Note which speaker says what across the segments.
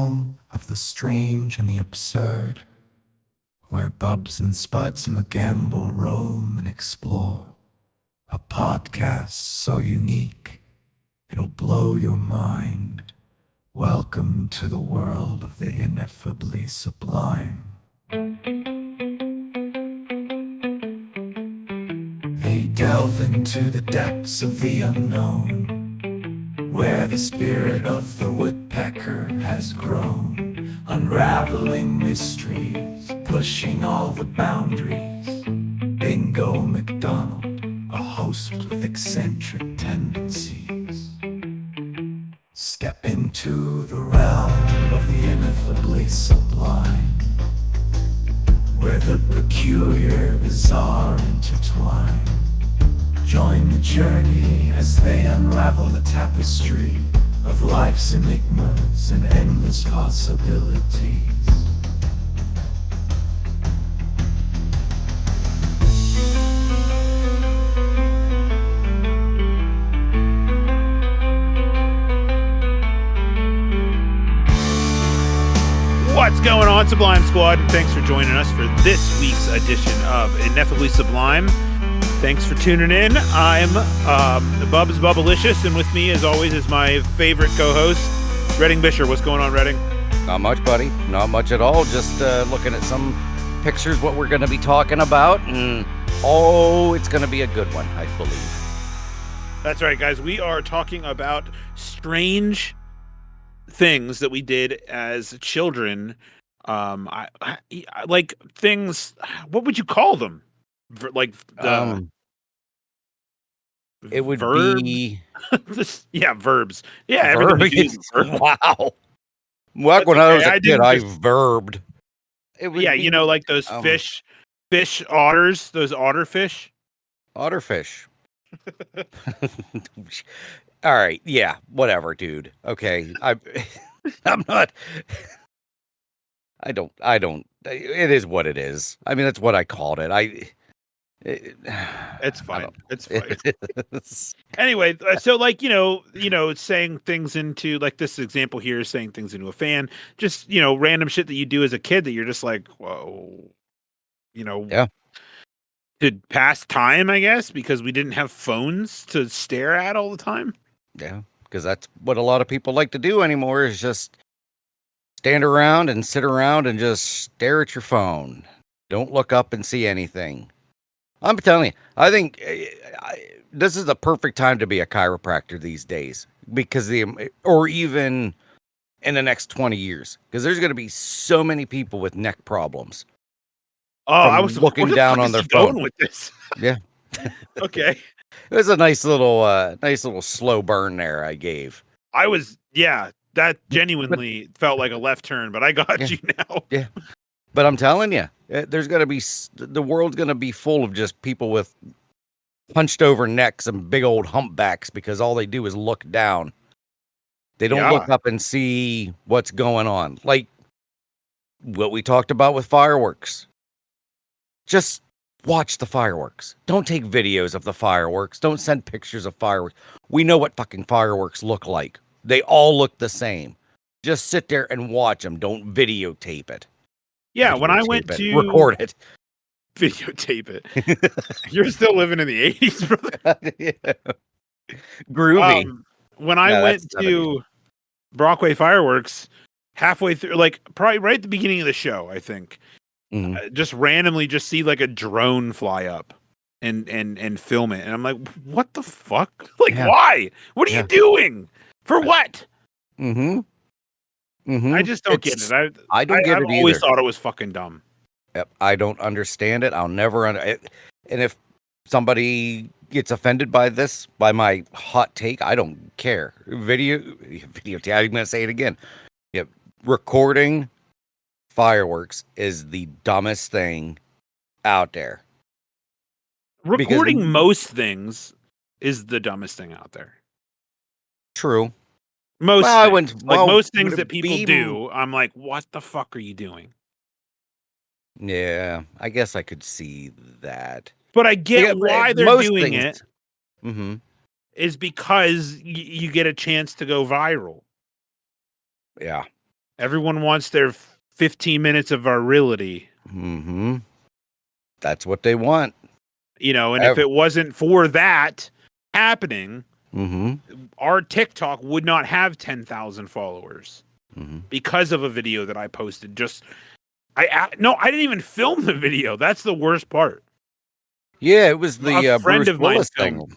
Speaker 1: realm of the strange and the absurd, where bubs and spuds McGamble roam and explore. A podcast so unique, it'll blow your mind. Welcome to the world of the ineffably sublime. They delve into the depths of the unknown, where the spirit of the woodpecker has grown, unraveling mysteries, pushing all the boundaries. Bingo McDonald, a host with eccentric tendencies. Step into the realm of the ineffably sublime, where the peculiar, bizarre intertwine. Join the journey as they unravel the tapestry of life's enigmas and endless possibilities.
Speaker 2: What's going on, Sublime Squad? And thanks for joining us for this week's edition of Ineffably Sublime. Thanks for tuning in. I'm Bubs Bubblicious, and with me, as always, is my favorite co-host, Redding Bisher. What's going on, Redding?
Speaker 3: Not much, buddy. Not much at all. Just looking at some pictures, what we're going to be talking about, and it's going to be a good one, I believe.
Speaker 2: That's right, guys. We are talking about strange things that we did as children. I like things. What would you call them? Like
Speaker 3: it would
Speaker 2: verb?
Speaker 3: be
Speaker 2: yeah, verbs. Yeah, everything we do is a verb.
Speaker 3: Wow. Well, when I was a kid, I verbed.
Speaker 2: It would be, like those fish otters, those otter fish.
Speaker 3: Otterfish. All right, yeah, whatever, dude. Okay, I'm not. I don't. It is what it is. I mean, that's what I called it.
Speaker 2: It's fine. It's fine. Anyway, so saying things into, like, this example here is saying things into a fan, just, random shit that you do as a kid that you're just like, whoa,
Speaker 3: yeah.
Speaker 2: To pass time, I guess, because we didn't have phones to stare at all the time.
Speaker 3: Yeah, because that's what a lot of people like to do anymore, is just stand around and sit around and just stare at your phone. Don't look up and see anything. I'm telling you, I think this is the perfect time to be a chiropractor these days, because or even in the next 20 years, because there's going to be so many people with neck problems.
Speaker 2: Oh, I was
Speaker 3: looking down on their phone
Speaker 2: going with this.
Speaker 3: Yeah.
Speaker 2: Okay.
Speaker 3: It was a nice little slow burn there I gave.
Speaker 2: That genuinely felt like a left turn, but I got you now.
Speaker 3: Yeah. But I'm telling you, the world's going to be full of just people with punched over necks and big old humpbacks, because all they do is look down. They don't look up and see what's going on. Like what we talked about with fireworks. Just watch the fireworks. Don't take videos of the fireworks. Don't send pictures of fireworks. We know what fucking fireworks look like. They all look the same. Just sit there and watch them. Don't videotape it.
Speaker 2: Yeah, when I went to
Speaker 3: record it.
Speaker 2: Videotape it. You're still living in the 80s, brother.
Speaker 3: Yeah. Groovy.
Speaker 2: When I went to Brockway Fireworks, halfway through, like probably right at the beginning of the show, I think, just randomly just see like a drone fly up and film it, and I'm like, what the fuck? Like, why? What are you doing? For what? I just don't get it.
Speaker 3: I don't get it either.
Speaker 2: I always thought it was fucking dumb.
Speaker 3: Yep, I don't understand it. I'll never and if somebody gets offended by my hot take, I don't care. Videotape. I'm gonna say it again. Yep, recording fireworks is the dumbest thing out there.
Speaker 2: Recording most things is the dumbest thing out there.
Speaker 3: True.
Speaker 2: Most things that people do, I'm like, what the fuck are you doing?
Speaker 3: Yeah, I guess I could see that.
Speaker 2: But I get why they're doing it.
Speaker 3: Mm-hmm.
Speaker 2: Is because you get a chance to go viral.
Speaker 3: Yeah.
Speaker 2: Everyone wants their 15 minutes of virility.
Speaker 3: Mm-hmm. That's what they want.
Speaker 2: You know, and if it wasn't for that happening,
Speaker 3: mm-hmm.
Speaker 2: our TikTok would not have 10,000 followers because of a video that I posted. I didn't even film the video. That's the worst part.
Speaker 3: Yeah, it was the
Speaker 2: friend
Speaker 3: Bruce
Speaker 2: of mine
Speaker 3: Willis
Speaker 2: filmed.
Speaker 3: thing.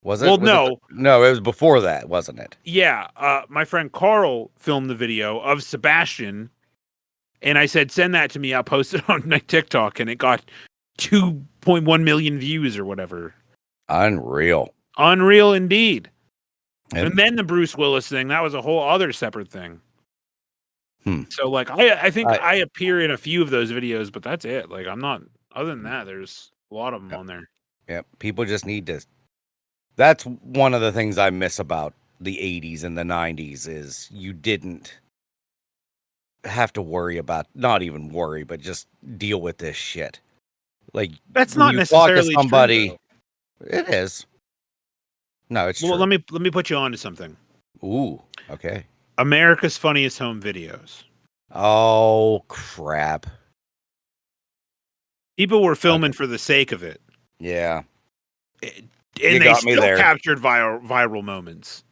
Speaker 3: Was it?
Speaker 2: Well,
Speaker 3: Was
Speaker 2: no.
Speaker 3: No, it was before that, wasn't it?
Speaker 2: Yeah, my friend Carl filmed the video of Sebastian, and I said, send that to me. I'll post it on my TikTok, and it got 2.1 million views or whatever.
Speaker 3: Unreal
Speaker 2: Indeed. And then the Bruce Willis thing, that was a whole other separate thing. So, like, I think I appear in a few of those videos, but that's it. Like, I'm not, other than that, there's a lot of them on there.
Speaker 3: Yeah, people just need to. That's one of the things I miss about the 80s and the 90s is you didn't have to worry about, not even worry, but just deal with this shit. Like,
Speaker 2: that's not necessarily
Speaker 3: somebody.
Speaker 2: True,
Speaker 3: it is. No, it's
Speaker 2: well,
Speaker 3: true.
Speaker 2: let me put you on to something.
Speaker 3: Ooh, okay.
Speaker 2: America's Funniest Home Videos.
Speaker 3: Oh, crap.
Speaker 2: People were filming for the sake of it.
Speaker 3: Yeah.
Speaker 2: And they still captured viral moments.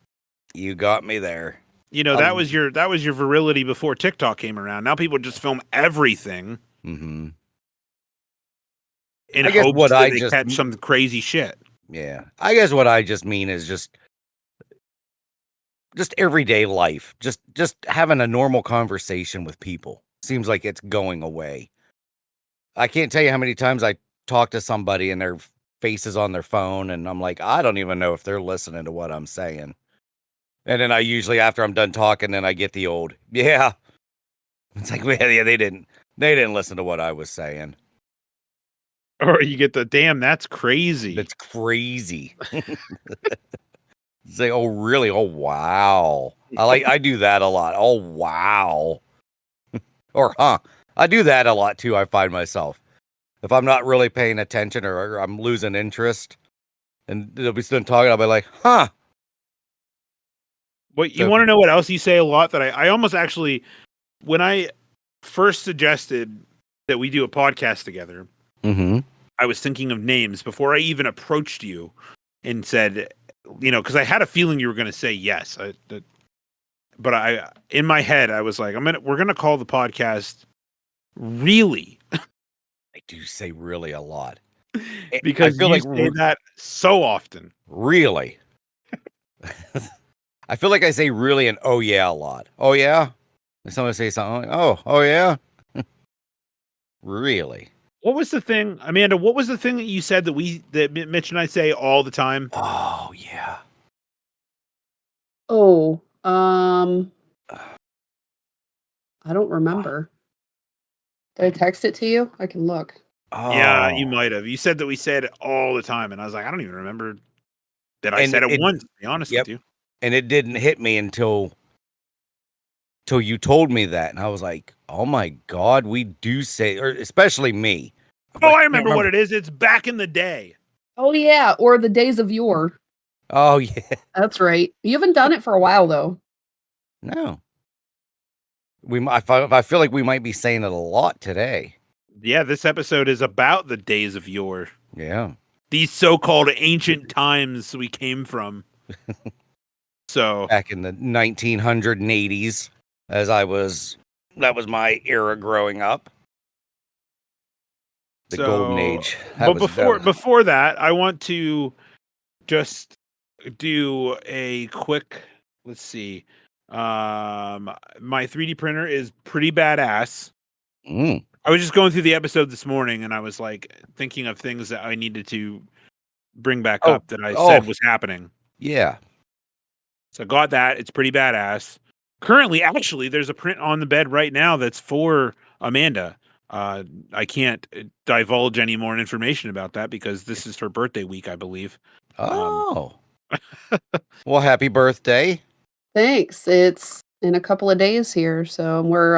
Speaker 3: You got me there.
Speaker 2: You know, that was your virility before TikTok came around. Now people just film everything.
Speaker 3: Mm-hmm.
Speaker 2: In hopes that they catch some crazy shit.
Speaker 3: Yeah. I guess what I just mean is just everyday life. Just having a normal conversation with people. Seems like it's going away. I can't tell you how many times I talk to somebody and their face is on their phone and I'm like, I don't even know if they're listening to what I'm saying. And then I usually, after I'm done talking, then I get the old, yeah. It's like, yeah, they didn't listen to what I was saying.
Speaker 2: Or you get the, damn, that's crazy.
Speaker 3: That's crazy. It's like, oh, really? Oh, wow. I do that a lot. Oh, wow. Or, I do that a lot too. I find myself, if I'm not really paying attention or I'm losing interest and they'll be still talking, I'll be like, huh.
Speaker 2: What you want to know what else you say a lot that I almost actually, when I first suggested that we do a podcast together, I was thinking of names before I even approached you and said, you know, because I had a feeling you were going to say yes. But in my head, I was like, we're going to call the podcast Really.
Speaker 3: I do say really a lot.
Speaker 2: Because I feel like say that so often.
Speaker 3: Really. I feel like I say really and oh yeah a lot. Oh yeah? If someone say something like, oh yeah? Really?
Speaker 2: What was the thing, Amanda, what was the thing that you said that Mitch and I say all the time?
Speaker 3: Oh yeah.
Speaker 4: Oh, I don't remember. Did I text it to you? I can look.
Speaker 3: Oh.
Speaker 2: Yeah, you might have. You said that we said it all the time, and I was like, I don't even remember that I said it once, to be honest with you.
Speaker 3: And it didn't hit me until you told me that, and I was like, oh my God, we do say, or especially me.
Speaker 2: I remember what it is. It's back in the day.
Speaker 4: Oh yeah, or the days of yore.
Speaker 3: Oh yeah.
Speaker 4: That's right. You haven't done it for a while though.
Speaker 3: No. I feel like we might be saying it a lot today.
Speaker 2: Yeah, this episode is about the days of yore.
Speaker 3: Yeah.
Speaker 2: These so-called ancient times we came from. So
Speaker 3: back in the 1980s, that was my era growing up. The golden age.
Speaker 2: But before that, I want to just do a quick, let's see. My 3D printer is pretty badass. I was just going through the episode this morning and I was like thinking of things that I needed to bring back up that I said was happening.
Speaker 3: Yeah.
Speaker 2: So I got that. It's pretty badass. Currently, actually, there's a print on the bed right now that's for Amanda. I can't divulge any more information about that because this is her birthday week, I believe.
Speaker 3: Oh. Well, happy birthday.
Speaker 4: Thanks. It's in a couple of days here, so we're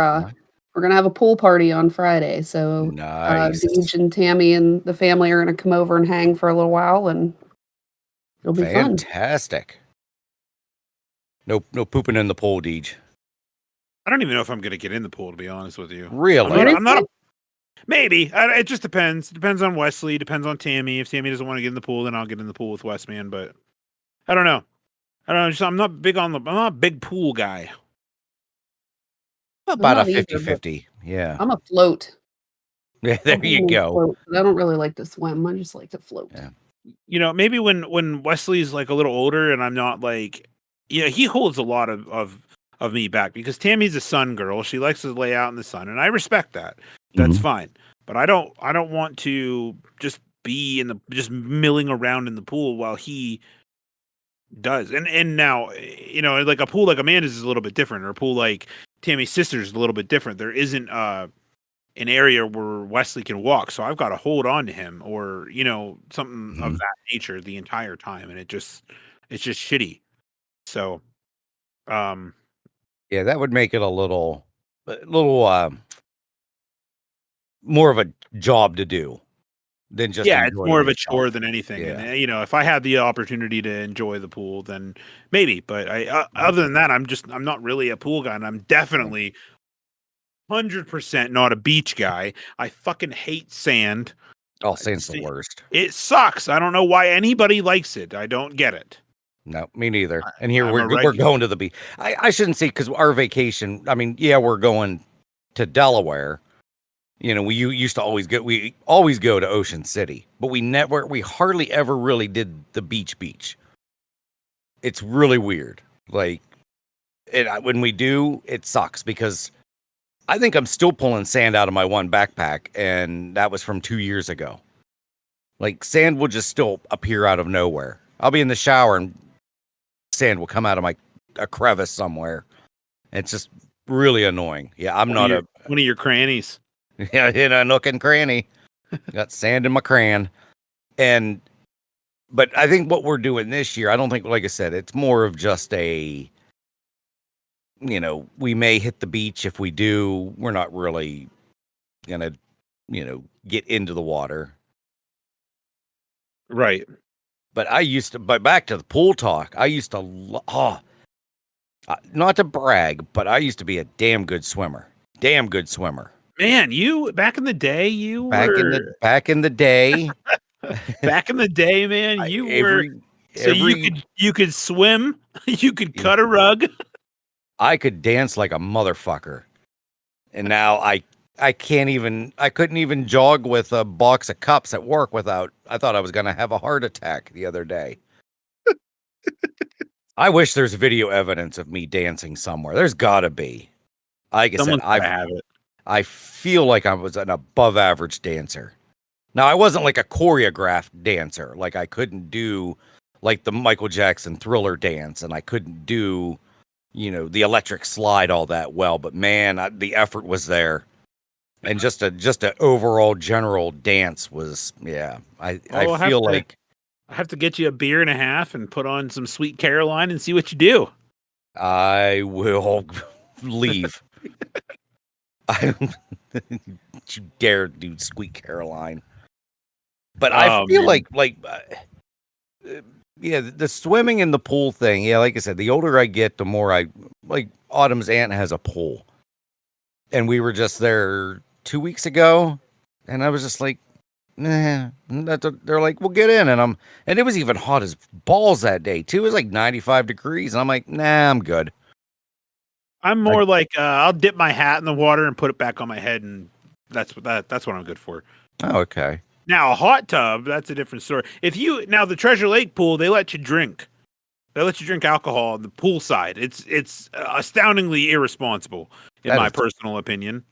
Speaker 4: gonna have a pool party on Friday. So
Speaker 3: nice.
Speaker 4: Deej and Tammy and the family are gonna come over and hang for a little while, and it'll be fun.
Speaker 3: Fantastic. No pooping in the pool, Deej.
Speaker 2: I don't even know if I'm gonna get in the pool, to be honest with you.
Speaker 3: Really?
Speaker 2: I'm not maybe. It just depends. Depends on Wesley. Depends on Tammy. If Tammy doesn't want to get in the pool, then I'll get in the pool with Wes, man. But I don't know. I'm not big on I'm not a big pool guy.
Speaker 3: About a
Speaker 4: not either,
Speaker 3: 50-50. Yeah.
Speaker 4: I'm a float.
Speaker 3: Yeah, there you go.
Speaker 4: Float, but I don't really like to swim. I just like to float.
Speaker 3: Yeah.
Speaker 2: You know, maybe when Wesley's like a little older and I'm not like, he holds a lot of me back because Tammy's a sun girl. She likes to lay out in the sun, and I respect that. That's fine. But I don't want to just be just milling around in the pool while he does. And now, like a pool like Amanda's is a little bit different, or a pool like Tammy's sister's is a little bit different. There isn't an area where Wesley can walk, so I've got to hold on to him, or something of that nature the entire time, and it's just shitty. So,
Speaker 3: yeah, that would make it a little more of a job to do than just
Speaker 2: it's more of a
Speaker 3: yourself.
Speaker 2: chore than anything.
Speaker 3: Yeah.
Speaker 2: And if I had the opportunity to enjoy the pool, then maybe. But other than that, I'm not really a pool guy, and I'm definitely 100% not a beach guy. I fucking hate sand.
Speaker 3: Oh, sand's the worst.
Speaker 2: It sucks. I don't know why anybody likes it. I don't get it.
Speaker 3: No, me neither. And here
Speaker 2: I'm
Speaker 3: we're going to the beach. I shouldn't say, because our vacation, I mean, yeah, we're going to Delaware. We used to always go to Ocean City, but we hardly ever really did the beach. It's really weird. Like, when we do, it sucks, because I think I'm still pulling sand out of my one backpack, and that was from 2 years ago. Like, sand will just still appear out of nowhere. I'll be in the shower and sand will come out of a crevice somewhere. It's just really annoying. Yeah, I'm not
Speaker 2: one of your crannies.
Speaker 3: Yeah, in a nook and cranny. Got sand in my cran. But I think what we're doing this year, I don't think, like I said, it's more of just we may hit the beach. If we do, we're not really gonna, get into the water.
Speaker 2: Right.
Speaker 3: But back to the pool talk, I used to, not to brag, but I used to be a damn good swimmer. Man,
Speaker 2: you back in the day,
Speaker 3: back in the day,
Speaker 2: back in the day, man, you could swim, you could cut a rug.
Speaker 3: I could dance like a motherfucker, and now I couldn't even jog with a box of cups at work without. I thought I was gonna have a heart attack the other day. I wish there's video evidence of me dancing somewhere. There's gotta be. Like I said, I feel like I was an above average dancer. Now, I wasn't like a choreographed dancer. Like, I couldn't do like the Michael Jackson Thriller dance, and I couldn't do, the electric slide all that well. But man, the effort was there, and just a overall general dance was, yeah. I feel like
Speaker 2: I have to get you a beer and a half and put on some Sweet Caroline and see what you do.
Speaker 3: I will leave. You dare do Sweet Caroline. But I feel like the swimming and the pool thing. Yeah, like I said, the older I get, the more Autumn's aunt has a pool. And we were just there 2 weeks ago, and I was just like, nah. They're like, we'll get in. And it was even hot as balls that day too. It was like 95 degrees. And I'm like, nah, I'm good.
Speaker 2: I'm more I'll dip my hat in the water and put it back on my head, and that's what I'm good for.
Speaker 3: Oh, okay.
Speaker 2: Now a hot tub, that's a different story. The Treasure Lake pool, they let you drink. They let you drink alcohol on the pool side. It's astoundingly irresponsible, in my personal opinion.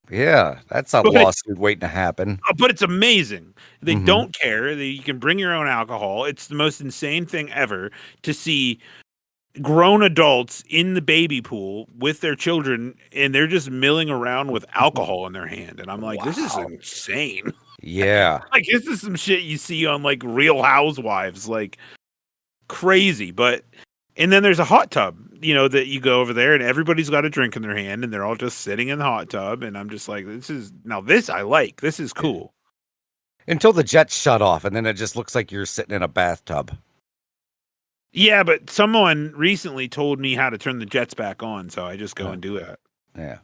Speaker 3: Yeah, that's a lawsuit waiting to happen.
Speaker 2: But it's amazing. They don't care. You can bring your own alcohol. It's the most insane thing ever to see grown adults in the baby pool with their children, and they're just milling around with alcohol in their hand. And I'm like, This is insane.
Speaker 3: Yeah.
Speaker 2: Like, this is some shit you see on like Real Housewives, like crazy. And then there's a hot tub, that you go over there and everybody's got a drink in their hand and they're all just sitting in the hot tub. And I'm just like, this I like. This is cool.
Speaker 3: Until the jets shut off, and then it just looks like you're sitting in a bathtub.
Speaker 2: Yeah, but someone recently told me how to turn the jets back on, so I just go and do that.
Speaker 3: Yeah.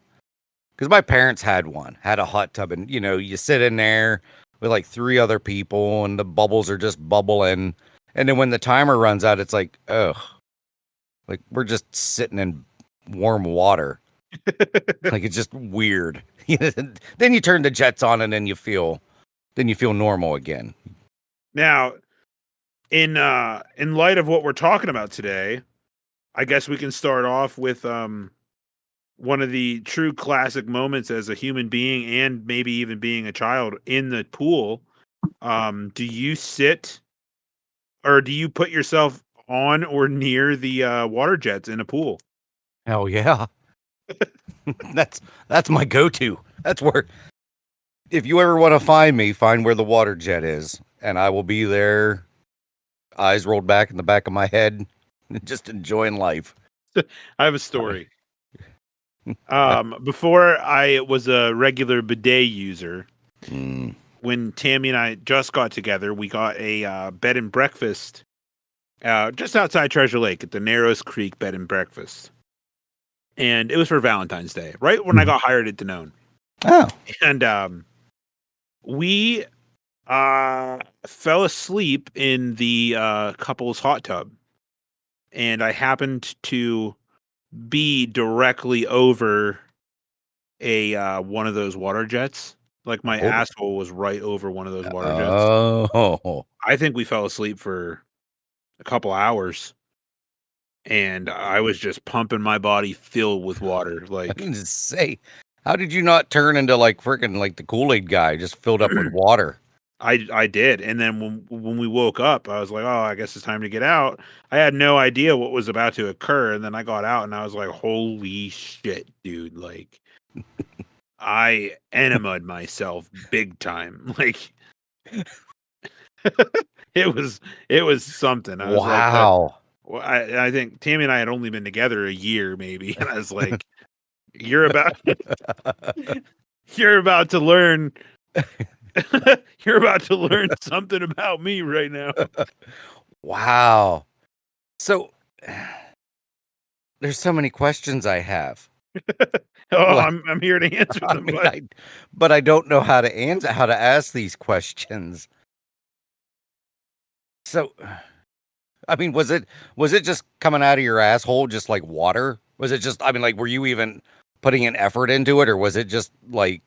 Speaker 3: Because my parents had a hot tub, and you sit in there with like 3 other people, and the bubbles are just bubbling. And then when the timer runs out, it's like, ugh, like we're just sitting in warm water. Like it's just weird. Then you turn the jets on, and then you feel normal again.
Speaker 2: Now, in light of what we're talking about today, I guess we can start off with one of the true classic moments as a human being and maybe even being a child in the pool. Do you sit or do you put yourself on or near the water jets in a pool?
Speaker 3: Hell yeah. That's my go-to. That's where, if you ever want to find me, find where the water jet is, and I will be there, eyes rolled back in the back of my head, just enjoying life.
Speaker 2: I have a story. Before I was a regular bidet user, when Tammy and I just got together, we got a bed and breakfast just outside Treasure Lake at the Narrows Creek Bed and Breakfast. And it was for Valentine's Day, right when I got hired at Danone.
Speaker 3: Oh.
Speaker 2: And we fell asleep in the couple's hot tub. And I happened to be directly over a one of those water jets. Like my asshole was right over one of those water jets.
Speaker 3: Oh.
Speaker 2: I think we fell asleep for a couple hours. And I was just pumping my body filled with water.
Speaker 3: I
Speaker 2: Like,
Speaker 3: can just say, how did you not turn into like freaking like the Kool-Aid guy, just filled up with water?
Speaker 2: I did. And then when we woke up, I was like, oh, I guess it's time to get out. I had no idea what was about to occur. And then I got out and I was like, holy shit, dude. Like, I enemaed myself big time. Like, it was something. I was
Speaker 3: Wow.
Speaker 2: like, I think Tammy and I had only been together a year, maybe. And I was like, you're about to learn. You're about to learn something about me right now.
Speaker 3: Wow. So there's so many questions I have.
Speaker 2: I'm here to answer them.
Speaker 3: But I don't know how to ask these questions. So, I mean, was it just coming out of your asshole just like water? Was it just, I mean, like, were you even putting an effort into it, or was it just like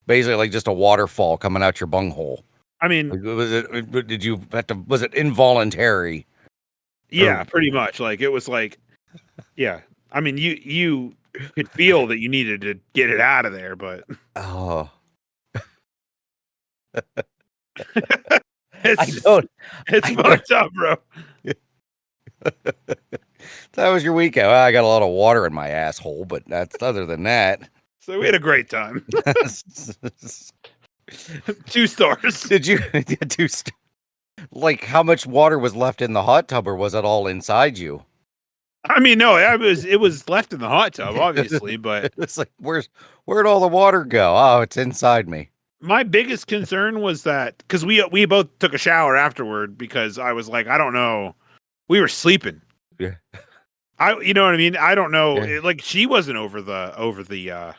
Speaker 3: basically like just a waterfall coming out your bunghole?
Speaker 2: I mean,
Speaker 3: like, was it involuntary?
Speaker 2: Yeah, pretty much. Like, it was like, yeah. I mean, you could feel that you needed to get it out of there, but
Speaker 3: oh.
Speaker 2: it's fucked up, bro.
Speaker 3: That was your weekend. Well, I got a lot of water in my asshole, but that's other than that.
Speaker 2: So we had a great time. 2 stars.
Speaker 3: Did you 2 stars? Like, how much water was left in the hot tub, or was it all inside you?
Speaker 2: I mean, no, it was left in the hot tub, obviously, but
Speaker 3: it's like, where'd all the water go? Oh, it's inside me.
Speaker 2: My biggest concern was that because we both took a shower afterward, because I was like, I don't know, we were sleeping.
Speaker 3: Yeah.
Speaker 2: You know what I mean? I don't know.
Speaker 3: Yeah.
Speaker 2: Like, she wasn't over the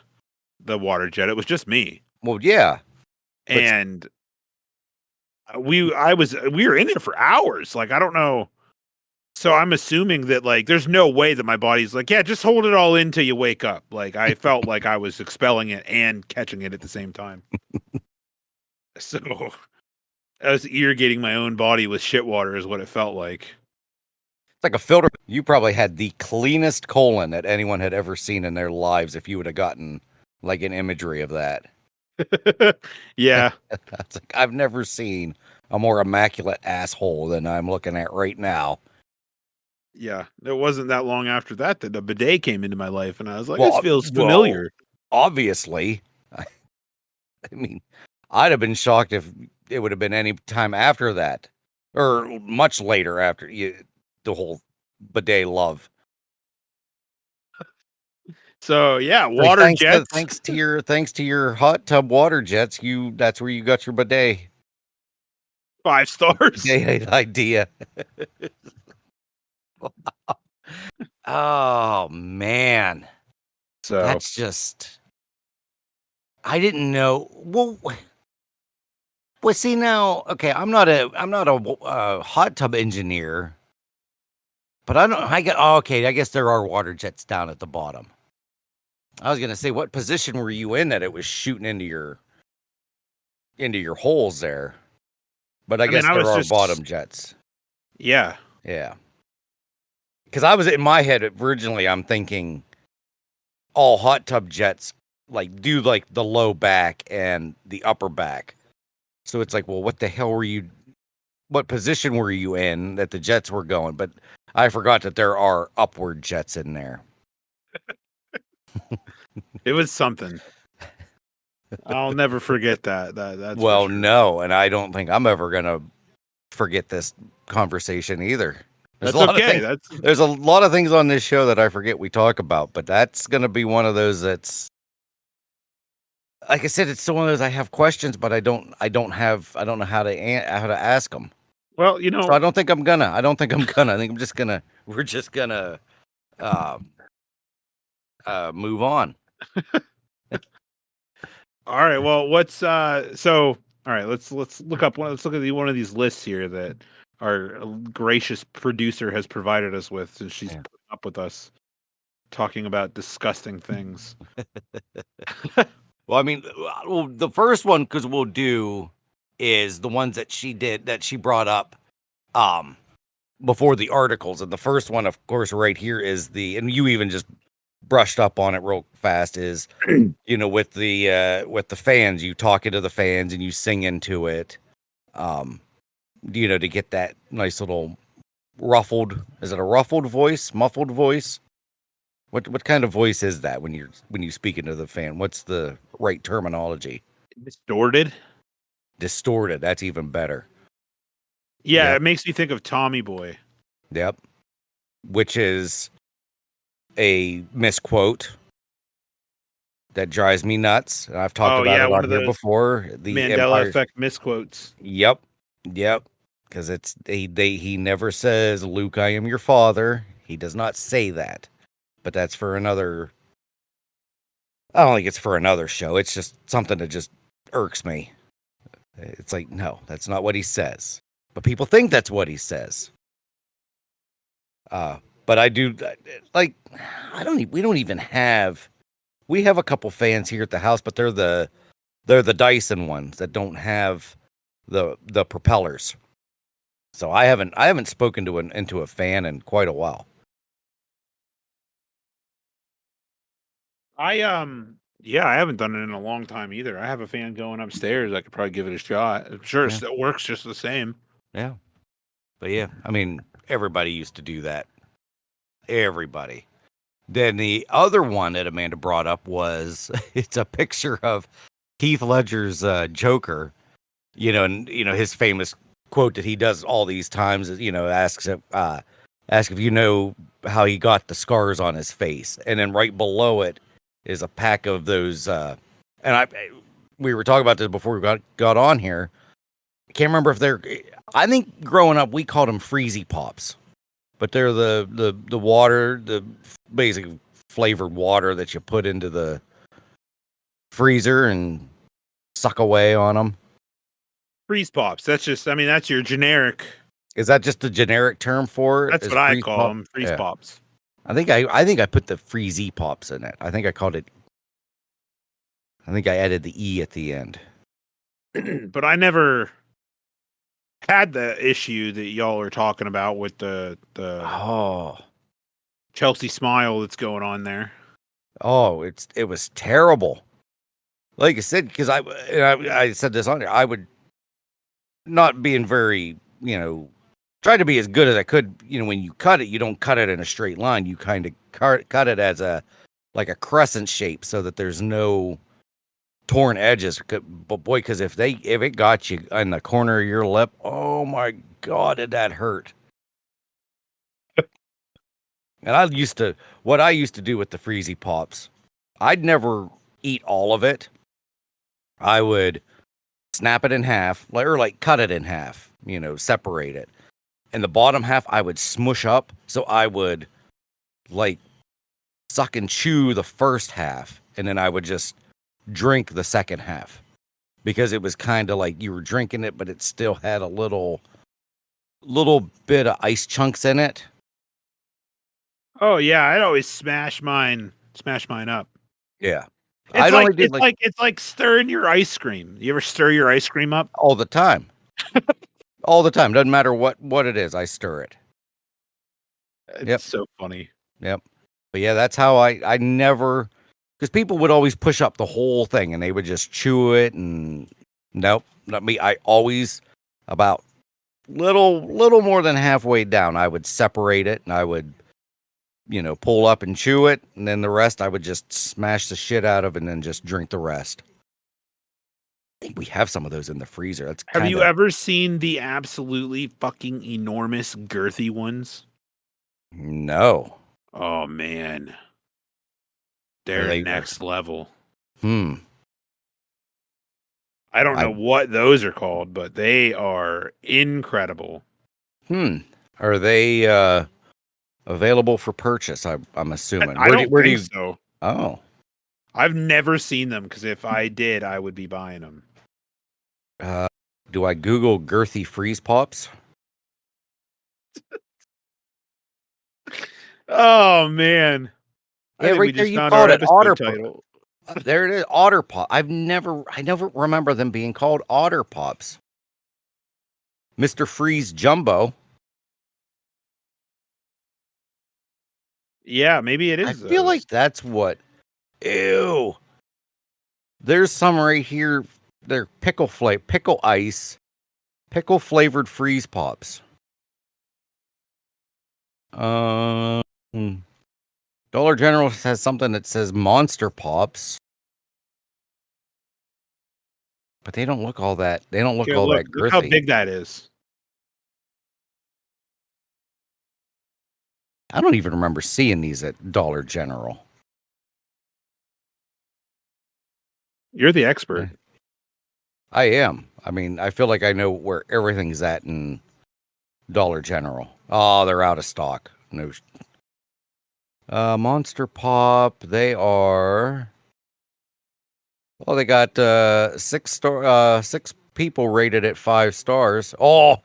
Speaker 2: water jet. It was just me.
Speaker 3: Well, yeah.
Speaker 2: And we were in there for hours. Like, I don't know. So I'm assuming that, like, there's no way that my body's like, yeah, just hold it all in till you wake up. Like, I felt like I was expelling it and catching it at the same time. So I was irrigating my own body with shit water is what it felt like.
Speaker 3: It's like a filter. You probably had the cleanest colon that anyone had ever seen in their lives if you would have gotten like an imagery of that.
Speaker 2: Yeah.
Speaker 3: That's like, I've never seen a more immaculate asshole than I'm looking at right now.
Speaker 2: Yeah. It wasn't that long after that the bidet came into my life, and I was like, this feels familiar.
Speaker 3: Obviously. I mean, I'd have been shocked if it would have been any time after that, or much later after the whole bidet love.
Speaker 2: So yeah, water jets.
Speaker 3: Thanks to your hot tub water jets, that's where you got your bidet.
Speaker 2: 5 stars.
Speaker 3: Bidet idea. Oh man.
Speaker 2: So
Speaker 3: that's just, I didn't know. Well, see now, okay, I'm not a hot tub engineer, but okay, I guess there are water jets down at the bottom. I was gonna say, what position were you in that it was shooting into your holes there? But I guess
Speaker 2: I
Speaker 3: there
Speaker 2: was
Speaker 3: are
Speaker 2: just
Speaker 3: bottom jets.
Speaker 2: Yeah.
Speaker 3: Yeah. Because I was in my head originally, I'm thinking all hot tub jets do the low back and the upper back. So it's like, well, what the hell what position were you in that the jets were going? But I forgot that there are upward jets in there.
Speaker 2: It was something. I'll never forget that. That's
Speaker 3: Well,
Speaker 2: for sure.
Speaker 3: no, and I don't think I'm ever gonna forget this conversation either.
Speaker 2: That's okay.
Speaker 3: There's a lot of things on this show that I forget we talk about, but that's gonna be one of those that's, like I said, it's still one of those I have questions, but I don't know how to ask them.
Speaker 2: Well,
Speaker 3: So I don't think I'm gonna. I think we're just gonna move on.
Speaker 2: All right. Well, what's all right, let's look up let's look at one of these lists here that our gracious producer has provided us with, since she's putting up with us talking about disgusting things.
Speaker 3: Well, I mean, the first one because we'll do is the ones that she brought up before the articles, and the first one, of course, right here is and you even just brushed up on it real fast, is with the fans, you talk into the fans and you sing into it, to get that nice little muffled voice. What kind of voice is that when you speak into the fan? What's the right terminology?
Speaker 2: Distorted.
Speaker 3: That's even better.
Speaker 2: Yeah,
Speaker 3: Yep.
Speaker 2: It makes me think of Tommy Boy.
Speaker 3: Yep. Which is a misquote that drives me nuts. And I've talked about it on here before. The
Speaker 2: Mandela effect misquotes.
Speaker 3: Yep. Because he never says, "Luke, I am your father." He does not say that. But that's for another. I don't think it's for another show. It's just something that just irks me. It's like, no, that's not what he says. But people think that's what he says. But I do we don't even have. We have a couple fans here at the house, but they're the Dyson ones that don't have the propellers. So I haven't spoken into a fan in quite a while.
Speaker 2: I haven't done it in a long time either. I have a fan going upstairs. I could probably give it a shot. I'm sure it still works just the same.
Speaker 3: Yeah. But yeah, I mean, everybody used to do that. Everybody. Then the other one that Amanda brought up was it's a picture of Heath Ledger's Joker, and his famous quote that he does all these times is, ask if you know how he got the scars on his face, and then right below it is a pack of those. We were talking about this before we got on here. I can't remember if they're. I think growing up we called them Freezy Pops, but they're the water, the basic flavored water that you put into the freezer and suck away on them.
Speaker 2: Freeze Pops. That's your generic.
Speaker 3: Is that just the generic term for it?
Speaker 2: That's what I call them, Freeze Pops.
Speaker 3: I think I put the Freezy Pops in it. I think I added the E at the end.
Speaker 2: But I never had the issue that y'all are talking about with the Chelsea smile that's going on there.
Speaker 3: Oh, it was terrible. Like I said, because I said this on there, I would not being very, try to be as good as I could. When you cut it, you don't cut it in a straight line. You kind of cut it as a crescent shape so that there's no torn edges. But boy, because if it got you in the corner of your lip, oh my God, did that hurt. And what I used to do with the Freezy Pops, I'd never eat all of it. I would snap it in half, or cut it in half, separate it. And the bottom half I would smush up. So I would suck and chew the first half, and then I would just drink the second half because it was kind of like you were drinking it, but it still had a little bit of ice chunks in it.
Speaker 2: Oh yeah, I'd always smash mine up.
Speaker 3: Yeah.
Speaker 2: It's like stirring your ice cream. You ever stir your ice cream up?
Speaker 3: All the time. All the time. Doesn't matter what it is. I stir it.
Speaker 2: It's so funny.
Speaker 3: Yep. But yeah, that's how I never, because people would always push up the whole thing and they would just chew it, and nope, not me. I always, about little more than halfway down, I would separate it and I would, pull up and chew it, and then the rest I would just smash the shit out of and then just drink the rest. I think we have some of those in the freezer.
Speaker 2: Have you ever seen the absolutely fucking enormous girthy ones?
Speaker 3: No.
Speaker 2: Oh man, they're next level.
Speaker 3: I
Speaker 2: don't know what those are called, but they are incredible.
Speaker 3: Are they available for purchase? I'm assuming.
Speaker 2: I don't think so.
Speaker 3: Oh,
Speaker 2: I've never seen them, because if I did, I would be buying them.
Speaker 3: Do I Google girthy freeze pops?
Speaker 2: Oh man!
Speaker 3: Yeah, right there. You called it otter title. There it is, otter pop. I never remember them being called otter pops. Mr. Freeze Jumbo.
Speaker 2: Yeah, maybe it is.
Speaker 3: I feel like that's what. Ew. There's some right here. They're pickle ice, pickle flavored freeze pops. Dollar General has something that says Monster Pops, but they don't look all that. They don't look that girthy.
Speaker 2: Look how big that is.
Speaker 3: I don't even remember seeing these at Dollar General.
Speaker 2: You're the expert.
Speaker 3: I am. I mean, I feel like I know where everything's at in Dollar General. Oh, they're out of stock. No. Monster Pop. They are. Oh, they got 6 people rated at 5 stars. Oh,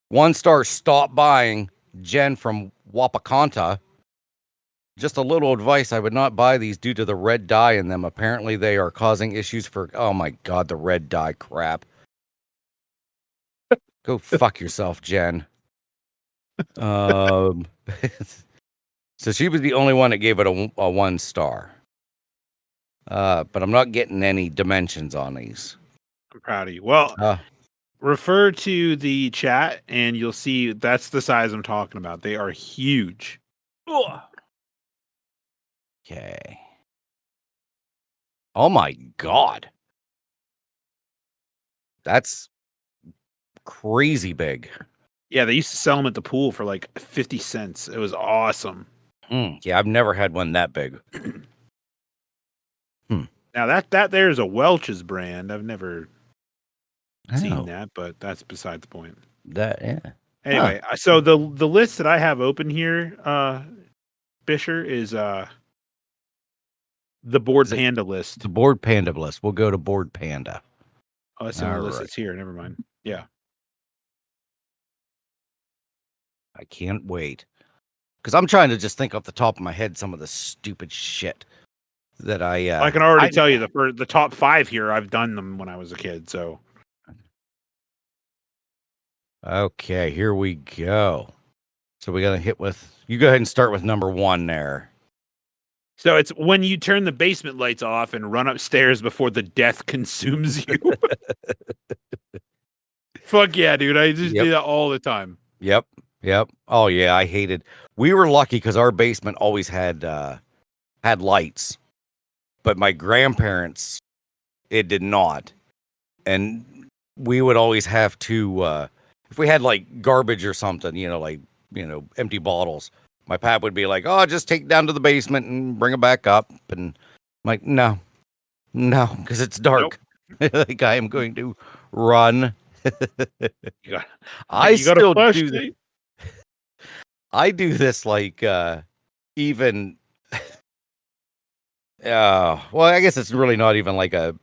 Speaker 3: 1 star. Stop buying. Jen from Wapakanta. Just a little advice. I would not buy these due to the red dye in them. Apparently, they are causing issues for. Oh my God, the red dye crap. Go fuck yourself, Jen. So she was the only one that gave it a 1 star. But I'm not getting any dimensions on these.
Speaker 2: I'm proud of you. Well, refer to the chat and you'll see that's the size I'm talking about. They are huge. Ugh.
Speaker 3: Okay. Oh my God. That's crazy big.
Speaker 2: Yeah, they used to sell them at the pool for like 50 cents. It was awesome.
Speaker 3: Yeah, I've never had one that big.
Speaker 2: Now that there is a Welch's brand. I've never seen that, but that's beside the point. Anyway, so the list that I have open here, Bisher, is the Bored Panda list.
Speaker 3: The Bored Panda list. We'll go to Bored Panda.
Speaker 2: Oh, that's the only list that's here. Never mind. Yeah.
Speaker 3: I can't wait. Because I'm trying to just think off the top of my head some of the stupid shit that I
Speaker 2: can already tell you the top 5 here. I've done them when I was a kid. So.
Speaker 3: Okay, here we go. So we got to hit with. You go ahead and start with number 1 there.
Speaker 2: So it's when you turn the basement lights off and run upstairs before the death consumes you. Fuck yeah, dude. I just do that all the time.
Speaker 3: Yep. Oh yeah, I hated. We were lucky because our basement always had lights, but my grandparents, it did not, and we would always have to if we had like garbage or something, empty bottles. My pap would be like, "Oh, just take it down to the basement and bring it back up." And I'm like, no, because it's dark. Nope. Like I am going to run. I still do this. I do this like even Well, I guess it's really not even like a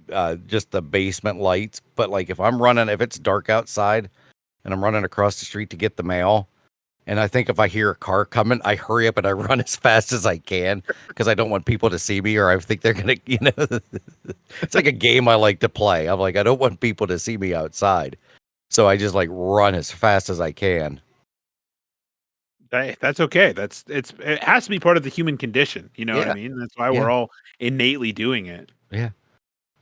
Speaker 3: just the basement lights, but like if it's dark outside and I'm running across the street to get the mail, and I think if I hear a car coming, I hurry up and I run as fast as I can because I don't want people to see me, or I think they're gonna, it's like a game I like to play. I'm like, I don't want people to see me outside, so I just like run as fast as I can.
Speaker 2: That's okay. It has to be part of the human condition. You know what I
Speaker 3: Yeah.
Speaker 2: mean? That's why
Speaker 3: Yeah.
Speaker 2: we're all innately doing it.
Speaker 3: Yeah.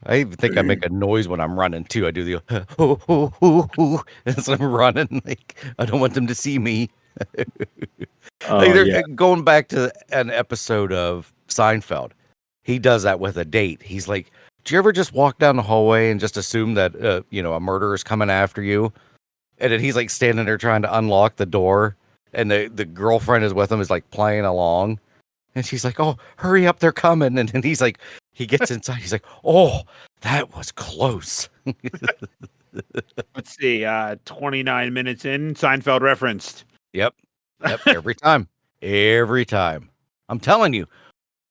Speaker 3: I even think I make a noise when I'm running too. I do the oh, oh, oh, oh, as I'm running. Like I don't want them to see me. Like they're going back to an episode of Seinfeld. He does that with a date. He's like, "Do you ever just walk down the hallway and just assume that a murderer is coming after you?" And then he's like standing there trying to unlock the door, and the girlfriend is with him, is like playing along, and she's like, "Oh, hurry up, they're coming!" And then he's like, he gets inside, he's like, "Oh, that was close."
Speaker 2: Let's see. 29 minutes in, Seinfeld referenced.
Speaker 3: Yep. Every time. Every time. I'm telling you.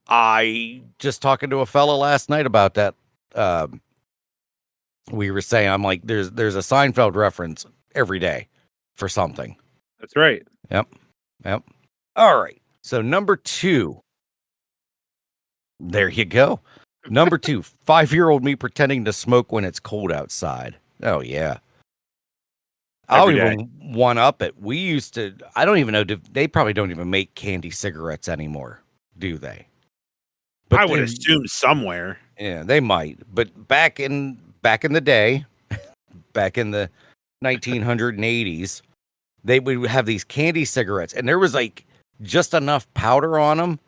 Speaker 3: I just talking to a fella last night about that. We were saying, I'm like, there's a Seinfeld reference every day for something.
Speaker 2: That's right.
Speaker 3: Yep. All right. So number 2. There you go. Number 2, 5-year-old me pretending to smoke when it's cold outside. Oh yeah. I'll even one up it. We used to, I don't even know, they probably don't even make candy cigarettes anymore, do they?
Speaker 2: But I would assume somewhere.
Speaker 3: Yeah, they might. But back in the day, back in the 1980s, they would have these candy cigarettes, and there was like just enough powder on them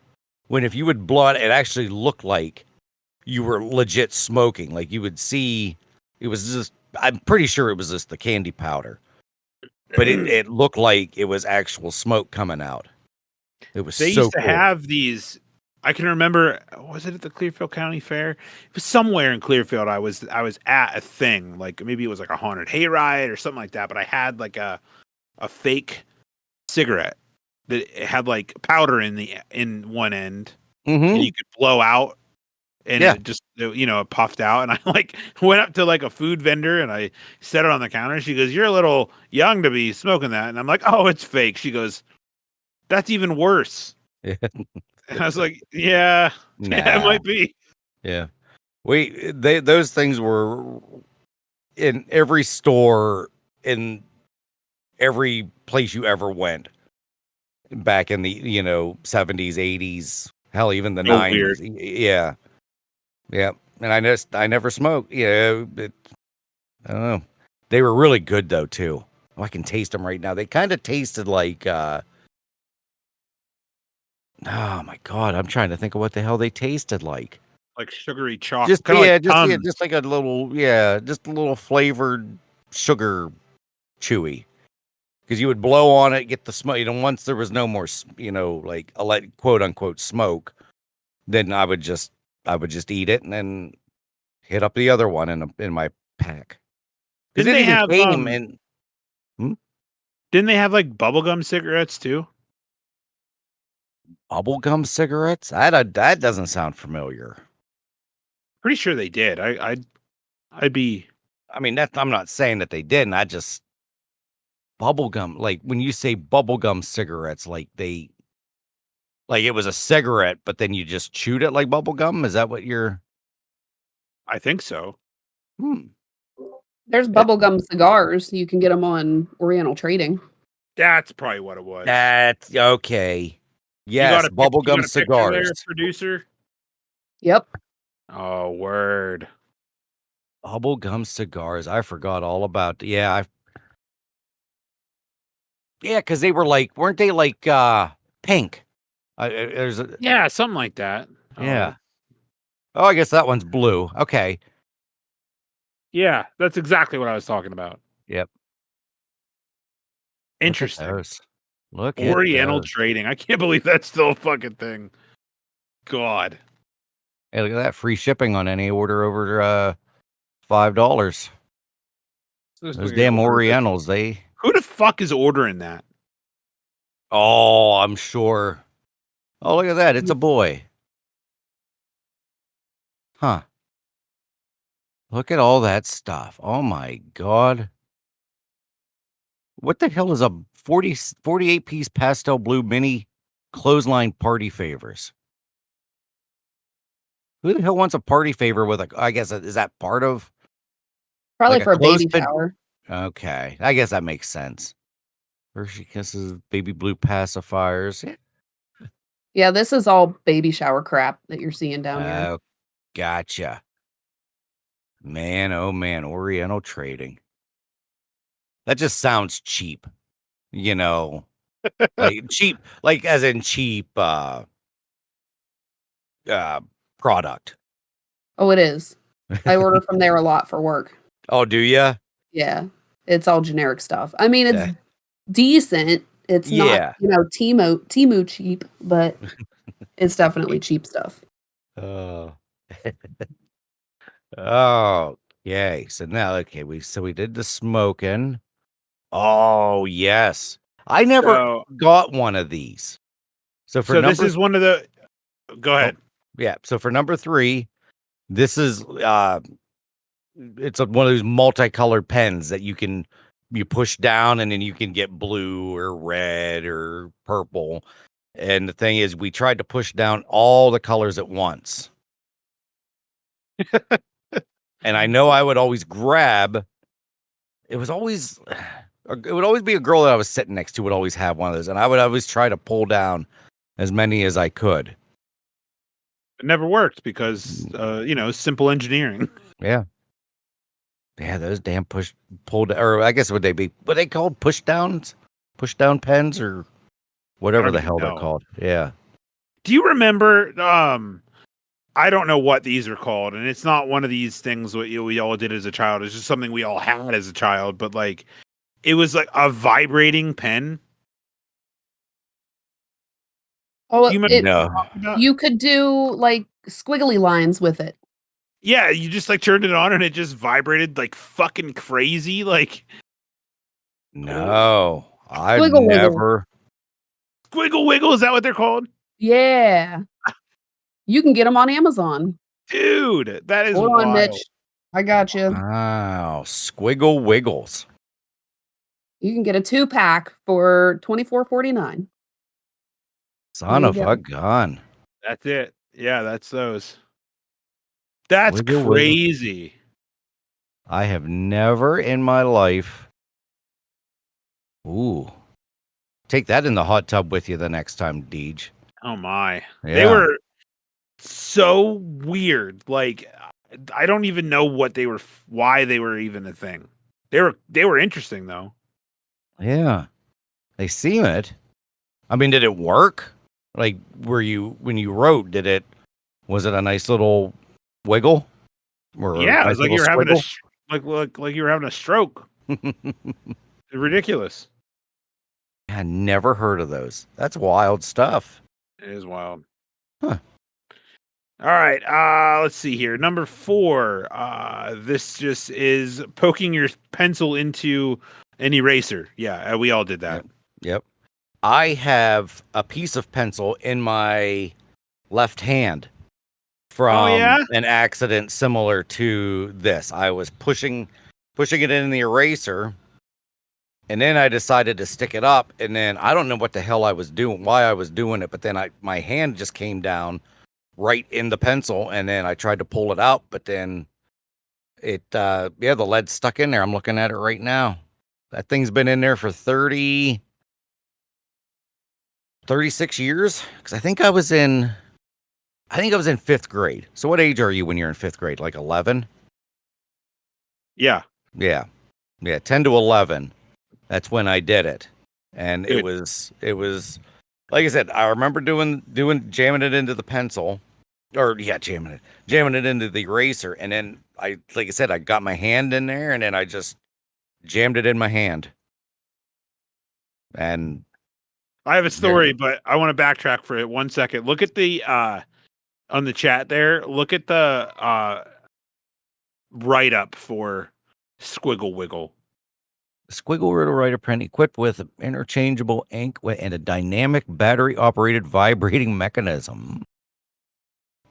Speaker 3: when if you would blow it, it actually looked like you were legit smoking. Like you would see, it was just, I'm pretty sure it was just the candy powder. But it looked like it was actual smoke coming out. It was
Speaker 2: They
Speaker 3: so
Speaker 2: used to
Speaker 3: cool.
Speaker 2: have these. I can remember. Was it at the Clearfield County Fair? It was somewhere in Clearfield. I was at a thing, like maybe it was like a haunted hayride or something like that. But I had like a fake cigarette that it had like powder in one end, and you could blow out, and it just it puffed out. And I like went up to like a food vendor and I set it on the counter. She goes, "You're a little young to be smoking that," and I'm like, "Oh, it's fake." She goes, "That's even worse."
Speaker 3: Yeah.
Speaker 2: And I was like, yeah, yeah, it might be.
Speaker 3: Yeah. Those things were in every store, in every place you ever went back in the, 70s, 80s, hell, even the 90s.
Speaker 2: Weird.
Speaker 3: Yeah. Yeah. And I never smoked. Yeah. I don't know. They were really good though, too. Oh, I can taste them right now. They kind of tasted like, oh my God, I'm trying to think of what the hell they tasted like.
Speaker 2: Like sugary chocolate.
Speaker 3: Just
Speaker 2: like
Speaker 3: just like a little, just a little flavored sugar chewy. Because you would blow on it, get the smoke. Once there was no more, like quote unquote smoke, then I would just eat it and then hit up the other one in my pack.
Speaker 2: Didn't they have
Speaker 3: Didn't
Speaker 2: they have like bubblegum cigarettes too?
Speaker 3: Bubblegum cigarettes? That doesn't sound familiar.
Speaker 2: Pretty sure they did. I'd be.
Speaker 3: I mean, I'm not saying that they didn't. I just bubblegum. Like when you say bubblegum cigarettes, like it was a cigarette, but then you just chewed it like bubblegum. Is that what you're?
Speaker 2: I think so.
Speaker 4: There's bubblegum cigars. You can get them on Oriental Trading.
Speaker 2: That's probably what it was.
Speaker 3: That's okay. Yes, bubblegum cigars.
Speaker 2: There, producer.
Speaker 4: Yep.
Speaker 2: Oh, word.
Speaker 3: Bubblegum cigars. I forgot all about. Yeah, because they were like, weren't they like pink?
Speaker 2: Yeah, something like that.
Speaker 3: Yeah. Oh, I guess that one's blue. Okay.
Speaker 2: Yeah, that's exactly what I was talking about.
Speaker 3: Yep.
Speaker 2: Interesting.
Speaker 3: Look at
Speaker 2: Oriental Trading. I can't believe that's still a fucking thing. God.
Speaker 3: Hey, look at that. Free shipping on any order over $5. Those damn Orientals,
Speaker 2: Who the fuck is ordering that?
Speaker 3: Oh, I'm sure. Oh, look at that. It's a boy. Huh. Look at all that stuff. Oh my God. What the hell is a 48-piece pastel blue mini clothesline party favors? Who the hell wants a party favor with I guess, is that part of
Speaker 4: Probably
Speaker 3: like a
Speaker 4: for a baby
Speaker 3: clothespin?
Speaker 4: shower.
Speaker 3: Okay. I guess that makes sense. Hershey Kisses, baby blue pacifiers.
Speaker 4: Yeah, this is all baby shower crap that you're seeing down here.
Speaker 3: Oh, gotcha. Man, oh man, Oriental trading. That just sounds cheap. You know, like cheap, like as in cheap product.
Speaker 4: Oh, it is. I order from there a lot for work.
Speaker 3: Oh, do ya?
Speaker 4: Yeah, it's all generic stuff. I mean, it's
Speaker 3: Yeah.
Speaker 4: decent. It's not,
Speaker 3: Yeah.
Speaker 4: Temu cheap, but it's definitely cheap stuff.
Speaker 3: Oh. Oh, yay. So now, okay, we did the smoking. Oh, yes. I never
Speaker 2: So,
Speaker 3: got one of these. So for
Speaker 2: this is one of the. Go ahead.
Speaker 3: yeah. So for number 3, this is it's one of those multicolored pens that you push down and then you can get blue or red or purple. And the thing is, we tried to push down all the colors at once. And I know I would always grab. It would always be a girl that I was sitting next to would always have one of those, and I would always try to pull down as many as I could.
Speaker 2: It never worked because simple engineering.
Speaker 3: Yeah. Yeah, those damn or I guess would they called push down pens or whatever the hell they're called. Yeah.
Speaker 2: Do you remember? I don't know what these are called, and it's not one of these things what we all did as a child. It's just something we all had as a child, but like it was like a vibrating pen.
Speaker 4: Oh,
Speaker 3: No.
Speaker 4: you could do like squiggly lines with it.
Speaker 2: Yeah, you just like turned it on and it just vibrated like fucking crazy. Like
Speaker 3: no, I've
Speaker 4: Squiggle
Speaker 3: never.
Speaker 2: Squiggle Wiggle, is that what they're called?
Speaker 4: Yeah. You can get them on Amazon.
Speaker 2: Dude, that is
Speaker 4: Hold
Speaker 2: wild.
Speaker 4: on, Mitch. I got you.
Speaker 3: Wow, Squiggle Wiggles.
Speaker 4: You can get a 2-pack for $24.49.
Speaker 3: Son of a gun.
Speaker 2: That's it. Yeah, that's those. That's
Speaker 3: Wiggle,
Speaker 2: crazy.
Speaker 3: wiggle. I have never in my life. Ooh. Take that in the hot tub with you the next time, Deej.
Speaker 2: Oh my.
Speaker 3: Yeah.
Speaker 2: They were so weird. Like I don't even know why they were even a thing. They were interesting though.
Speaker 3: Yeah. They seem it. I mean, did it work? Like when you wrote, was it a nice little wiggle? Or
Speaker 2: yeah,
Speaker 3: nice
Speaker 2: it's like you're having
Speaker 3: squiggle?
Speaker 2: like you're having a stroke. It's ridiculous.
Speaker 3: I never heard of those. That's wild stuff.
Speaker 2: It is wild.
Speaker 3: Huh.
Speaker 2: All right. Let's see here. Number 4. This just is poking your pencil into an eraser. Yeah, we all did that.
Speaker 3: Yep. I have a piece of pencil in my left hand from an accident similar to this. I was pushing it in the eraser, and then I decided to stick it up, and then I don't know what the hell I was doing, why I was doing it, but then my hand just came down right in the pencil, and then I tried to pull it out, but then the lead stuck in there. I'm looking at it right now. That thing's been in there for 36 years, because I think I was in 5th grade. So what age are you when you're in 5th grade? Like 11?
Speaker 2: Yeah.
Speaker 3: 10 to 11. That's when I did it. And
Speaker 2: Good.
Speaker 3: it was like I said, I remember jamming it into the pencil, jamming it into the eraser, and then I got my hand in there, and then I just jammed it in my hand. And
Speaker 2: I have a story, but I want to backtrack for it 1 second. Look at the on the chat there. Look at the write up for Squiggle Wiggle.
Speaker 3: Squiggle Riddle Writer pen equipped with interchangeable ink and a dynamic battery operated vibrating mechanism.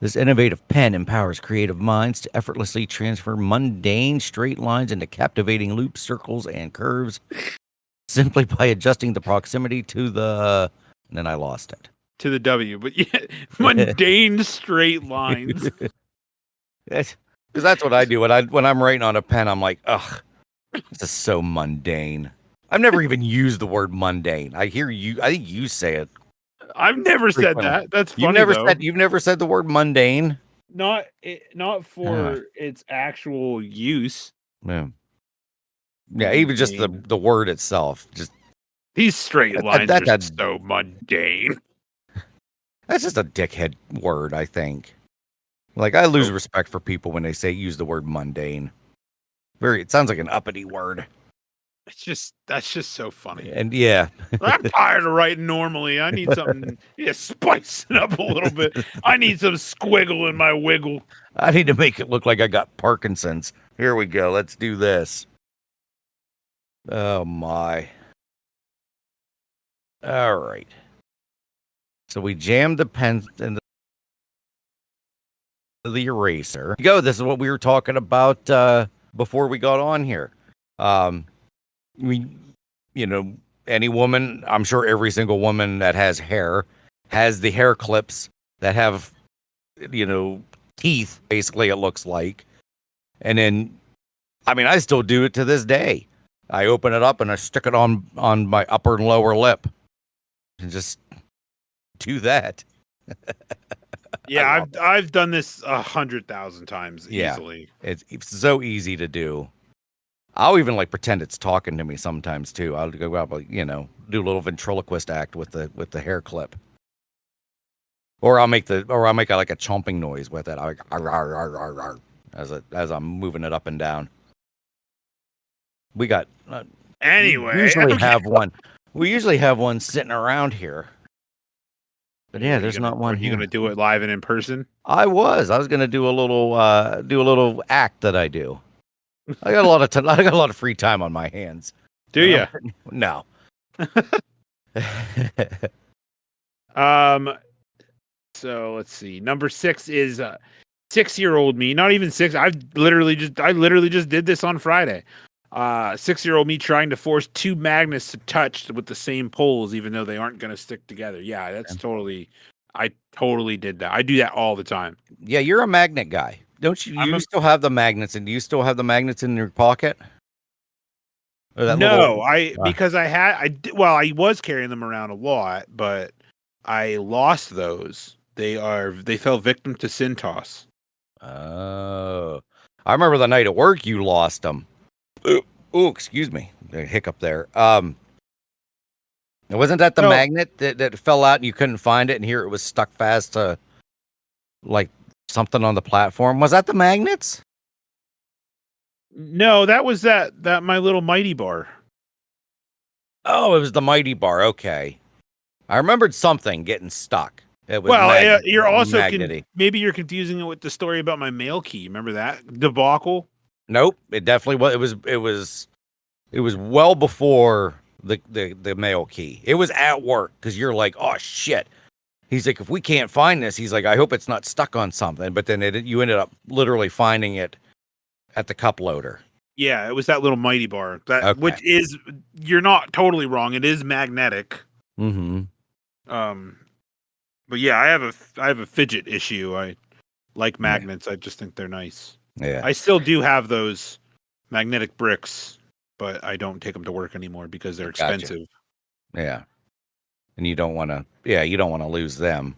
Speaker 3: This innovative pen empowers creative minds to effortlessly transfer mundane straight lines into captivating loops, circles, and curves simply by adjusting the proximity to the... And then I lost it.
Speaker 2: To the W, but yeah, mundane straight lines.
Speaker 3: Because that's what I do. When I'm writing on a pen, I'm like, ugh, this is so mundane. I've never even used the word mundane. I think you say it.
Speaker 2: I've never said that. That's funny.
Speaker 3: You've never said the word mundane.
Speaker 2: Not for its actual use.
Speaker 3: Yeah. Yeah, even just the word itself. Just
Speaker 2: these straight lines are so mundane.
Speaker 3: That's just a dickhead word, I think. Like, I lose respect for people when they use the word mundane. It sounds like an uppity word.
Speaker 2: That's just so funny.
Speaker 3: And yeah.
Speaker 2: I'm tired of writing normally. I need something to spice it up a little bit. I need some squiggle in my wiggle.
Speaker 3: I need to make it look like I got Parkinson's. Here we go. Let's do this. Oh my. All right. So we jammed the pen in the eraser. This is what we were talking about before we got on here. Any woman, I'm sure every single woman that has hair has the hair clips that have, teeth, basically, it looks like. And then, I still do it to this day. I open it up and I stick it on my upper and lower lip and just do that.
Speaker 2: Yeah, I've done this 100,000 times easily.
Speaker 3: It's so easy to do. I'll even like pretend it's talking to me sometimes too. I'll go out, do a little ventriloquist act with the hair clip, or I'll make like a chomping noise with it. I like ar, ar, ar, ar, ar, as I'm moving it up and down. We got
Speaker 2: anyway.
Speaker 3: We usually have one sitting around here. But yeah, there's not one here.
Speaker 2: Are you going to do it live and in person?
Speaker 3: I was going to do a little act that I do. I got a lot of free time on my hands.
Speaker 2: Do you?
Speaker 3: No.
Speaker 2: So let's see. Number 6 is 6-year-old me. Not even 6. I literally just did this on Friday. 6-year-old me trying to force 2 magnets to touch with the same poles, even though they aren't going to stick together. Yeah, I totally did that. I do that all the time.
Speaker 3: Yeah, you're a magnet guy. Don't you? You still have the magnets, and do you still have the magnets in your pocket?
Speaker 2: Because I was carrying them around a lot, but I lost those. They fell victim to sin toss.
Speaker 3: Oh, I remember the night at work you lost them. Oh, excuse me, a hiccup there. Wasn't that the magnet that fell out and you couldn't find it, and here it was stuck fast to like something on the platform? Was that the magnets?
Speaker 2: No, that was that my little mighty bar.
Speaker 3: Oh, it was the mighty bar. Okay, I remembered something getting stuck. It was
Speaker 2: you're also maybe you're confusing it with the story about my mail key. Remember that debacle?
Speaker 3: Nope, it definitely was. It was well before the mail key. It was at work because you're like, oh shit. He's like, if we can't find this, he's like, I hope it's not stuck on something. But then you ended up literally finding it at the cup loader.
Speaker 2: Yeah, it was that little mighty bar. Which is, you're not totally wrong. It is magnetic.
Speaker 3: Mm-hmm.
Speaker 2: But yeah, I have a fidget issue. I like magnets. I just think they're nice.
Speaker 3: Yeah.
Speaker 2: I still do have those magnetic bricks, but I don't take them to work anymore because they're expensive.
Speaker 3: Yeah. And you don't want to lose them.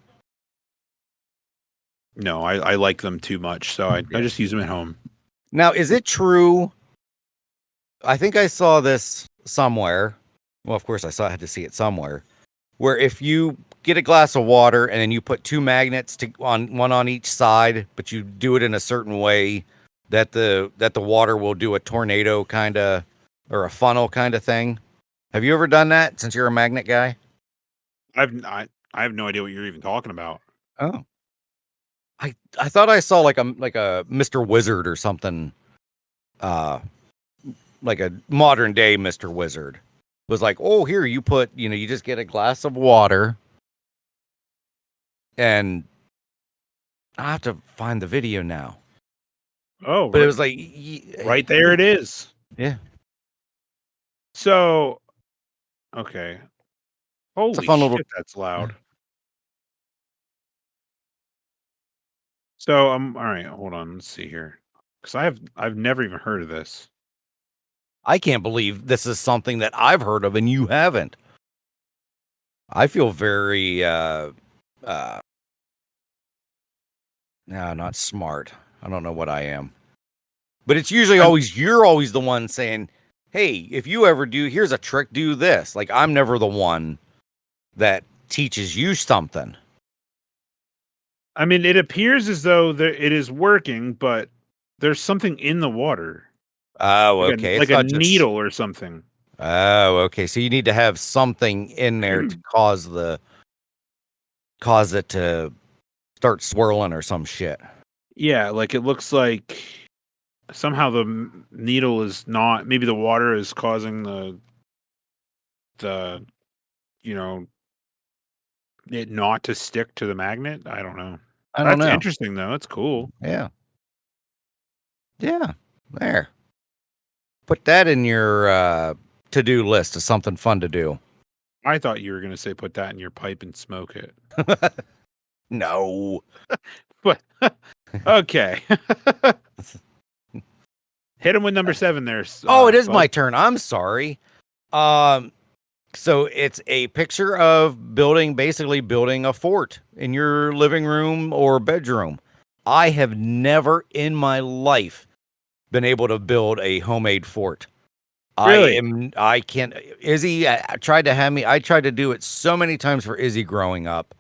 Speaker 2: No, I like them too much, so I just use them at home.
Speaker 3: Now, is it true? I think I saw this somewhere. Well, of course, I had to see it somewhere. Where if you get a glass of water and then you put 2 magnets one on each side, but you do it in a certain way that the water will do a tornado kind of, or a funnel kind of thing. Have you ever done that since you're a magnet guy?
Speaker 2: I have no idea what you're even talking about.
Speaker 3: Oh, I thought I saw like a Mr. Wizard or something, like a modern day Mr. Wizard was like, oh, here you put, you just get a glass of water and I have to find the video now.
Speaker 2: Oh,
Speaker 3: But it was like
Speaker 2: right there. It is.
Speaker 3: Yeah.
Speaker 2: So, okay. Holy
Speaker 3: fun
Speaker 2: shit,
Speaker 3: little-
Speaker 2: that's loud. So, all right, hold on. Let's see here, because I've never even heard of this.
Speaker 3: I can't believe this is something that I've heard of and you haven't. I feel very no, not smart. I don't know what I am. But it's usually you're always the one saying, "Hey, if you ever do, here's a trick, do this." Like I'm never the one that teaches you something.
Speaker 2: I mean, it appears as though it is working, but there's something in the water.
Speaker 3: Oh, okay.
Speaker 2: Like a needle or something.
Speaker 3: Oh, okay. So you need to have something in there to cause it to start swirling or some shit.
Speaker 2: Yeah, like it looks like somehow the needle is not. Maybe the water is causing the it not to stick to the magnet. I don't know.
Speaker 3: I don't know.
Speaker 2: That's interesting though. That's cool.
Speaker 3: Yeah. Yeah. There. Put that in your to-do list as something fun to do.
Speaker 2: I thought you were going to say put that in your pipe and smoke it.
Speaker 3: No.
Speaker 2: But okay. Hit him with number 7 there.
Speaker 3: Oh, it is my turn. I'm sorry. So it's a picture of basically building a fort in your living room or bedroom. I have never in my life been able to build a homemade fort.
Speaker 2: Really?
Speaker 3: I can't. Izzy tried to have me. I tried to do it so many times for Izzy growing up,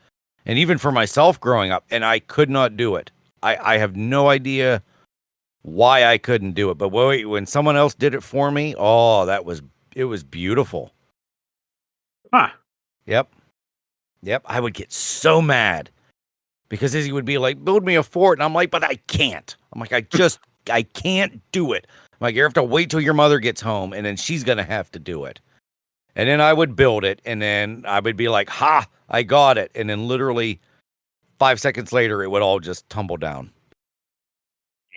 Speaker 3: and even for myself growing up, and I could not do it. I have no idea why I couldn't do it. But wait, when someone else did it for me, oh, it was beautiful.
Speaker 2: Huh.
Speaker 3: Yep. I would get so mad because Izzy would be like, build me a fort. And I'm like, but I can't. I'm like, I can't do it. I'm like, you have to wait till your mother gets home and then she's going to have to do it. And then I would build it. And then I would be like, ha, I got it. And then literally 5 seconds later, it would all just tumble down.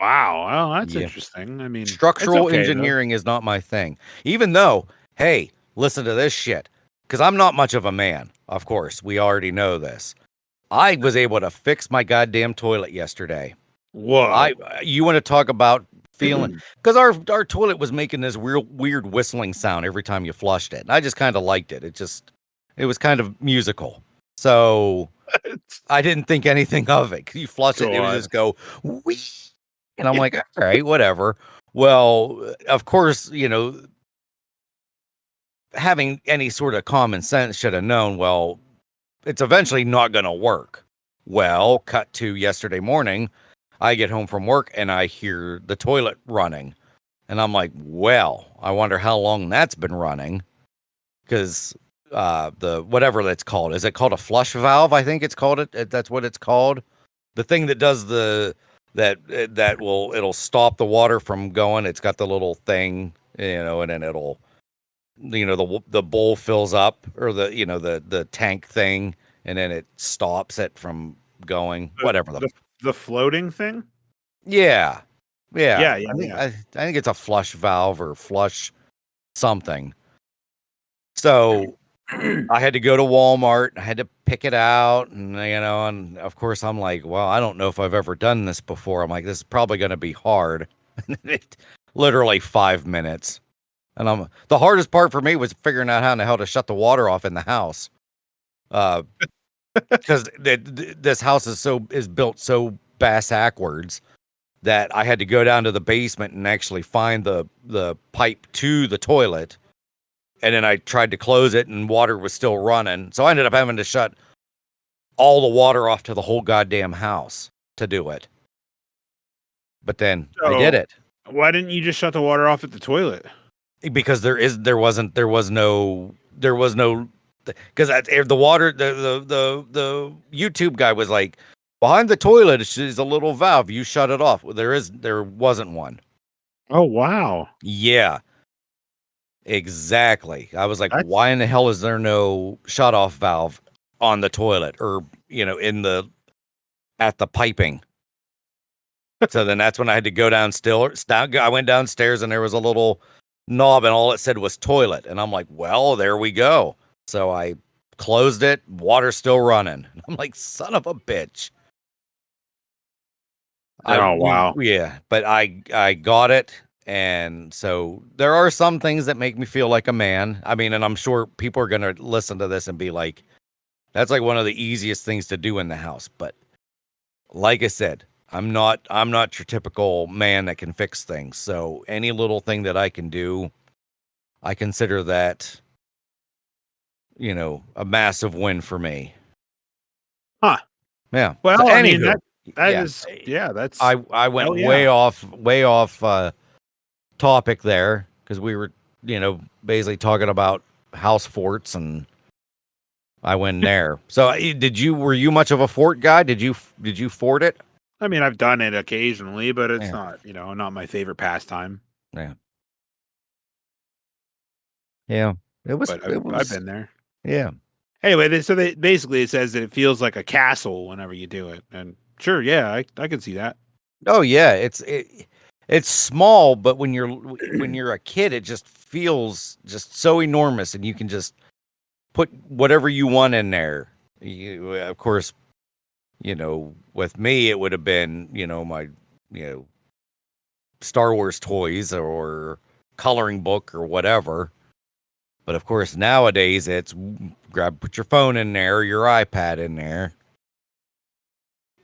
Speaker 2: Wow. Well, that's interesting. I mean,
Speaker 3: structural engineering is not my thing, even though, hey, listen to this shit. Because I'm not much of a man, of course. We already know this. I was able to fix my goddamn toilet yesterday.
Speaker 2: Whoa.
Speaker 3: You want to talk about feeling? Because our toilet was making this weird whistling sound every time you flushed it. And I just kind of liked it. It was kind of musical. So I didn't think anything of it. You flush it, it would just go, wee. And I'm like, all right, whatever. Well, of course, having any sort of common sense should have known, well, it's eventually not going to work. Well, cut to yesterday morning, I get home from work and I hear the toilet running. And I'm like, well, I wonder how long that's been running. Because the whatever that's called, is it called a flush valve? I think it's called it. That's what it's called. The thing that does it'll stop the water from going. It's got the little thing, and then it'll, the bowl fills up, or the tank thing, and then it stops it from going. Whatever
Speaker 2: the floating thing.
Speaker 3: Yeah.
Speaker 2: I
Speaker 3: think it's a flush valve or flush something. So I had to go to Walmart. I had to pick it out, and of course I'm like, well, I don't know if I've ever done this before. I'm like, this is probably going to be hard. Literally 5 minutes. And the hardest part for me was figuring out how in the hell to shut the water off in the house. Because this house is built so bass-ackwards that I had to go down to the basement and actually find the pipe to the toilet. And then I tried to close it and water was still running. So I ended up having to shut all the water off to the whole goddamn house to do it. But then I did it.
Speaker 2: Why didn't you just shut the water off at the toilet?
Speaker 3: Because there was no because the water, the YouTube guy was like, behind the toilet is a little valve. You shut it off. Well, there wasn't one.
Speaker 2: Oh, wow.
Speaker 3: Yeah, exactly. I was like, why in the hell is there no shut off valve on the toilet, or in the at the piping. So then that's when I had to go downstairs. I went downstairs and there was a little knob and all it said was toilet. And I'm like, well, there we go. So I closed it. Water's still running. I'm like, son of a bitch.
Speaker 2: Wow.
Speaker 3: Yeah, but I got it. And so there are some things that make me feel like a man. I mean, and I'm sure people are going to listen to this and be like, that's like one of the easiest things to do in the house. But like I said, I'm not your typical man that can fix things. So any little thing that I can do, I consider that, a massive win for me.
Speaker 2: Huh.
Speaker 3: Yeah.
Speaker 2: Well,
Speaker 3: So,
Speaker 2: I mean,
Speaker 3: anywho,
Speaker 2: that's
Speaker 3: I went way off topic there because we were, basically talking about house forts and I went there. So were you much of a fort guy? Did you fort it?
Speaker 2: I mean, I've done it occasionally, but it's not, not my favorite pastime.
Speaker 3: Yeah. Yeah.
Speaker 2: I've been there.
Speaker 3: Yeah.
Speaker 2: Anyway, basically it says that it feels like a castle whenever you do it. And sure, yeah, I can see that.
Speaker 3: Oh yeah, it's small, but when you're a kid, it just feels just so enormous, and you can just put whatever you want in there. Of course, with me, it would have been my Star Wars toys or coloring book or whatever. But of course, nowadays it's put your phone in there, your iPad in there.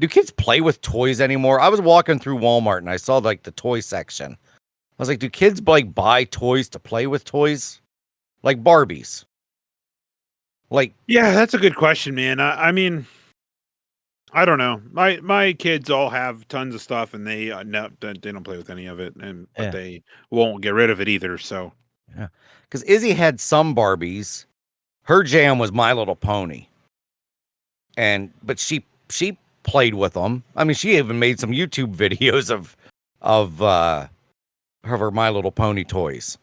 Speaker 3: Do kids play with toys anymore? I was walking through Walmart and I saw like the toy section. I was like, do kids like buy toys to play with toys? Like Barbies? Like,
Speaker 2: yeah, that's a good question, man. I mean, I don't know. My kids all have tons of stuff, and they don't play with any of it, but they won't get rid of it either. So,
Speaker 3: yeah, because Izzy had some Barbies. Her jam was My Little Pony, but she played with them. I mean, she even made some YouTube videos of her My Little Pony toys.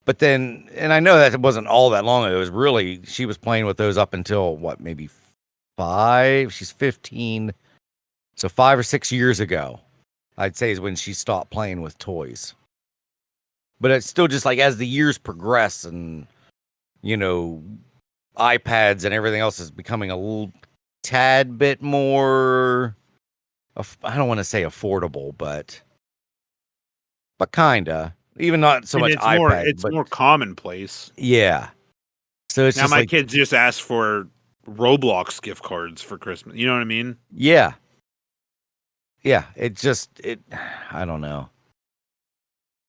Speaker 3: But then, and I know that it wasn't all that long ago. It was really, she was playing with those up until what, maybe 5? She's 15. So 5 or 6 years ago, I'd say is when she stopped playing with toys. But it's still just like as the years progress and, iPads and everything else is becoming a little tad bit more, I don't want to say affordable, but kinda. Even not so much iPad.
Speaker 2: It's more commonplace.
Speaker 3: Yeah. So it's
Speaker 2: now
Speaker 3: just
Speaker 2: my kids just ask for Roblox gift cards for Christmas. You know what I mean?
Speaker 3: Yeah. Yeah. I don't know.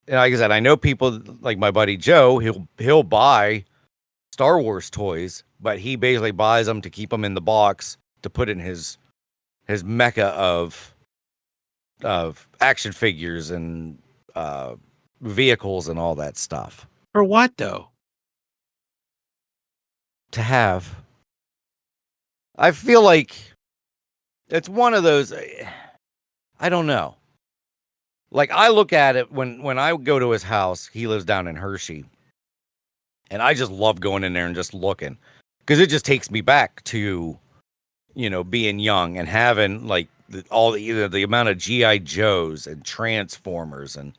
Speaker 3: And like I said, I know people like my buddy Joe. He'll buy Star Wars toys, but he basically buys them to keep them in the box to put in his mecca of action figures and vehicles and all that stuff.
Speaker 2: For what though?
Speaker 3: To have. I feel like it's one of those, I don't know. Like I look at it when I go to his house, he lives down in Hershey. And I just love going in there and just looking because it just takes me back to, being young and having like the amount of G.I. Joes and Transformers and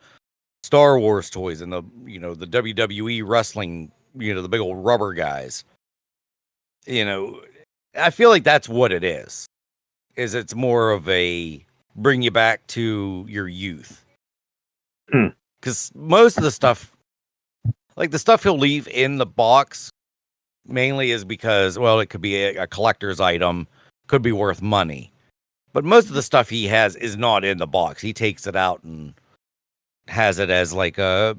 Speaker 3: Star Wars toys and the WWE wrestling, the big old rubber guys. I feel like that's what it is it's more of a bring you back to your youth. Because most of the stuff, like the stuff he'll leave in the box, mainly is because, well, it could be a collector's item, could be worth money. But most of the stuff he has is not in the box. He takes it out and has it as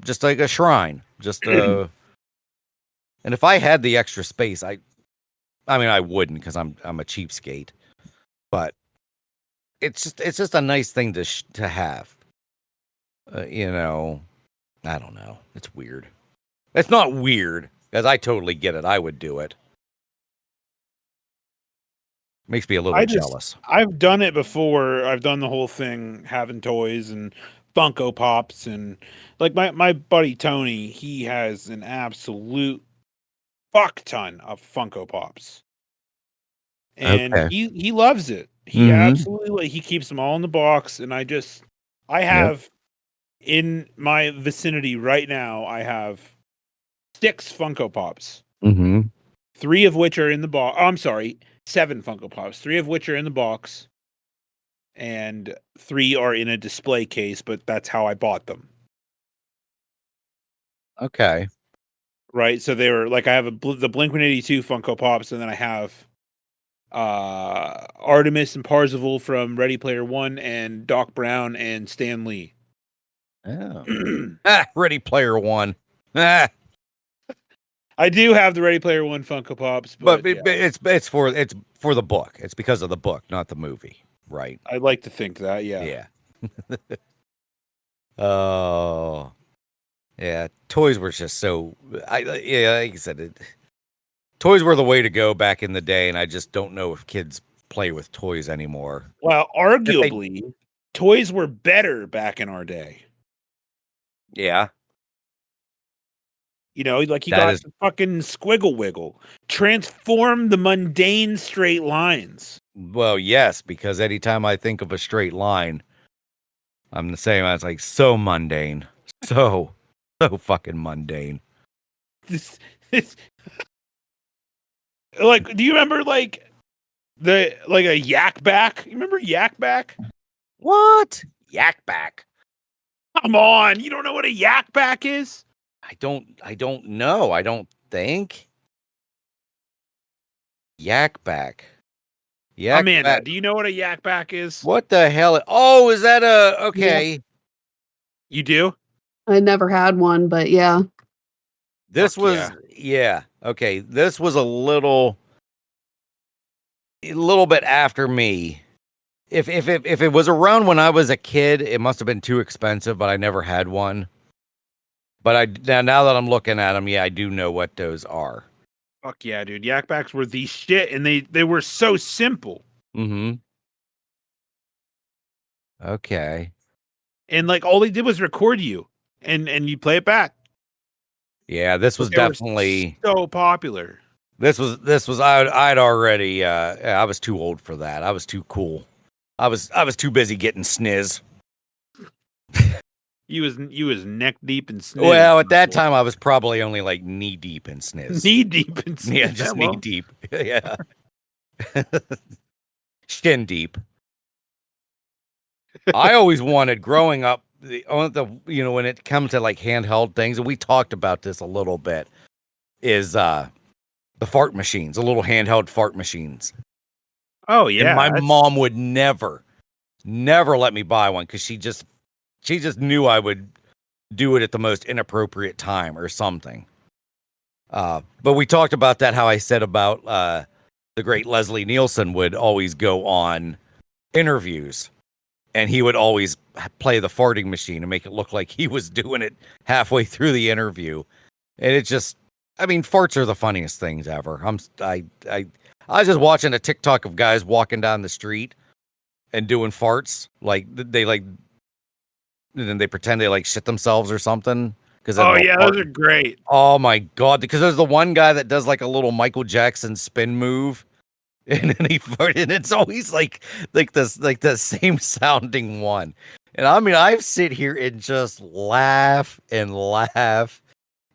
Speaker 3: just like a shrine. And if I had the extra space, I mean, I wouldn't because I'm a cheapskate. But it's just a nice thing to have. I don't know. It's weird. It's not weird, because I totally get it. I would do it. Makes me a little jealous.
Speaker 2: I've done it before. I've done the whole thing, having toys and Funko Pops, and like my buddy Tony, he has an absolute fuck ton of Funko Pops. and
Speaker 3: Okay.
Speaker 2: he loves it. He absolutely he keeps them all in the box, and I have in my vicinity right now. I have 6 Funko Pops. 3 of which are in the box. Oh, I'm sorry, 7 Funko Pops. 3 of which are in the box, and 3 are in a display case. But that's how I bought them.
Speaker 3: Okay.
Speaker 2: Right. So they were like I have the Blink-182 Funko Pops, and then I have Artemis and Parzival from Ready Player One, and Doc Brown and Stan Lee.
Speaker 3: Oh. Ready Player One. Ah.
Speaker 2: I do have the Ready Player One Funko Pops, but
Speaker 3: It's for the book. It's because of the book, not the movie, right?
Speaker 2: I'd like to think that, yeah.
Speaker 3: Yeah. Oh. Yeah, toys were just so like I said, toys were the way to go back in the day, and I just don't know if kids play with toys anymore.
Speaker 2: Well, arguably, toys were better back in our day.
Speaker 3: Yeah.
Speaker 2: You know, like you got the fucking Squiggle Wiggle. Transform the mundane straight lines.
Speaker 3: Well, yes, because anytime I think of a straight line, I'm the same. It's like so mundane. So fucking mundane.
Speaker 2: This like, do you remember like a yak back? You remember yak back?
Speaker 3: What? Yak back?
Speaker 2: Come on, you don't know what a yak back is?
Speaker 3: I don't know. I don't think. Yak back. Yak
Speaker 2: Amanda,
Speaker 3: back.
Speaker 2: do you know what a yak back is?
Speaker 3: What the hell? Oh, is that okay?
Speaker 4: Yeah.
Speaker 2: You do?
Speaker 4: I never had one, but yeah.
Speaker 3: This was okay. This was a little bit after me. If it was around when I was a kid, it must have been too expensive, but I never had one. But now that I'm looking at them, yeah, I do know what those are.
Speaker 2: Fuck yeah, dude. Yak backs were the shit, and they were so simple.
Speaker 3: Mm-hmm. Okay.
Speaker 2: And like all they did was record you and you play it back.
Speaker 3: Yeah, this was definitely
Speaker 2: so popular.
Speaker 3: This was I'd already I was too old for that. I was too cool. I was too busy getting sniz.
Speaker 2: You was neck deep in sniz.
Speaker 3: Well, at that time I was probably only like knee deep in sniz.
Speaker 2: Knee deep in sniz.
Speaker 3: Yeah, just knee deep. Yeah. Shin deep. I always wanted growing up the when it comes to like handheld things, and we talked about this a little bit, is the fart machines, the little handheld fart machines.
Speaker 2: Oh yeah.
Speaker 3: And my mom would never let me buy one because she just knew I would do it at the most inappropriate time or something. But we talked about that, how I said about the great Leslie Nielsen would always go on interviews and he would always play the farting machine and make it look like he was doing it halfway through the interview. And it just, I mean, farts are the funniest things ever. I was just watching a TikTok of guys walking down the street and doing farts. Like they and then they pretend they like shit themselves or something.
Speaker 2: Oh yeah, those are great.
Speaker 3: Oh my God. Because there's the one guy that does like a little Michael Jackson spin move. And then he farted, and it's always like the same sounding one. And I mean, I sit here and just laugh and laugh.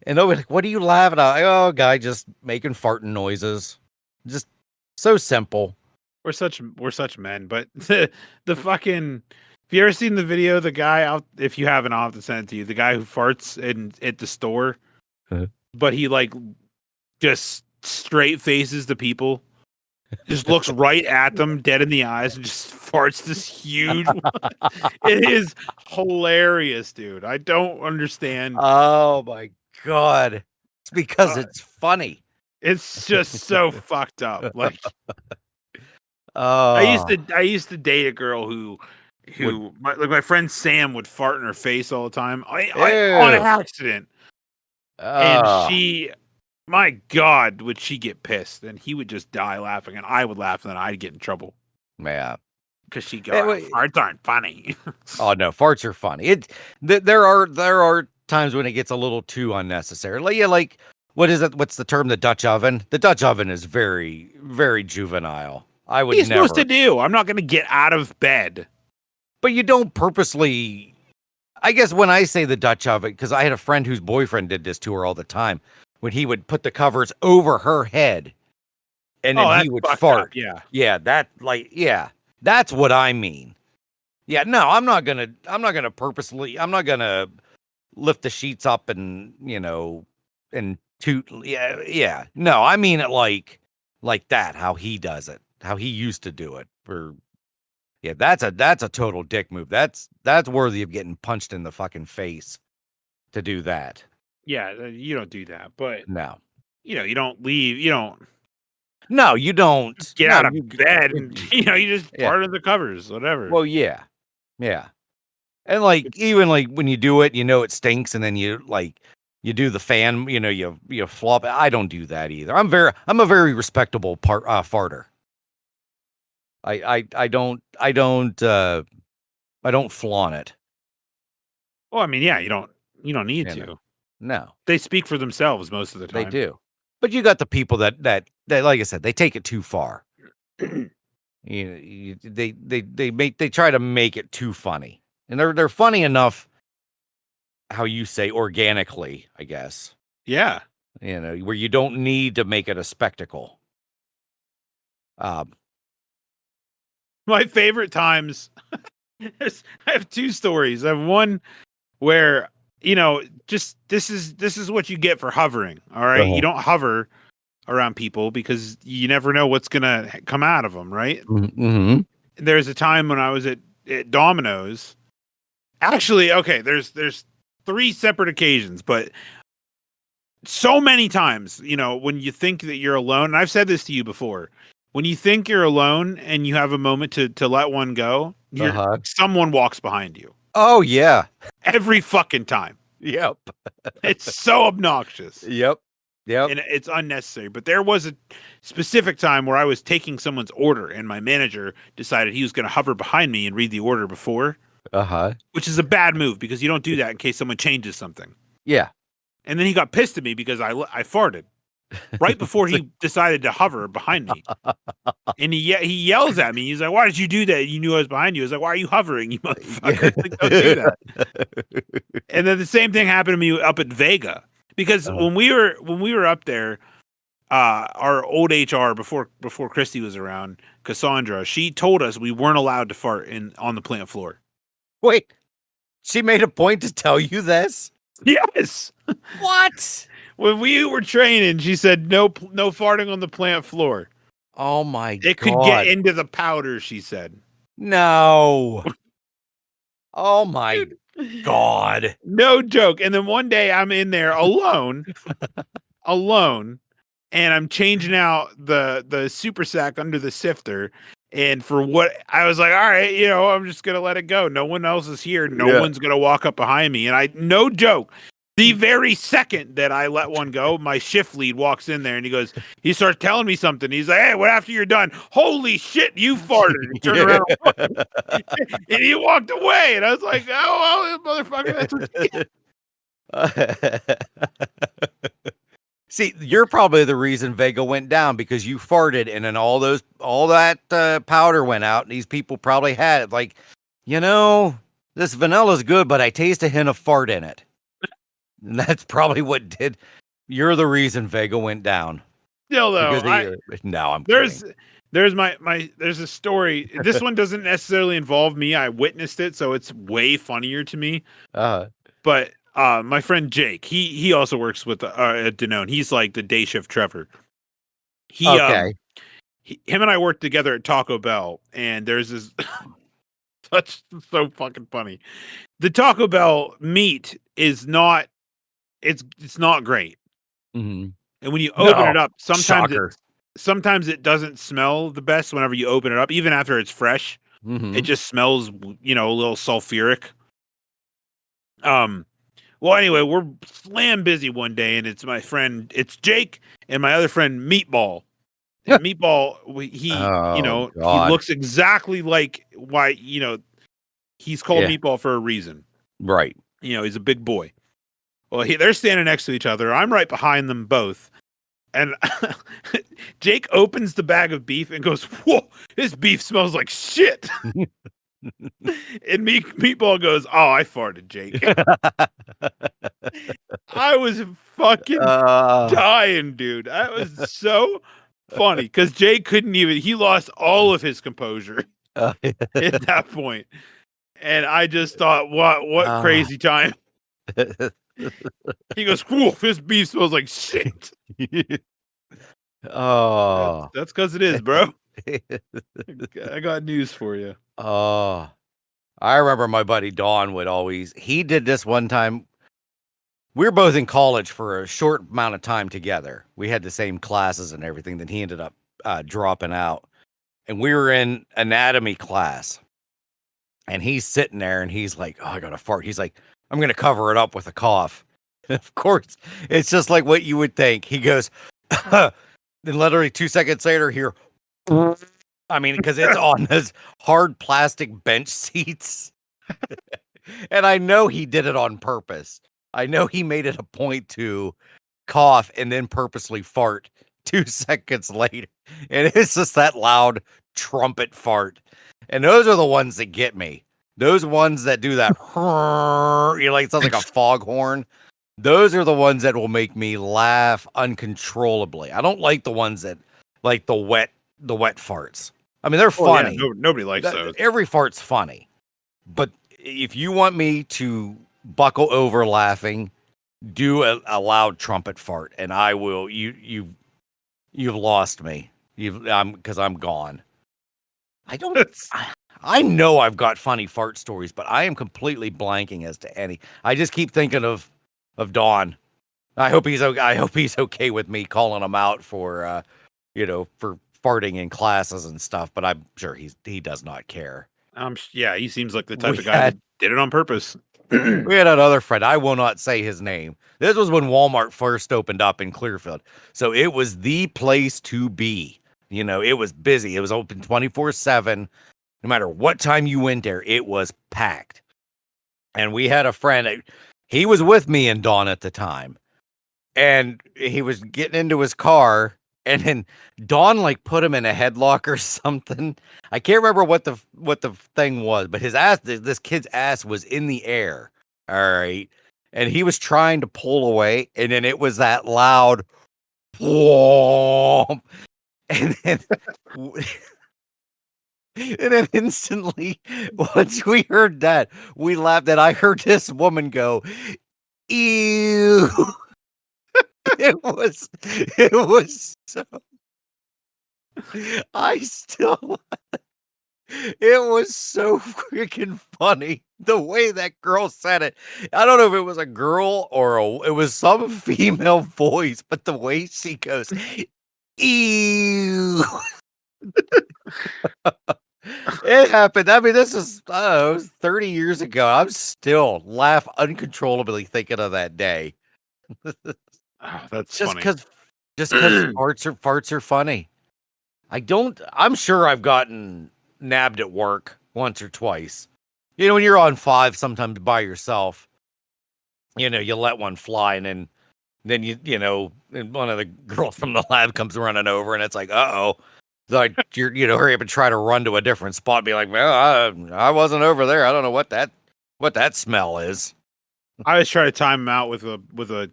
Speaker 3: And they'll be like, what are you laughing at? Oh, guy just making farting noises. Just so simple.
Speaker 2: We're such men, but the fucking, have you ever seen the video, the guy out, if you haven't, I'll have to send it to you, the guy who farts at the store, but he like just straight faces the people, just looks right at them dead in the eyes and just farts this huge one. It is hilarious, dude. I don't understand.
Speaker 3: Oh my God. It's because it's funny.
Speaker 2: It's just so fucked up. Like, I used to date a girl who my friend Sam would fart in her face all the time. On accident. And she, my God, would she get pissed? And he would just die laughing, and I would laugh, and then I'd get in trouble.
Speaker 3: Yeah.
Speaker 2: Because she'd go, farts aren't funny.
Speaker 3: Oh no, farts are funny. There are times when it gets a little too unnecessary. Like what is it? What's the term? The Dutch oven? The Dutch oven is very, very juvenile. I would
Speaker 2: What are you
Speaker 3: never.
Speaker 2: supposed to do? I'm not going to get out of bed.
Speaker 3: But you don't purposely. I guess when I say the Dutch oven, because I had a friend whose boyfriend did this to her all the time, when he would put the covers over her head, and then he would fart.
Speaker 2: Up,
Speaker 3: Yeah, that's what I mean. Yeah, no, I'm not gonna purposely. I'm not gonna lift the sheets up and and toot. Yeah. No, I mean it like that. How he does it. How he used to do it. Yeah, that's a total dick move. That's worthy of getting punched in the fucking face to do that.
Speaker 2: Yeah, you don't do that, but
Speaker 3: No.
Speaker 2: you don't leave. You don't.
Speaker 3: No, you don't
Speaker 2: Get out of bed, and you just part of the covers, whatever.
Speaker 3: Well, yeah, and even when you do it, it stinks, and then you do the fan, you flop. I don't do that either. I'm a very respectable farter. I don't flaunt it.
Speaker 2: Well, I mean, yeah, you don't need to.
Speaker 3: No,
Speaker 2: they speak for themselves most of the time.
Speaker 3: They do, but you got the people that like I said, they take it too far. They try to make it too funny, and they're funny enough. How you say organically, I guess.
Speaker 2: Yeah,
Speaker 3: where you don't need to make it a spectacle.
Speaker 2: My favorite times. I have two stories. I have one where just this is what you get for hovering. All right, You don't hover around people because you never know what's gonna come out of them, right?
Speaker 3: Mm-hmm.
Speaker 2: There's a time when I was at Domino's. Actually, okay, there's 3 separate occasions, but so many times, when you think that you're alone, and I've said this to you before, when you think you're alone and you have a moment to let one go, someone walks behind you.
Speaker 3: Oh, yeah.
Speaker 2: Every fucking time.
Speaker 3: Yep.
Speaker 2: It's so obnoxious.
Speaker 3: Yep.
Speaker 2: And it's unnecessary. But there was a specific time where I was taking someone's order and my manager decided he was going to hover behind me and read the order before. Which is a bad move because you don't do that in case someone changes something.
Speaker 3: Yeah.
Speaker 2: And then he got pissed at me because I farted right before he decided to hover behind me. And he yells at me. He's like, "Why did you do that? You knew I was behind you." I was like, "Why are you hovering, you motherfucker?" Like, don't do that. And then the same thing happened to me up at Vega because when we were up there, our old HR before Christy was around, Cassandra, she told us we weren't allowed to fart on the plant floor.
Speaker 3: Wait, she made a point to tell you this?
Speaker 2: Yes.
Speaker 3: What?
Speaker 2: When we were training, she said no farting on the plant floor.
Speaker 3: Oh my God.
Speaker 2: It could get into the powder, she said.
Speaker 3: No. Oh my God.
Speaker 2: No joke. And then one day I'm in there alone, and I'm changing out the super sack under the sifter. And for what I was like, all right, I'm just going to let it go. No one else is here. No one's going to walk up behind me. And no joke, the very second that I let one go, my shift lead walks in there and he starts telling me something. He's like, "Hey, what after you're done? Holy shit, you farted." And he turned around and he walked away. And I was like, "Oh, motherfucker, that's what."
Speaker 3: See, you're probably the reason Vega went down because you farted and then all that powder went out and these people probably had it. Like, this vanilla's good, but I taste a hint of fart in it. And that's probably what did. You're the reason Vega went down.
Speaker 2: Still though,
Speaker 3: I'm
Speaker 2: there's a story. This one doesn't necessarily involve me. I witnessed it, so it's way funnier to me. But my friend Jake, he also works with at Danone. He's like the day shift Trevor. Him and I worked together at Taco Bell, and there's this so fucking funny. The Taco Bell meat is not it's not great.
Speaker 3: Mm-hmm.
Speaker 2: And when you open it up, sometimes it doesn't smell the best whenever you open it up, even after it's fresh.
Speaker 3: Mm-hmm.
Speaker 2: It just smells, a little sulfuric. Well, anyway, we're slam busy one day, and it's Jake and my other friend Meatball. And Meatball, he looks exactly like why, he's called Meatball for a reason.
Speaker 3: Right.
Speaker 2: He's a big boy. Well, they're standing next to each other. I'm right behind them both. And Jake opens the bag of beef and goes, "Whoa, this beef smells like shit." And Meatball goes, "Oh, I farted, Jake." I was fucking dying, dude. That was so funny because Jake he lost all of his composure at that point. And I just thought, what crazy time. He goes, "Whoa, this beef smells like shit."
Speaker 3: Oh,
Speaker 2: that's because it is, bro. I got news for you.
Speaker 3: Oh, I remember my buddy Don he did this one time. We were both in college for a short amount of time together. We had the same classes and everything. Then he ended up dropping out. And we were in anatomy class. And he's sitting there and he's like, "Oh, I got to fart." He's like, "I'm going to cover it up with a cough." And of course, it's just like what you would think. He goes, then literally 2 seconds later, here. I mean, because it's on those hard plastic bench seats. And I know he did it on purpose. I know he made it a point to cough and then purposely fart 2 seconds later. And it's just that loud trumpet fart. And those are the ones that get me. Those ones that do that, it sounds like a foghorn. Those are the ones that will make me laugh uncontrollably. I don't like the ones that like the wet farts. I mean, they're funny.
Speaker 2: Yeah, nobody likes those.
Speaker 3: Every fart's funny. But if you want me to buckle over laughing, do a loud trumpet fart, and I will. You've lost me. Because I'm gone. I know I've got funny fart stories, but I am completely blanking as to any. I just keep thinking of Dawn. I hope he's okay with me calling him out for for farting in classes and stuff. But I'm sure he does not care.
Speaker 2: Yeah, he seems like the type of guy that did it on purpose.
Speaker 3: We had another friend. I will not say his name. This was when Walmart first opened up in Clearfield. So it was the place to be. It was busy. It was open 24/7. No matter what time you went there, it was packed. And we had a friend. He was with me and Dawn at the time. And he was getting into his car. And then Dawn put him in a headlock or something. I can't remember what the thing was, but his ass, this kid's ass was in the air. All right. And he was trying to pull away. And then it was that loud, whoa. And then, and then instantly, once we heard that, we laughed. And I heard this woman go, "Ew." It was so. It was so freaking funny the way that girl said it. I don't know if it was a girl or it was some female voice, but the way she goes, "Ew." It happened. I mean, this is 30 years ago. I'm still laugh uncontrollably thinking of that day.
Speaker 2: That's
Speaker 3: just
Speaker 2: funny.
Speaker 3: because farts are funny. I'm sure I've gotten nabbed at work once or twice. When you're on 5 sometimes by yourself, you let one fly, and then and one of the girls from the lab comes running over, and it's like, uh-oh. Like, you're hurry up and try to run to a different spot, be like, "Well, I wasn't over there. I don't know what that smell is."
Speaker 2: I always try to time him out with a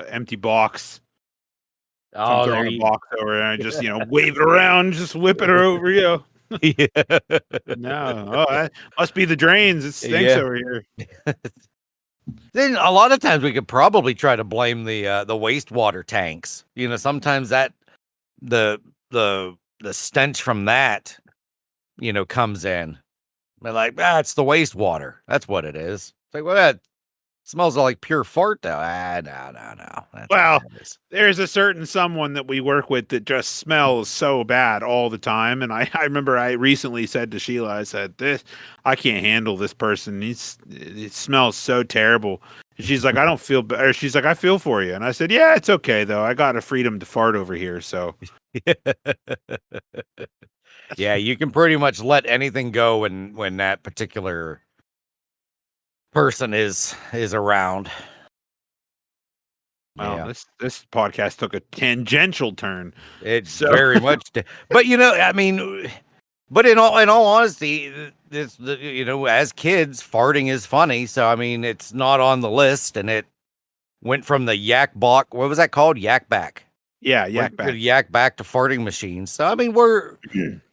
Speaker 2: empty box.
Speaker 3: Oh,
Speaker 2: there you box over, and I just wave it around, just whip it over.
Speaker 3: Yeah.
Speaker 2: No, that must be the drains. It stinks over here.
Speaker 3: Then a lot of times we could probably try to blame the wastewater tanks. Sometimes that the stench from that comes in. They're like, it's the wastewater. That's what it is. It's like, well, that smells like pure fart, though. No.
Speaker 2: Well, there's a certain someone that we work with that just smells so bad all the time. And I remember I recently said to Sheila, I said, I can't handle this person. It smells so terrible. And she's like, I don't feel better. She's like, I feel for you. And I said, yeah, it's okay, though. I got a freedom to fart over here. So.
Speaker 3: Yeah, you can pretty much let anything go when that particular person is around.
Speaker 2: Wow,
Speaker 3: Yeah.
Speaker 2: this podcast took a tangential turn.
Speaker 3: It's very much, but I mean, but in all honesty, as kids, farting is funny. So I mean, it's not on the list, and it went from the yak balk. What was that called? Yak back.
Speaker 2: Yeah, yak back.
Speaker 3: Yak back to farting machines. So I mean,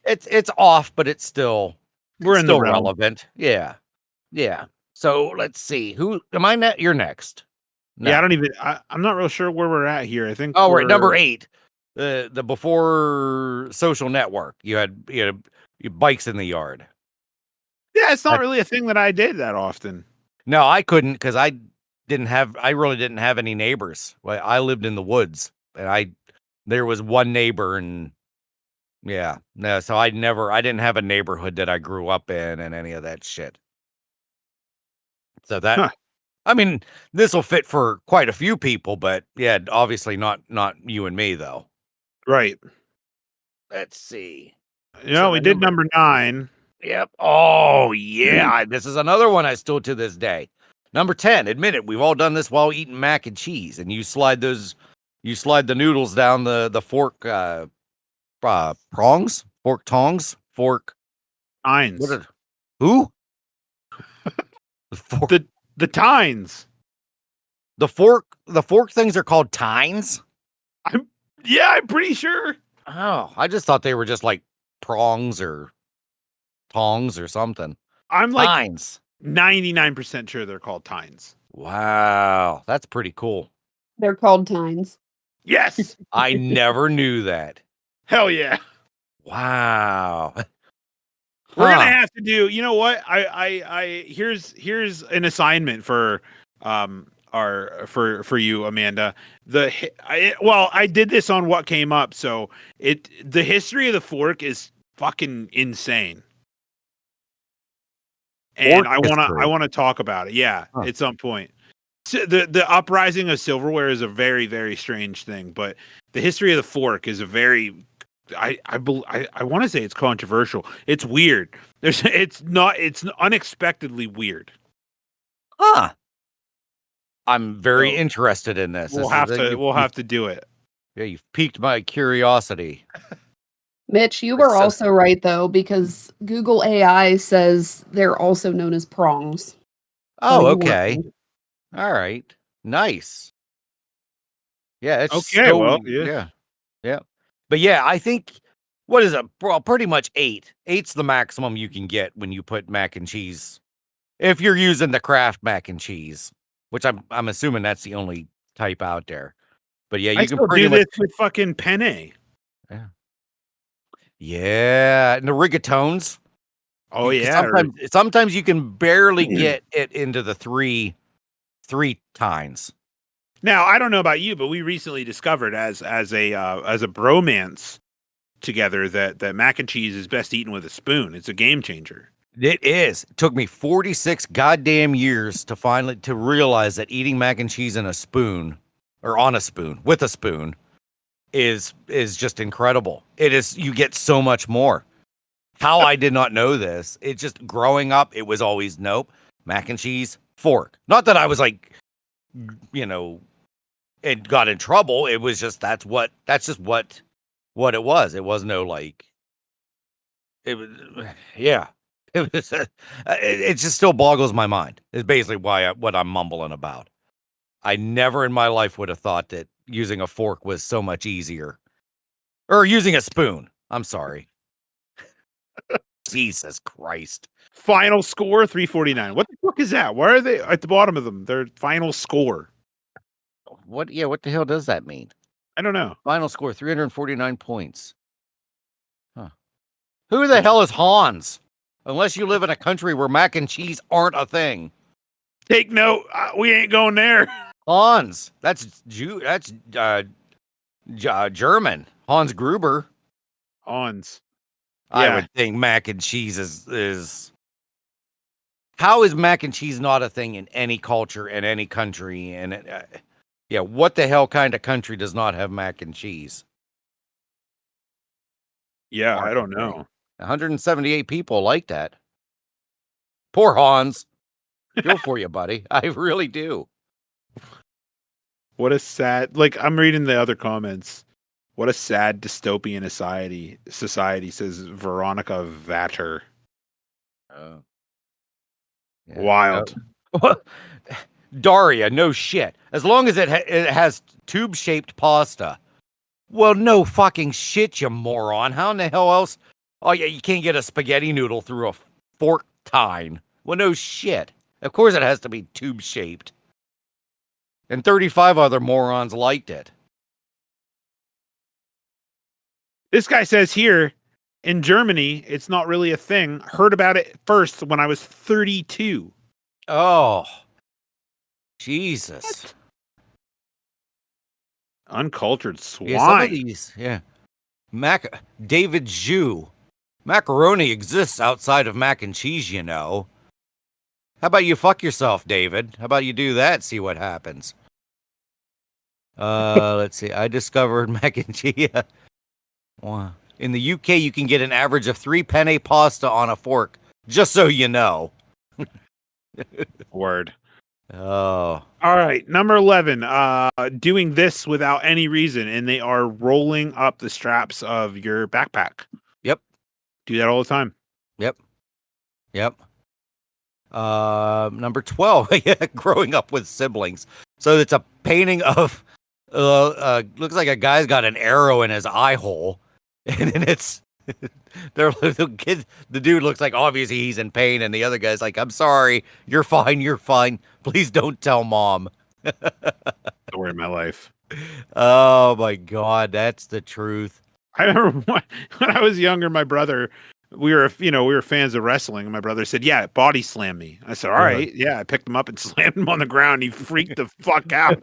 Speaker 3: it's off, but it's still
Speaker 2: We're in the realm.
Speaker 3: relevant. Yeah, yeah. So let's see. Who am I? You're next. No.
Speaker 2: Yeah, I'm not real sure where we're at here. I think
Speaker 3: we're at number 8. The before social network. You had your bikes in the yard.
Speaker 2: Yeah, it's not really a thing that I did that often.
Speaker 3: No, I couldn't because I really didn't have any neighbors. Well, I lived in the woods, and there was one neighbor, and yeah, no, so I didn't have a neighborhood that I grew up in and any of that shit. So that, I mean, this will fit for quite a few people, but yeah, obviously not you and me though.
Speaker 2: Right.
Speaker 3: Let's see.
Speaker 2: We did number 9.
Speaker 3: Yep. Oh yeah, this is another one I still to this day. Number 10. Admit it, we've all done this while eating mac and cheese, and you slide the noodles down the fork prongs, fork tongs, fork
Speaker 2: Tines.
Speaker 3: Who?
Speaker 2: The tines.
Speaker 3: The fork things are called tines?
Speaker 2: I'm pretty sure.
Speaker 3: Oh, I just thought they were just like prongs or tongs or something.
Speaker 2: I'm like
Speaker 3: tines.
Speaker 2: 99% sure they're called tines.
Speaker 3: Wow, that's pretty cool.
Speaker 4: They're called tines.
Speaker 2: Yes.
Speaker 3: I never knew that.
Speaker 2: Hell yeah.
Speaker 3: Wow.
Speaker 2: We're gonna have to do. You know what? Here's an assignment for for you, Amanda. I did this on What Came Up, so the history of the fork is fucking insane, and I want to talk about it. Yeah, at some point. So the uprising of silverware is a very, very strange thing, but the history of the fork is a very I want to say it's controversial. It's weird. It's unexpectedly weird.
Speaker 3: Huh. I'm very interested in this.
Speaker 2: We'll have to do it.
Speaker 3: Yeah, you've piqued my curiosity.
Speaker 4: Mitch, you were also right though, because Google AI says they're also known as prongs.
Speaker 3: Oh, okay. All right. Nice. Yeah, it's
Speaker 2: okay. Well, yeah.
Speaker 3: But yeah, I think what is it? Well, pretty much 8. 8's the maximum you can get when you put mac and cheese. If you're using the Kraft mac and cheese, which I'm assuming that's the only type out there. But yeah, you can
Speaker 2: do this with fucking penne.
Speaker 3: Yeah. Yeah, and the rigatones.
Speaker 2: Oh yeah.
Speaker 3: Sometimes you can barely get it into the three tines.
Speaker 2: Now, I don't know about you, but we recently discovered as a bromance together that mac and cheese is best eaten with a spoon. It's a game changer.
Speaker 3: It is. It took me 46 goddamn years to finally realize that eating mac and cheese in a spoon or on a spoon with a spoon is just incredible. It is. You get so much more. How I did not know this. It just growing up, it was always nope, mac and cheese, fork. Not that I was like, it got in trouble. It was just that's just what it was. It was no like. It was yeah. It was. It just still boggles my mind. It's basically what I'm mumbling about. I never in my life would have thought that using a fork was so much easier, or using a spoon. I'm sorry. Jesus Christ.
Speaker 2: Final score 349. What the fuck is that? Why are they at the bottom of them? Their final score.
Speaker 3: What the hell does that mean?
Speaker 2: I don't know.
Speaker 3: Final score 349 points. Huh. Who the hell is Hans? Unless you live in a country where mac and cheese aren't a thing.
Speaker 2: Take note. We ain't going there.
Speaker 3: Hans. That's German. Hans Gruber.
Speaker 2: Hans.
Speaker 3: Yeah. I would think mac and cheese is. How is mac and cheese not a thing in any culture, in any country? And what the hell kind of country does not have mac and cheese?
Speaker 2: Yeah, I don't know.
Speaker 3: 178 people like that. Poor Hans. Feel for you, buddy. I really do.
Speaker 2: What a sad. Like I'm reading the other comments. What a sad dystopian society, says Veronica Vatter.
Speaker 3: Oh. Yeah.
Speaker 2: Wild.
Speaker 3: Daria, no shit. As long as it has tube-shaped pasta. Well, no fucking shit, you moron. How in the hell else? Oh, yeah, you can't get a spaghetti noodle through a fork tine. Well, no shit. Of course it has to be tube-shaped. And 35 other morons liked it.
Speaker 2: This guy says here in Germany, it's not really a thing. Heard about it first when I was 32.
Speaker 3: Oh, Jesus.
Speaker 2: What? Uncultured swine.
Speaker 3: Yeah, some of these, yeah. David Zhu. Macaroni exists outside of mac and cheese, you know. How about you fuck yourself, David? How about you do that, see what happens? Let's see. I discovered mac and cheese. Wow. In the UK, you can get an average of 3 penne pasta on a fork, just so you know.
Speaker 2: Word.
Speaker 3: Oh.
Speaker 2: All right, number 11. Doing this without any reason, and they are rolling up the straps of your backpack.
Speaker 3: Yep.
Speaker 2: Do that all the time.
Speaker 3: Yep. Number 12. Yeah, growing up with siblings. So it's a painting of looks like a guy's got an arrow in his eye hole, and then it's the dude looks like obviously he's in pain, and the other guy's like, I'm sorry, you're fine, please don't tell mom.
Speaker 2: Story of my life.
Speaker 3: Oh my god, that's the truth.
Speaker 2: I remember when I was younger, my brother, we were fans of wrestling, and my brother said, yeah, body slam me. I said, all right. Yeah, I picked him up and slammed him on the ground. He freaked the fuck out.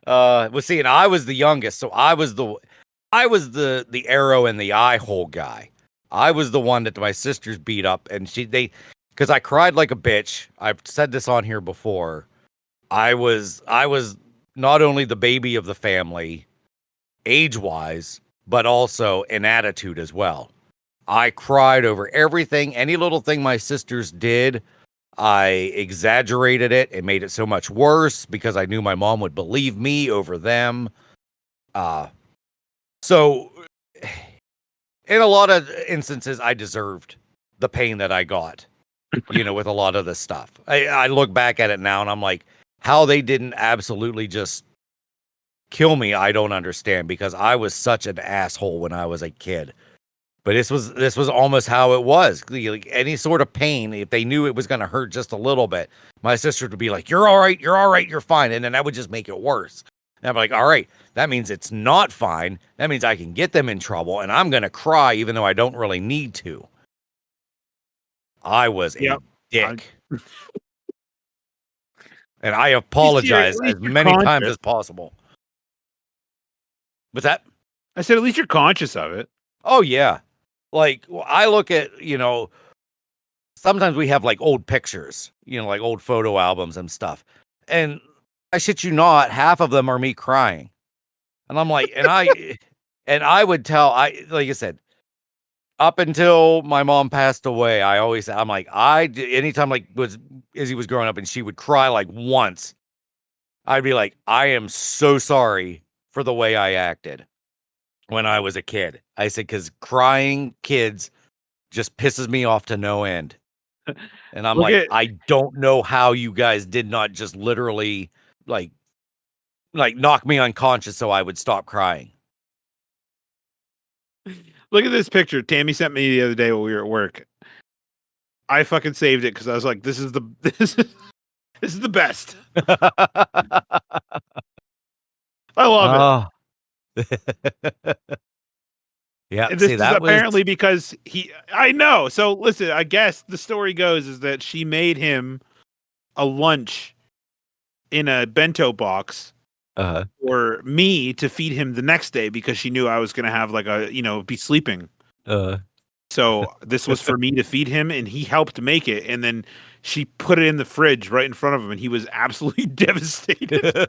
Speaker 3: Well, see, and I was the youngest, so I was the arrow in the eye hole guy. I was the one that my sisters beat up, and because I cried like a bitch. I've said this on here before. I was not only the baby of the family, age-wise, but also in attitude as well. I cried over everything, any little thing my sisters did. I exaggerated it. It made it so much worse because I knew my mom would believe me over them. So in a lot of instances, I deserved the pain that I got, with a lot of this stuff. I look back at it now and I'm like, how they didn't absolutely just kill me, I don't understand, because I was such an asshole when I was a kid. But this was almost how it was. Like any sort of pain, if they knew it was going to hurt just a little bit, my sister would be like, you're all right, you're fine. And then that would just make it worse. And I'm like, all right, that means it's not fine. That means I can get them in trouble, and I'm going to cry even though I don't really need to. I was a dick. And I apologize as many times as possible. What's that?
Speaker 2: I said, at least you're conscious of it.
Speaker 3: Oh, yeah. Like, I look at, sometimes we have like old pictures, like old photo albums and stuff. And I shit you not, half of them are me crying. And I'm like, and I would tell, like I said, up until my mom passed away, I'm like, anytime like Izzy was growing up and she would cry like once, I'd be like, I am so sorry for the way I acted when I was a kid. I said, because crying kids just pisses me off to no end. And I'm I don't know how you guys did not just literally like knock me unconscious so I would stop crying.
Speaker 2: Look at this picture Tammy sent me the other day when we were at work. I fucking saved it because I was like, this is the best. I love it.
Speaker 3: Yeah,
Speaker 2: and this is apparently because I know. So listen, I guess the story goes is that she made him a lunch in a bento box for me to feed him the next day because she knew I was going to have be sleeping. So this was for me to feed him, and he helped make it. And then she put it in the fridge right in front of him, and he was absolutely devastated.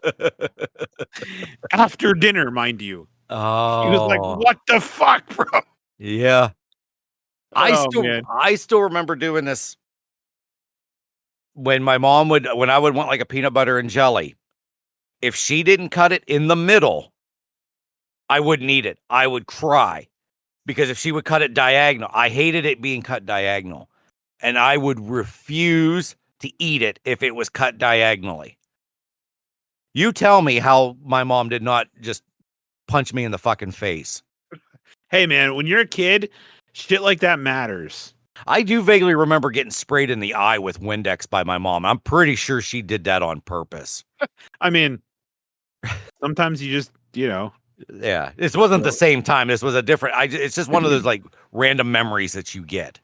Speaker 2: After dinner, mind you.
Speaker 3: Oh,
Speaker 2: he was like, "What the fuck, bro?"
Speaker 3: Yeah, I still remember doing this when I would want like a peanut butter and jelly, if she didn't cut it in the middle, I wouldn't eat it. I would cry because if she would cut it diagonal, I hated it being cut diagonal, and I would refuse to eat it if it was cut diagonally. You tell me how my mom did not just punch me in the fucking face.
Speaker 2: Hey, man, when you're a kid, shit like that matters.
Speaker 3: I do vaguely remember getting sprayed in the eye with Windex by my mom. I'm pretty sure she did that on purpose.
Speaker 2: I mean, sometimes you just,
Speaker 3: Yeah, this wasn't the same time. This was a different. It's just one of those like random memories that you get,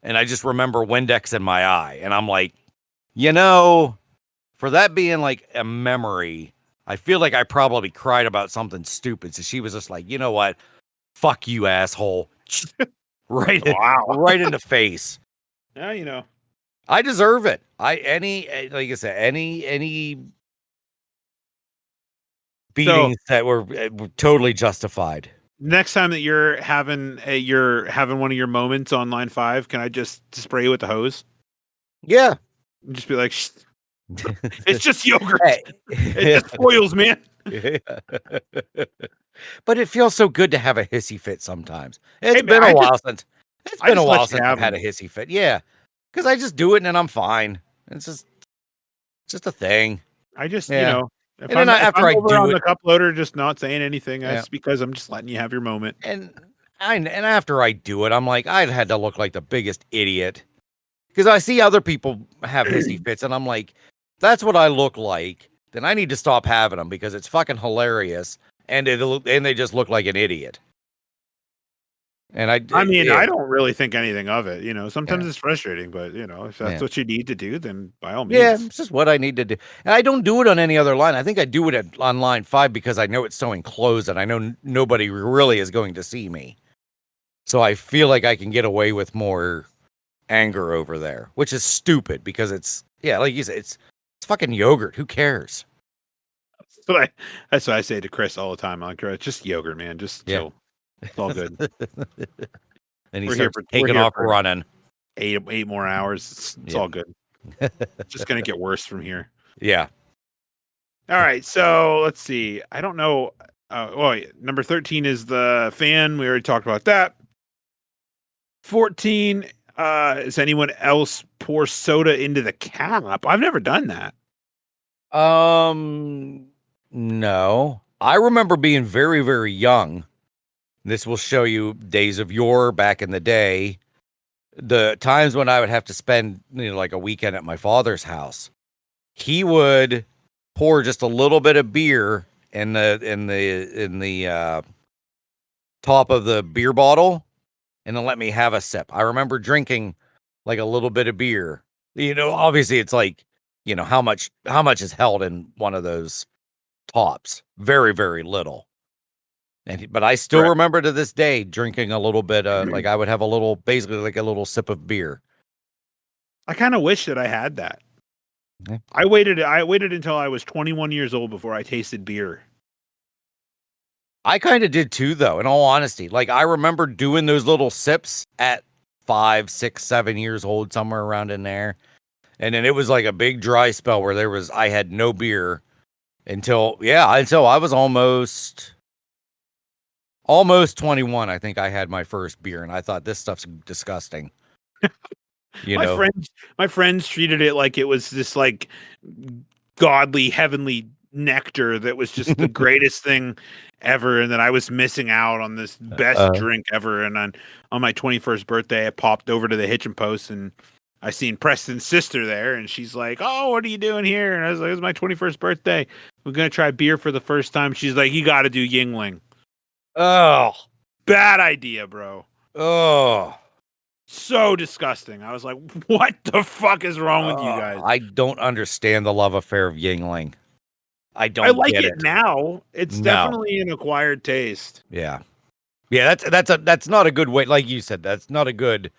Speaker 3: and I just remember Windex in my eye, and I'm like, for that being like a memory, I feel like I probably cried about something stupid. So she was just like, you know what, fuck you, asshole, right in the face.
Speaker 2: Yeah,
Speaker 3: I deserve it. Like I said, any beatings that were totally justified.
Speaker 2: Next time that you're having one of your moments on line 5, can I just spray you with the hose?
Speaker 3: Yeah.
Speaker 2: And just be like, it's just yogurt.
Speaker 3: Hey.
Speaker 2: It just spoils, man.
Speaker 3: But it feels so good to have a hissy fit sometimes. It's been a while since I've had a hissy fit. Yeah. Because I just do it and then I'm fine. It's just a thing.
Speaker 2: I just,
Speaker 3: If I'm
Speaker 2: on the cup loader, just not saying anything, that's because I'm just letting you have your moment.
Speaker 3: And after I do it, I'm like, I'd had to look like the biggest idiot because I see other people have hissy fits, and I'm like, that's what I look like. Then I need to stop having them because it's fucking hilarious, and they just look like an idiot. And I
Speaker 2: don't really think anything of it. Sometimes it's frustrating, but if that's what you need to do, then by all means.
Speaker 3: Yeah, it's just what I need to do. And I don't do it on any other line. I think I do it on line 5 because I know it's so enclosed and I know nobody really is going to see me. So I feel like I can get away with more anger over there, which is stupid because it's like you said, it's fucking yogurt. Who cares?
Speaker 2: That's what I say to Chris all the time. I'm like, it's just yogurt, man. Just chill. It's all good.
Speaker 3: And he's taking off running.
Speaker 2: 8 more hours. It's all good. It's just gonna get worse from here.
Speaker 3: Yeah.
Speaker 2: All right. So let's see. I don't know. Number 13 is the fan. We already talked about that. 14. Does anyone else pour soda into the cap? I've never done that.
Speaker 3: No. I remember being very, very young. This will show you days of yore back in the day. The times when I would have to spend, like a weekend at my father's house. He would pour just a little bit of beer in the top of the beer bottle and then let me have a sip. I remember drinking like a little bit of beer. Obviously it's like, how much is held in one of those tops? Very, very little. But I still remember to this day drinking a little bit like I would have basically like a little sip of beer.
Speaker 2: I kind of wish that I had that.
Speaker 3: Yeah.
Speaker 2: I waited until I was 21 years old before I tasted beer.
Speaker 3: I kind of did too, though, in all honesty. Like, I remember doing those little sips at 5, 6, 7 years old, somewhere around in there. And then it was like a big dry spell where I had no beer until I was almost 21. I think I had my first beer, and I thought this stuff's disgusting.
Speaker 2: My friends treated it like it was this like godly, heavenly nectar that was just the greatest thing ever, and that I was missing out on this best drink ever. And on my 21st birthday, I popped over to the Hitchin' Post and I seen Preston's sister there, and she's like, "Oh, what are you doing here?" And I was like, "It's my 21st birthday. We're gonna try beer for the first time." She's like, "You got to do Yingling."
Speaker 3: Oh,
Speaker 2: bad idea, bro.
Speaker 3: Oh,
Speaker 2: so disgusting. I was like, "What the fuck is wrong with you guys?"
Speaker 3: I don't understand the love affair of Yingling. I
Speaker 2: like it now. It's definitely an acquired taste.
Speaker 3: Yeah. That's not a good way. Like you said, that's not a good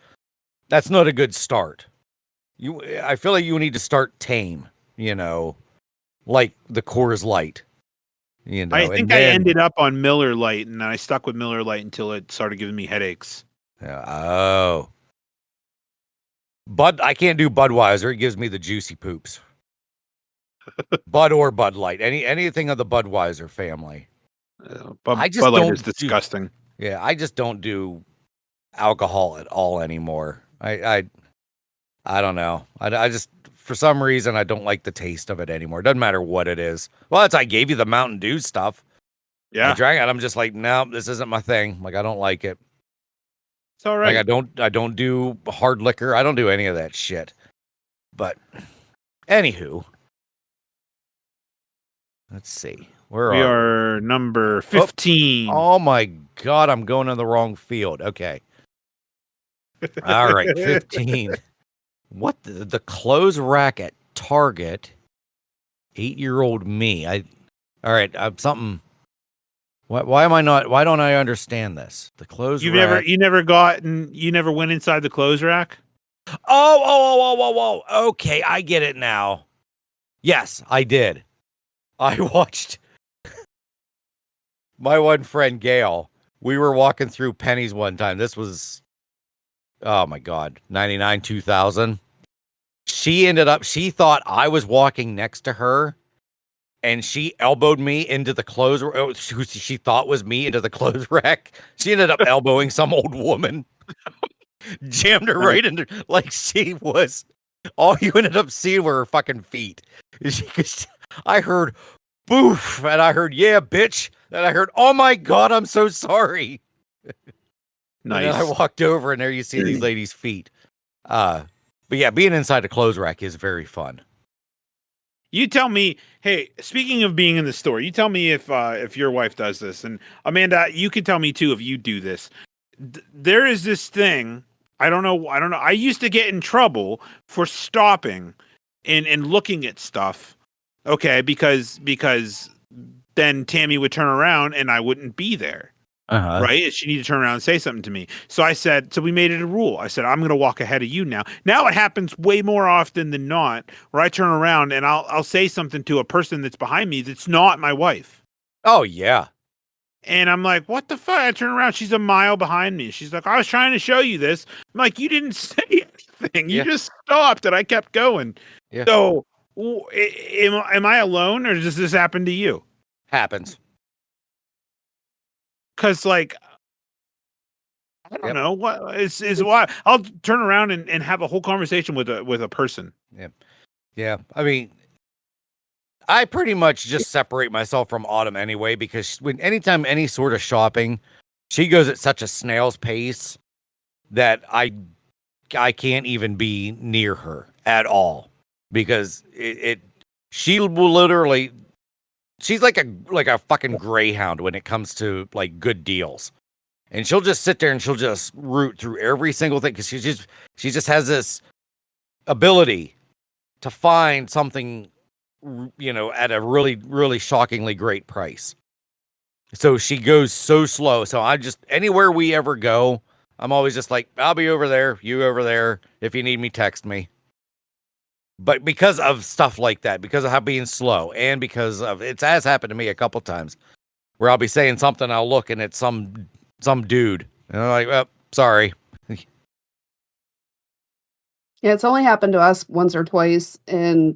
Speaker 3: start. I feel like you need to start tame, like the Coors Light.
Speaker 2: I think I ended up on Miller Lite, and I stuck with Miller Lite until it started giving me headaches.
Speaker 3: Oh. I can't do Budweiser. It gives me the juicy poops. Bud or Bud Light, anything of the Budweiser family. I just
Speaker 2: Bud Light
Speaker 3: don't
Speaker 2: is disgusting.
Speaker 3: I just don't do alcohol at all anymore. I don't know. I just, for some reason, I don't like the taste of it anymore. It doesn't matter what it is. Well, I gave you the Mountain Dew stuff.
Speaker 2: Yeah,
Speaker 3: I drank it. I'm just like, no, this isn't my thing. Like, I don't like it.
Speaker 2: it's all right.
Speaker 3: Like, I don't do hard liquor. I don't do any of that shit. But, anywho, let's see.
Speaker 2: We are number 15.
Speaker 3: Oh my God, I'm going in the wrong field. Okay. All right, 15. What the clothes rack at Target? 8-year-old me. All right, something. Why don't I understand this? The clothes rack.
Speaker 2: You never went inside the clothes rack?
Speaker 3: Oh. Okay, I get it now. Yes, I did. I watched my one friend Gail. We were walking through Penny's one time. This was, oh my God, 99, 2000. She thought I was walking next to her, and she elbowed me into the clothes. Who she thought was me into the clothes rack. She ended up elbowing some old woman, jammed her right into, like she was. All you ended up seeing were her fucking feet. I heard boof, and I heard, yeah, bitch. And I heard, oh my God, I'm so sorry.
Speaker 2: Nice.
Speaker 3: And then I walked over, and there you see these ladies' feet. But yeah, being inside a clothes rack is very fun.
Speaker 2: You tell me, hey, speaking of being in the store, you tell me if your wife does this. And Amanda, you can tell me too if you do this. There is this thing, I don't know. I used to get in trouble for stopping and looking at stuff. Okay, because then Tammy would turn around and I wouldn't be there. Right? She needed to turn around and say something to me. So we made it a rule. I said, I'm going to walk ahead of you now. Now it happens way more often than not where I turn around and I'll say something to a person that's behind me that's not my wife.
Speaker 3: Oh, yeah.
Speaker 2: And I'm like, what the fuck? I turn around. She's a mile behind me. She's like, I was trying to show you this. I'm like, you didn't say anything. You just stopped and I kept going.
Speaker 3: Yeah.
Speaker 2: So am I alone or does this happen to you?
Speaker 3: Happens.
Speaker 2: Because, like, I don't know what is why I'll turn around and have a whole conversation with a person.
Speaker 3: Yeah. I mean, I pretty much just separate myself from Autumn anyway, because anytime any sort of shopping, she goes at such a snail's pace that I can't even be near her at all, because she will literally. She's like a fucking greyhound when it comes to like good deals. And she'll just sit there and she'll just root through every single thing, because she just has this ability to find something, at a really, really shockingly great price. So she goes so slow. So anywhere we ever go, I'm always just like, I'll be over there, you over there. If you need me, text me. But because of stuff like that, because of how being slow, and because of it has happened to me a couple times where I'll be saying something, I'll look and it's some dude, and I'm like, well, sorry.
Speaker 4: Yeah, it's only happened to us once or twice, and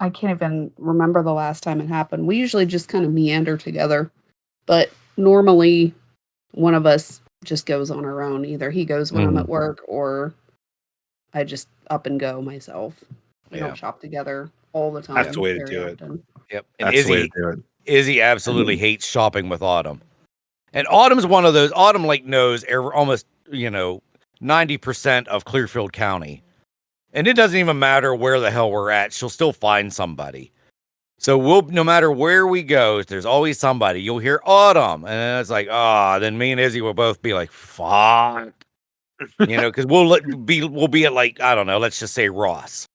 Speaker 4: I can't even remember the last time it happened. We usually just kind of meander together, but normally one of us just goes on our own. Either he goes when I'm at work, or I just up and go myself. We don't shop together all the time.
Speaker 2: That's the way to do it.
Speaker 3: Yep. And
Speaker 2: That's the way to do it.
Speaker 3: Izzy absolutely hates shopping with Autumn. And Autumn's one of those. Autumn knows almost 90% of Clearfield County, and it doesn't even matter where the hell we're at. She'll still find somebody. So no matter where we go, there's always somebody. You'll hear Autumn, and it's like, then me and Izzy will both be like, fuck. Because we'll be at, like, I don't know, let's just say Ross,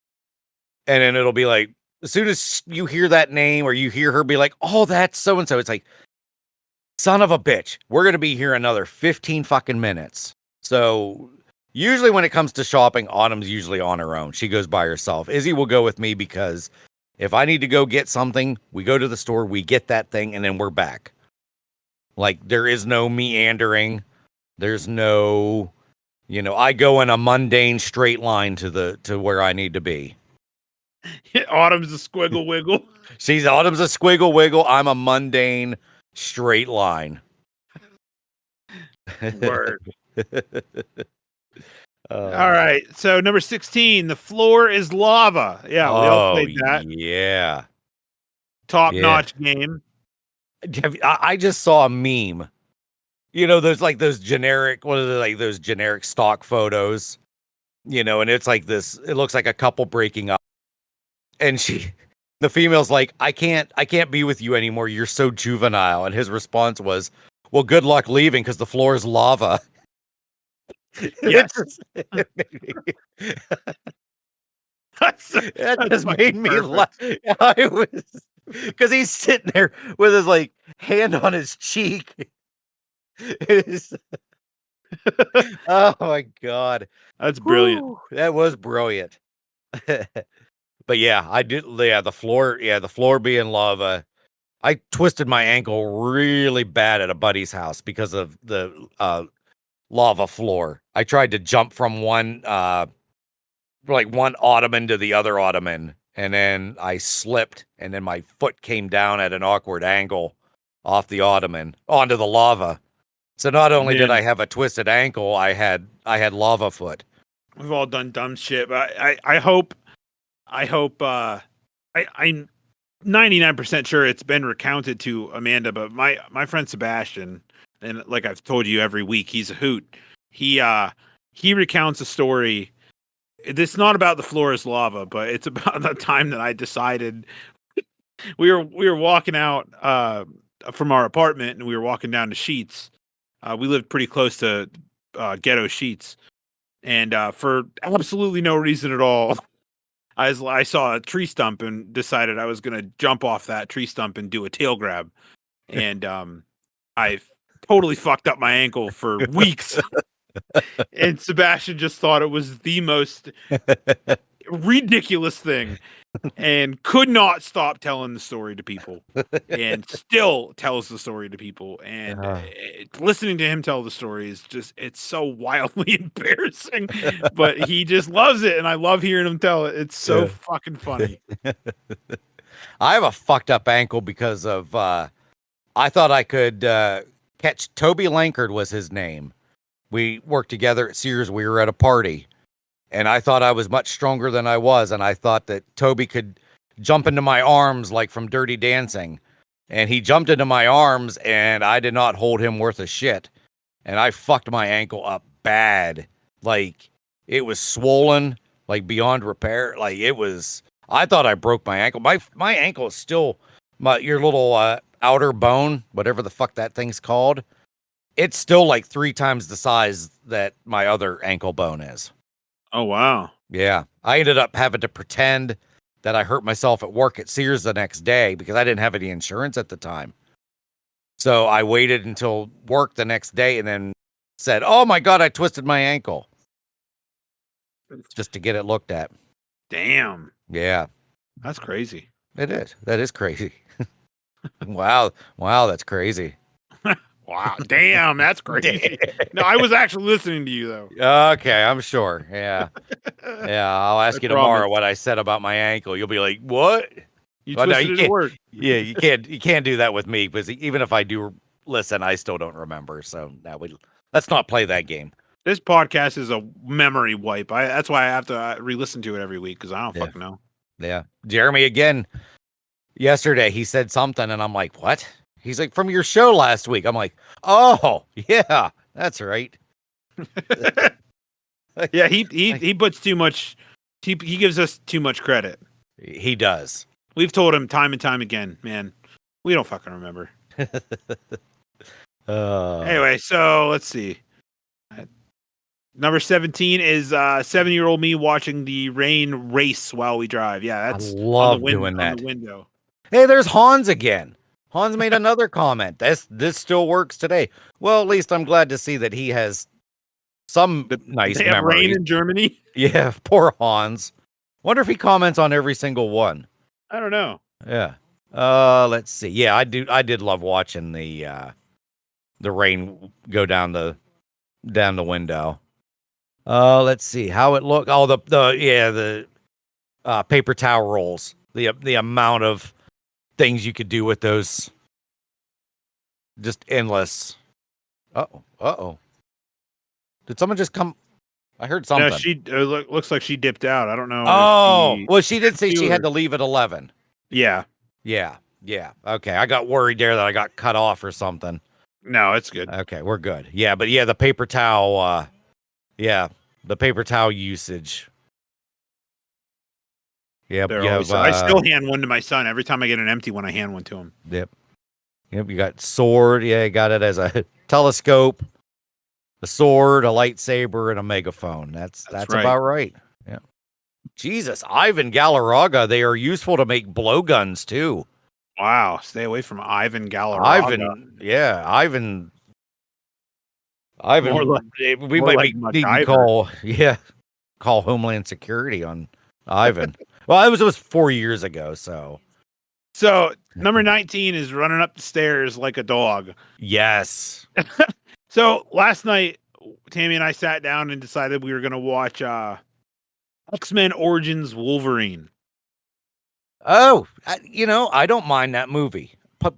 Speaker 3: and then it'll be like, as soon as you hear that name or you hear her be like, oh, that's so and so, it's like, son of a bitch, we're gonna be here another 15 fucking minutes. So usually when it comes to shopping, Autumn's usually on her own. She goes by herself. Izzy will go with me, because if I need to go get something, we go to the store, we get that thing, and then we're back. Like, there is no meandering. There's no I go in a mundane straight line to where I need to be.
Speaker 2: Autumn's a squiggle wiggle.
Speaker 3: Autumn's a squiggle wiggle. I'm a mundane straight line.
Speaker 2: Word. All right. So number 16, the floor is lava. Yeah, we all played that.
Speaker 3: Yeah.
Speaker 2: Top-notch game.
Speaker 3: I just saw a meme. There's like those generic, what are they, like those generic stock photos, and it's like this, it looks like a couple breaking up. And the female's like, I can't be with you anymore. You're so juvenile. And his response was, well, good luck leaving because the floor is lava.
Speaker 2: Yes.
Speaker 3: That just made me laugh. I was, because he's sitting there with his like hand on his cheek. Oh my God.
Speaker 2: That's brilliant.
Speaker 3: Whew, that was brilliant. But yeah, I did. Yeah, the floor being lava. I twisted my ankle really bad at a buddy's house because of the lava floor. I tried to jump from one ottoman to the other ottoman, and then I slipped, and then my foot came down at an awkward angle off the ottoman onto the lava. So not only did I have a twisted ankle, I had lava foot.
Speaker 2: We've all done dumb shit, but I hope I'm 99% sure it's been recounted to Amanda, but my friend Sebastian, and like I've told you every week, he's a hoot. He recounts a story. It's not about the floor is lava, but it's about the time that I decided we were walking out from our apartment, and we were walking down to Sheets. We lived pretty close to Ghetto Sheets, and for absolutely no reason at all, I saw a tree stump and decided I was going to jump off that tree stump and do a tail grab, and I totally fucked up my ankle for weeks. And Sebastian just thought it was the most ridiculous thing and could not stop telling the story to people, and still tells the story to people. And listening to him tell the story is just, it's so wildly embarrassing, but he just loves it. And I love hearing him tell it. It's so fucking funny.
Speaker 3: I have a fucked up ankle because of, I thought I could catch Toby Lankard was his name. We worked together at Sears. We were at a party, and I thought I was much stronger than I was. And I thought that Toby could jump into my arms like from Dirty Dancing. And he jumped into my arms, and I did not hold him worth a shit. And I fucked my ankle up bad. Like, it was swollen, like beyond repair. Like, it was, I thought I broke my ankle. My ankle is still, your little outer bone, whatever the fuck that thing's called. It's still like 3 times the size that my other ankle bone is.
Speaker 2: Oh, wow.
Speaker 3: Yeah. I ended up having to pretend that I hurt myself at work at Sears the next day because I didn't have any insurance at the time. So I waited until work the next day and then said, oh my God, I twisted my ankle. Just to get it looked at.
Speaker 2: Damn.
Speaker 3: Yeah.
Speaker 2: That's crazy.
Speaker 3: It is. That is crazy. Wow. Wow, that's crazy.
Speaker 2: Wow. Damn, that's crazy. No, I was actually listening to you, though.
Speaker 3: Okay, I'm sure. Yeah. Yeah, I'll ask you tomorrow what I said about my ankle. You'll be like, what?
Speaker 2: You twisted it at work.
Speaker 3: Yeah, you can't do that with me, because even if I do listen, I still don't remember. So let's not play that game.
Speaker 2: This podcast is a memory wipe. That's why I have to re-listen to it every week, because I don't fucking know.
Speaker 3: Yeah. Jeremy, again, yesterday, he said something, and I'm like, what? He's like, from your show last week. I'm like, oh, yeah, that's right.
Speaker 2: Yeah, he puts too much, he gives us too much credit.
Speaker 3: He does.
Speaker 2: We've told him time and time again, man, we don't fucking remember. Anyway, so let's see. Number 17 is 7-year-old me watching the rain race while we drive. Yeah, that's
Speaker 3: I love doing that.
Speaker 2: On the window.
Speaker 3: Hey, there's Hans again. Hans made another comment. This still works today. Well, at least I'm glad to see that he has some nice
Speaker 2: they have
Speaker 3: memories.
Speaker 2: Rain in Germany.
Speaker 3: Yeah, poor Hans. Wonder if he comments on every single one.
Speaker 2: I don't know.
Speaker 3: Yeah. Let's see. Yeah, I did love watching the rain go down the window. Let's see how it looked. Oh, the paper towel rolls. The amount of things you could do with those, just endless. Uh-oh. Did someone just come? I heard something.
Speaker 2: No, she looks like she dipped out. I don't know.
Speaker 3: Oh, well, she did say she had
Speaker 2: or-
Speaker 3: to leave at 11.
Speaker 2: Yeah.
Speaker 3: Yeah. Okay, I got worried there that I got cut off or something.
Speaker 2: No, it's good.
Speaker 3: Okay, we're good. Yeah, but yeah, the paper towel. The paper towel usage. Yep.
Speaker 2: I still hand one to my son every time I get an empty one. I hand one to him.
Speaker 3: Yep. You got sword. Yeah, you got it as a telescope, a sword, a lightsaber, and a megaphone. That's
Speaker 2: right.
Speaker 3: about right. Yeah. Jesus, Ivan Galarraga. They are useful to make blowguns too.
Speaker 2: Wow, stay away from Ivan Galarraga.
Speaker 3: Ivan.
Speaker 2: More like,
Speaker 3: we might need to call Homeland Security on Ivan. Well, it was 4 years ago, so.
Speaker 2: So number 19 is running up the stairs like a dog.
Speaker 3: Yes.
Speaker 2: So last night, Tammy and I sat down and decided we were going to watch X-Men Origins Wolverine.
Speaker 3: Oh, I don't mind that movie.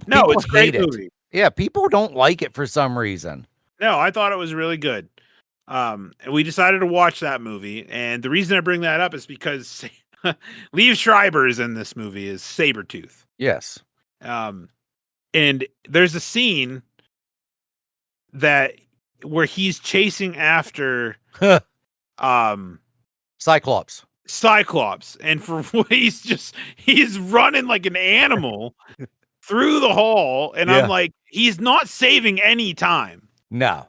Speaker 2: No, it's a great movie.
Speaker 3: Yeah, people don't like it for some reason.
Speaker 2: No, I thought it was really good. And we decided to watch that movie. And the reason I bring that up is because Liev Schreiber is in this movie as Sabretooth.
Speaker 3: Yes.
Speaker 2: And there's a scene where he's chasing after
Speaker 3: Cyclops.
Speaker 2: And he's running like an animal through the hall, and I'm like, he's not saving any time.
Speaker 3: No.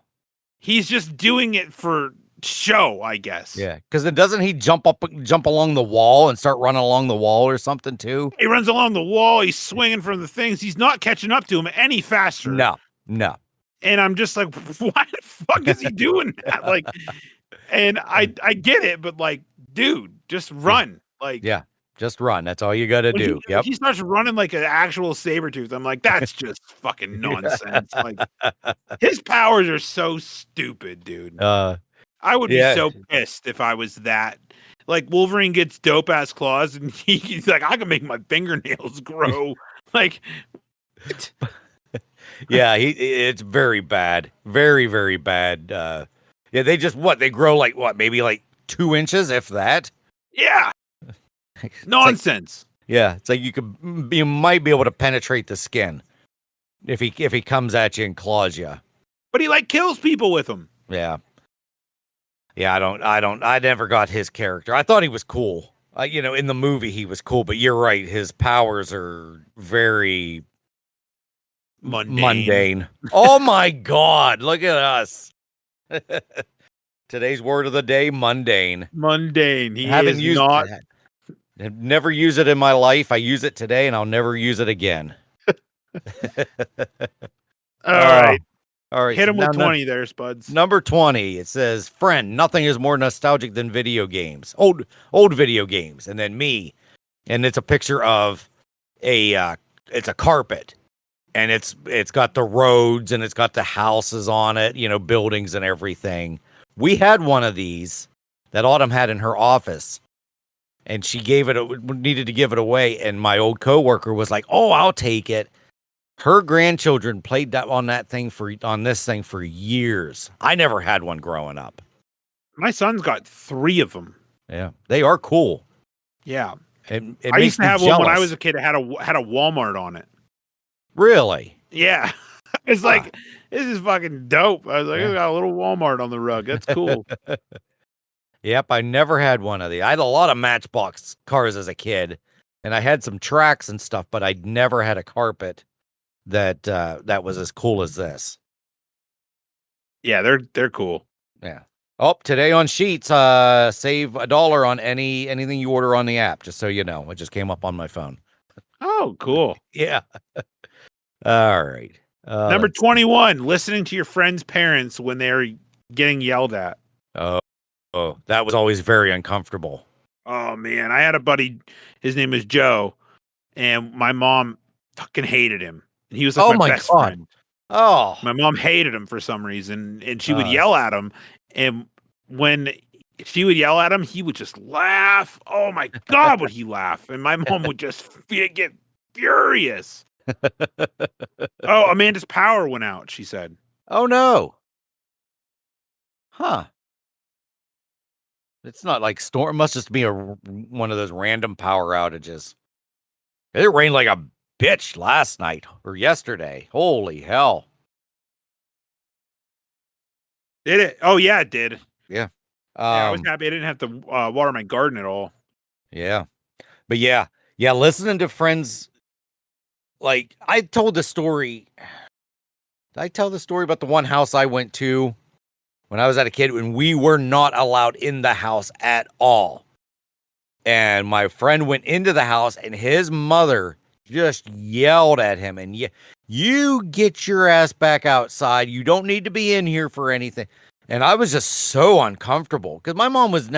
Speaker 2: He's just doing it for show, I guess.
Speaker 3: Yeah, because doesn't he jump along the wall and start running along the wall or something too?
Speaker 2: He runs along the wall, he's swinging from the things, he's not catching up to him any faster.
Speaker 3: No.
Speaker 2: And I'm just like, why the fuck is he doing that? Like, and I get it, but like, dude, just run. Like,
Speaker 3: yeah, just run. That's all you got to do.
Speaker 2: He starts running like an actual Sabretooth. I'm like, that's just fucking nonsense. Like, his powers are so stupid, dude. I would be so pissed if I was that. Like, Wolverine gets dope ass claws, and he's like, I can make my fingernails grow. Like,
Speaker 3: yeah, it's very bad, very, very bad. Yeah, they just they grow like maybe like 2 inches, if that.
Speaker 2: Yeah, nonsense.
Speaker 3: It's like you might be able to penetrate the skin if he comes at you and claws you.
Speaker 2: But he like kills people with them.
Speaker 3: Yeah. I never got his character. I thought he was cool. In the movie he was cool, but you're right. His powers are very mundane. Oh my God. Look at us. Today's word of the day, mundane.
Speaker 2: Mundane.
Speaker 3: I've never used it in my life. I use it today and I'll never use it again. All right.
Speaker 2: Hit him with 20 there, Spuds.
Speaker 3: Number 20. It says, friend, nothing is more nostalgic than video games. Old video games. And then me. And it's a picture of it's a carpet. And it's got the roads and it's got the houses on it, buildings and everything. We had one of these that Autumn had in her office. And she needed to give it away. And my old coworker was like, oh, I'll take it. Her grandchildren played on this thing for years. I never had one growing up.
Speaker 2: My son's got 3 of them.
Speaker 3: Yeah, they are cool.
Speaker 2: Yeah,
Speaker 3: I
Speaker 2: used to have one when I was a kid. It had a Walmart on it.
Speaker 3: Really?
Speaker 2: Yeah, it's like this is fucking dope. I was like, I got a little Walmart on the rug. That's cool.
Speaker 3: Yep, I never had one of these. I had a lot of Matchbox cars as a kid, and I had some tracks and stuff, but I never had a carpet that was as cool as this.
Speaker 2: Yeah, they're cool.
Speaker 3: Yeah. Oh, today on Sheets, save $1 on anything you order on the app, just so you know. It just came up on my phone.
Speaker 2: Oh, cool.
Speaker 3: Yeah. All right.
Speaker 2: Number 21, listening to your friend's parents when they're getting yelled at.
Speaker 3: Oh, that was always very uncomfortable.
Speaker 2: Oh, man. I had a buddy, his name is Joe, and my mom fucking hated him. And he was like my best friend.
Speaker 3: Oh.
Speaker 2: My mom hated him for some reason, and she would yell at him. And when she would yell at him, he would just laugh. Oh my God, would he laugh? And my mom would just get furious. Oh, Amanda's power went out, she said.
Speaker 3: Oh no. Huh. It's not like storm. It must just be one of those random power outages. It rained like a bitch last night or yesterday. Holy hell.
Speaker 2: Did it? Oh yeah, it did.
Speaker 3: Yeah.
Speaker 2: I was happy I didn't have to water my garden at all.
Speaker 3: Yeah. But yeah, listening to friends, like I told the story. Did I tell the story about the one house I went to when I was a kid when we were not allowed in the house at all? And my friend went into the house and his mother just yelled at him and you get your ass back outside. You don't need to be in here for anything. And I was just so uncomfortable because my mom wasn't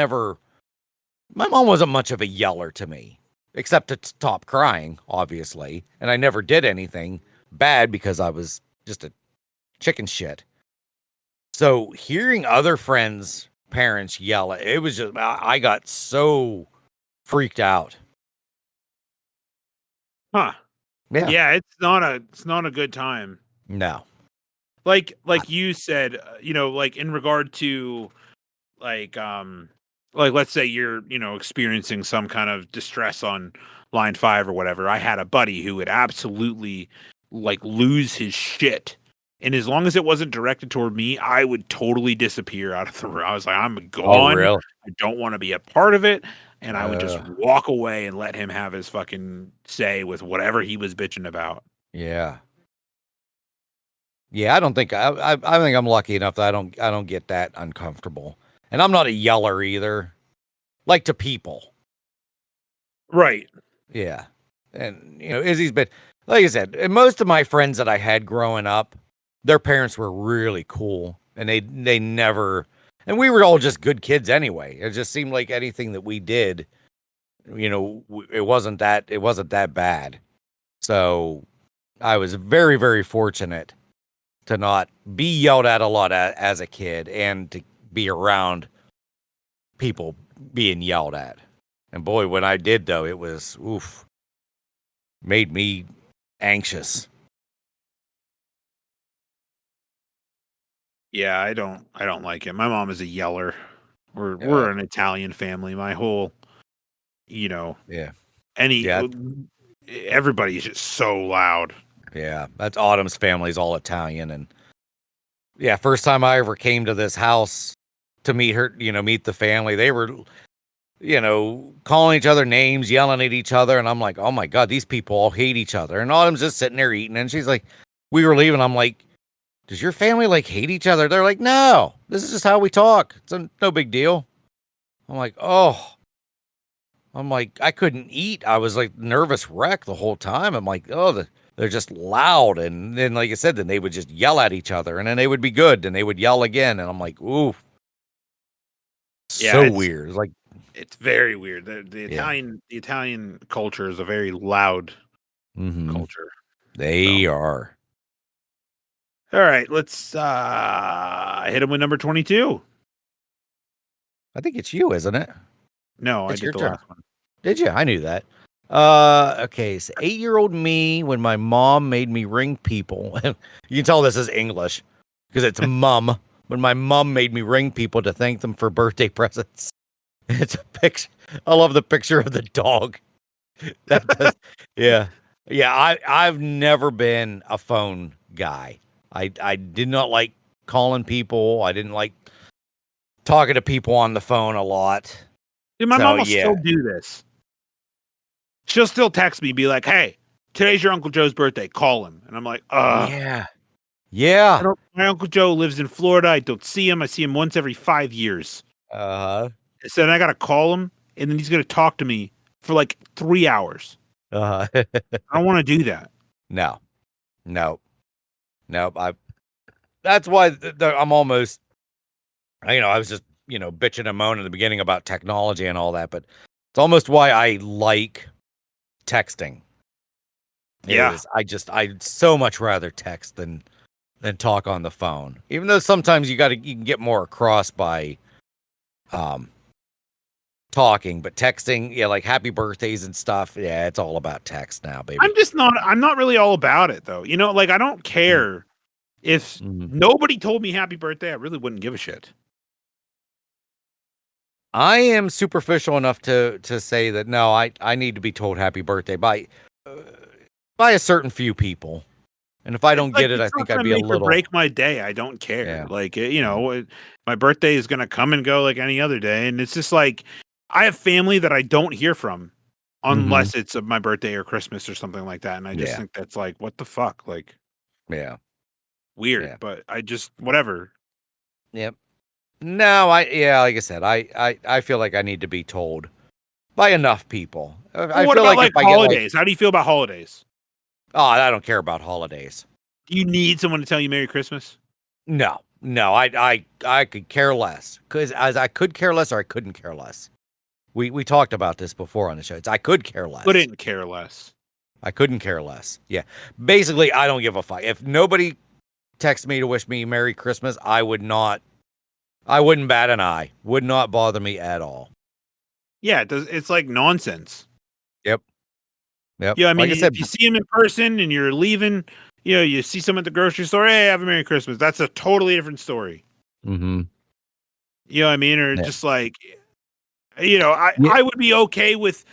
Speaker 3: much of a yeller to me, except to stop crying, obviously. And I never did anything bad because I was just a chicken shit. So hearing other friends' parents yell, it was just, I got so freaked out.
Speaker 2: Huh.
Speaker 3: Yeah.
Speaker 2: Yeah, it's not a good time.
Speaker 3: No.
Speaker 2: Like you said, like in regard to like let's say you're, experiencing some kind of distress on line 5 or whatever. I had a buddy who would absolutely like lose his shit. And as long as it wasn't directed toward me, I would totally disappear out of the room. I was like, I'm gone.
Speaker 3: Oh, really?
Speaker 2: I don't want to be a part of it. And I would just walk away and let him have his fucking say with whatever he was bitching about.
Speaker 3: Yeah. Yeah, I don't think I think I'm lucky enough that I don't get that uncomfortable. And I'm not a yeller either. Like to people.
Speaker 2: Right.
Speaker 3: Yeah. And Izzy's been, like I said, and most of my friends that I had growing up, their parents were really cool and they never, and we were all just good kids anyway. It just seemed like anything that we did, it wasn't that bad. So I was very, very fortunate to not be yelled at a lot as a kid and to be around people being yelled at. And boy, when I did though, it was made me anxious.
Speaker 2: Yeah, I don't like it. My mom is a yeller. We're an Italian family. My whole,
Speaker 3: Yeah.
Speaker 2: Everybody's just so loud.
Speaker 3: Yeah, that's Autumn's family's all Italian, and yeah, first time I ever came to this house to meet her, meet the family, they were, calling each other names, yelling at each other, and I'm like, oh my God, these people all hate each other. And Autumn's just sitting there eating, and she's like, we were leaving, I'm like, does your family like hate each other? They're like, no, this is just how we talk. It's no big deal. I'm like, I couldn't eat. I was like nervous wreck the whole time. I'm like, they're just loud. And then, like I said, then they would just yell at each other and then they would be good and they would yell again. And I'm like, ooh, so weird. It's like,
Speaker 2: it's very weird. The Italian culture is a very loud culture.
Speaker 3: They are.
Speaker 2: All right, let's hit him with number 22.
Speaker 3: I think it's you, isn't it?
Speaker 2: No,
Speaker 3: it's
Speaker 2: I did the last one.
Speaker 3: Did you? I knew that. Okay, so 8-year-old me when my mom made me ring people. You can tell this is English because it's mum. When my mom made me ring people to thank them for birthday presents. It's a picture. I love the picture of the dog. Yeah. I've never been a phone guy. I did not like calling people. I didn't like talking to people on the phone a lot.
Speaker 2: Dude, my mom will still do this. She'll still text me, be like, "Hey, today's your Uncle Joe's birthday. Call him." And I'm like, Yeah. My Uncle Joe lives in Florida. I don't see him. I see him once every 5 years. So then I got to call him, and then he's going to talk to me for like 3 hours. I don't want to do that.
Speaker 3: No. That's why I'm almost, I was just, bitching and moaning in the beginning about technology and all that, but it's almost why I like texting.
Speaker 2: Yeah.
Speaker 3: I'd so much rather text than talk on the phone. Even though sometimes you can get more across by talking, but texting, yeah, like happy birthdays and stuff. Yeah, it's all about text now, baby.
Speaker 2: I'm not really all about it though. You know, like I don't care if nobody told me happy birthday, I really wouldn't give a shit.
Speaker 3: I am superficial enough to say that no, I need to be told happy birthday by a certain few people. And if I don't get it, I think I'd be a little
Speaker 2: break my day. I don't care.
Speaker 3: Yeah.
Speaker 2: Like, you know, my birthday is going to come and go like any other day. And it's just like, I have family that I don't hear from unless it's my birthday or Christmas or something like that. And I just think that's like, what the fuck? Like,
Speaker 3: yeah,
Speaker 2: weird, but I just, whatever.
Speaker 3: Yep. No, like I said, I feel like I need to be told by enough people. I
Speaker 2: what
Speaker 3: feel
Speaker 2: about
Speaker 3: like if
Speaker 2: holidays? How do you feel about holidays?
Speaker 3: Oh, I don't care about holidays.
Speaker 2: Do you need someone to tell you Merry Christmas?
Speaker 3: No, I could care less because I could care less or I couldn't care less. We talked about this before on the show. I could care less.
Speaker 2: Couldn't care less.
Speaker 3: I couldn't care less. Yeah, basically, I don't give a fuck. If nobody texts me to wish me Merry Christmas, I wouldn't bat an eye. Would not bother me at all.
Speaker 2: Yeah, it's like nonsense.
Speaker 3: Yep.
Speaker 2: Yeah, I mean, like if you see him in person and you're leaving, you know, you see someone at the grocery store, hey, have a Merry Christmas. That's a totally different story.
Speaker 3: Mm-hmm.
Speaker 2: You know what I mean? Or just like, you know, I would be okay with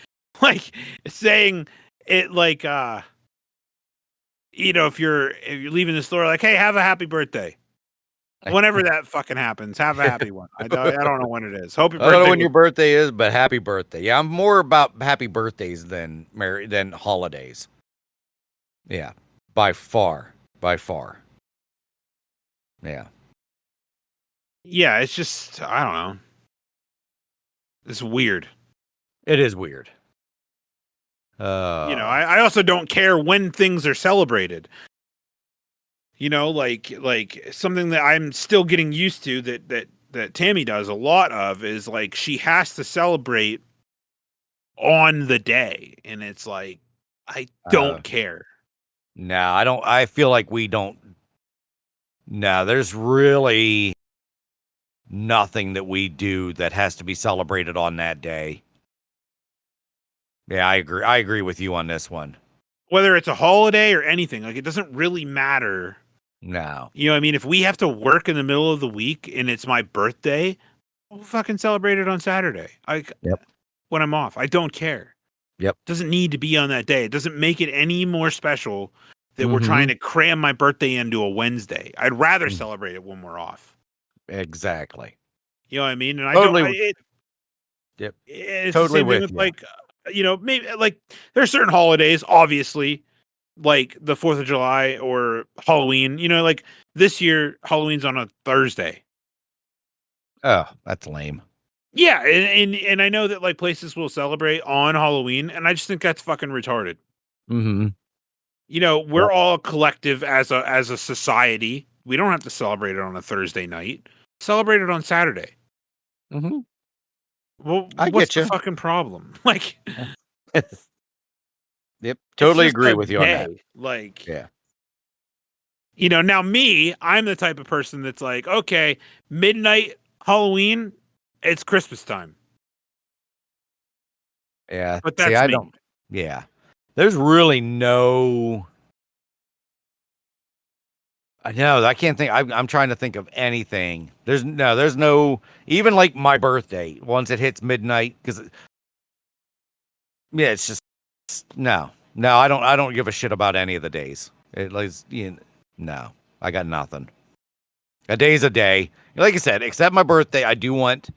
Speaker 2: like saying it like, you know, if you're leaving the store, like, hey, have a happy birthday. Whenever that fucking happens, have a happy one. I don't know when it is. Hope your
Speaker 3: I don't know when your birthday is, but happy birthday. Yeah, I'm more about happy birthdays than holidays. Yeah, by far. Yeah.
Speaker 2: Yeah, it's just I don't know. It's weird.
Speaker 3: It is weird.
Speaker 2: You know, I also don't care when things are celebrated. You know, like something that I'm still getting used to that Tammy does a lot of is like she has to celebrate on the day, and it's like I don't care.
Speaker 3: No, I don't. I feel like we don't. No, there's really nothing that we do that has to be celebrated on that day. Yeah, I agree. I agree with you on this one.
Speaker 2: Whether it's a holiday or anything, like it doesn't really matter.
Speaker 3: No.
Speaker 2: You know what I mean? If we have to work in the middle of the week and it's my birthday, we'll fucking celebrate it on Saturday. When I'm off. I don't care.
Speaker 3: Yep.
Speaker 2: It doesn't need to be on that day. It doesn't make it any more special that we're trying to cram my birthday into a Wednesday. I'd rather celebrate it when we're off.
Speaker 3: Exactly.
Speaker 2: You know what I mean? And
Speaker 3: Yep.
Speaker 2: It's
Speaker 3: totally
Speaker 2: the same thing with like, you know, maybe like there's certain holidays, obviously, like the 4th of July or Halloween, you know, like this year, Halloween's on a Thursday.
Speaker 3: Oh, that's lame.
Speaker 2: Yeah. And I know that like places will celebrate on Halloween, and I just think that's fucking retarded.
Speaker 3: Mm-hmm.
Speaker 2: You know, we're all a collective as a society. We don't have to celebrate it on a Thursday night. Celebrate it on Saturday.
Speaker 3: Mm-hmm.
Speaker 2: Well,
Speaker 3: I
Speaker 2: what's
Speaker 3: get
Speaker 2: the fucking problem? Like,
Speaker 3: yep, totally agree with you on that.
Speaker 2: Like,
Speaker 3: yeah,
Speaker 2: you know, now I'm the type of person that's like, okay, midnight Halloween, it's Christmas time.
Speaker 3: Yeah,
Speaker 2: but that's
Speaker 3: I don't. Yeah, there's really no. I know. I can't think. I'm trying to think of anything. There's no. Even like my birthday, once it hits midnight, because yeah, it's just no. I don't give a shit about any of the days. No, I got nothing. A day's a day. Like I said, except my birthday, I do want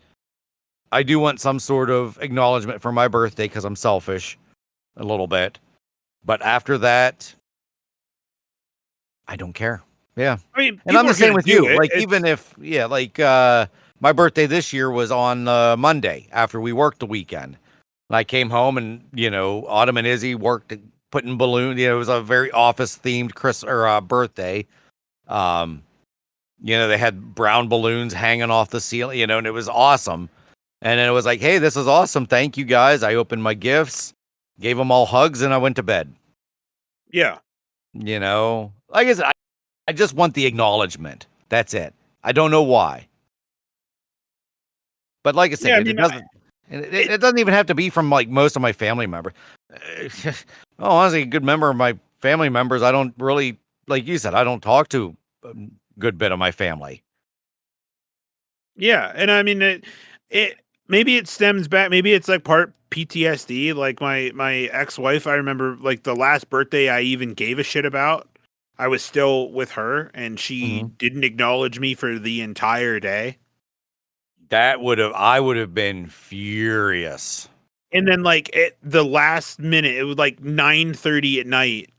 Speaker 3: some sort of acknowledgement for my birthday because I'm selfish a little bit. But after that, I don't care. Yeah.
Speaker 2: I mean,
Speaker 3: and I'm the same with you. Like, even if, my birthday this year was on Monday after we worked the weekend. And I came home and, Autumn and Izzy worked putting balloons. It was a very office themed birthday. They had brown balloons hanging off the ceiling, and it was awesome. And then it was like, hey, this is awesome. Thank you guys. I opened my gifts, gave them all hugs, and I went to bed.
Speaker 2: Yeah.
Speaker 3: Like I said, I just want the acknowledgement. That's it. I don't know why. But like I said,
Speaker 2: Yeah, I
Speaker 3: it
Speaker 2: mean,
Speaker 3: doesn't. It doesn't even have to be from like most of my family members. Oh, honestly, a good member of my family members, I don't really, like you said, I don't talk to a good bit of my family.
Speaker 2: yeah, and I mean it maybe it stems back. Maybe it's like part PTSD. Like my ex wife, I remember like the last birthday I even gave a shit about. I was still with her, and she
Speaker 3: Mhm.
Speaker 2: didn't acknowledge me for the entire day.
Speaker 3: I would have been furious.
Speaker 2: And then like at the last minute, it was like 9:30 at night.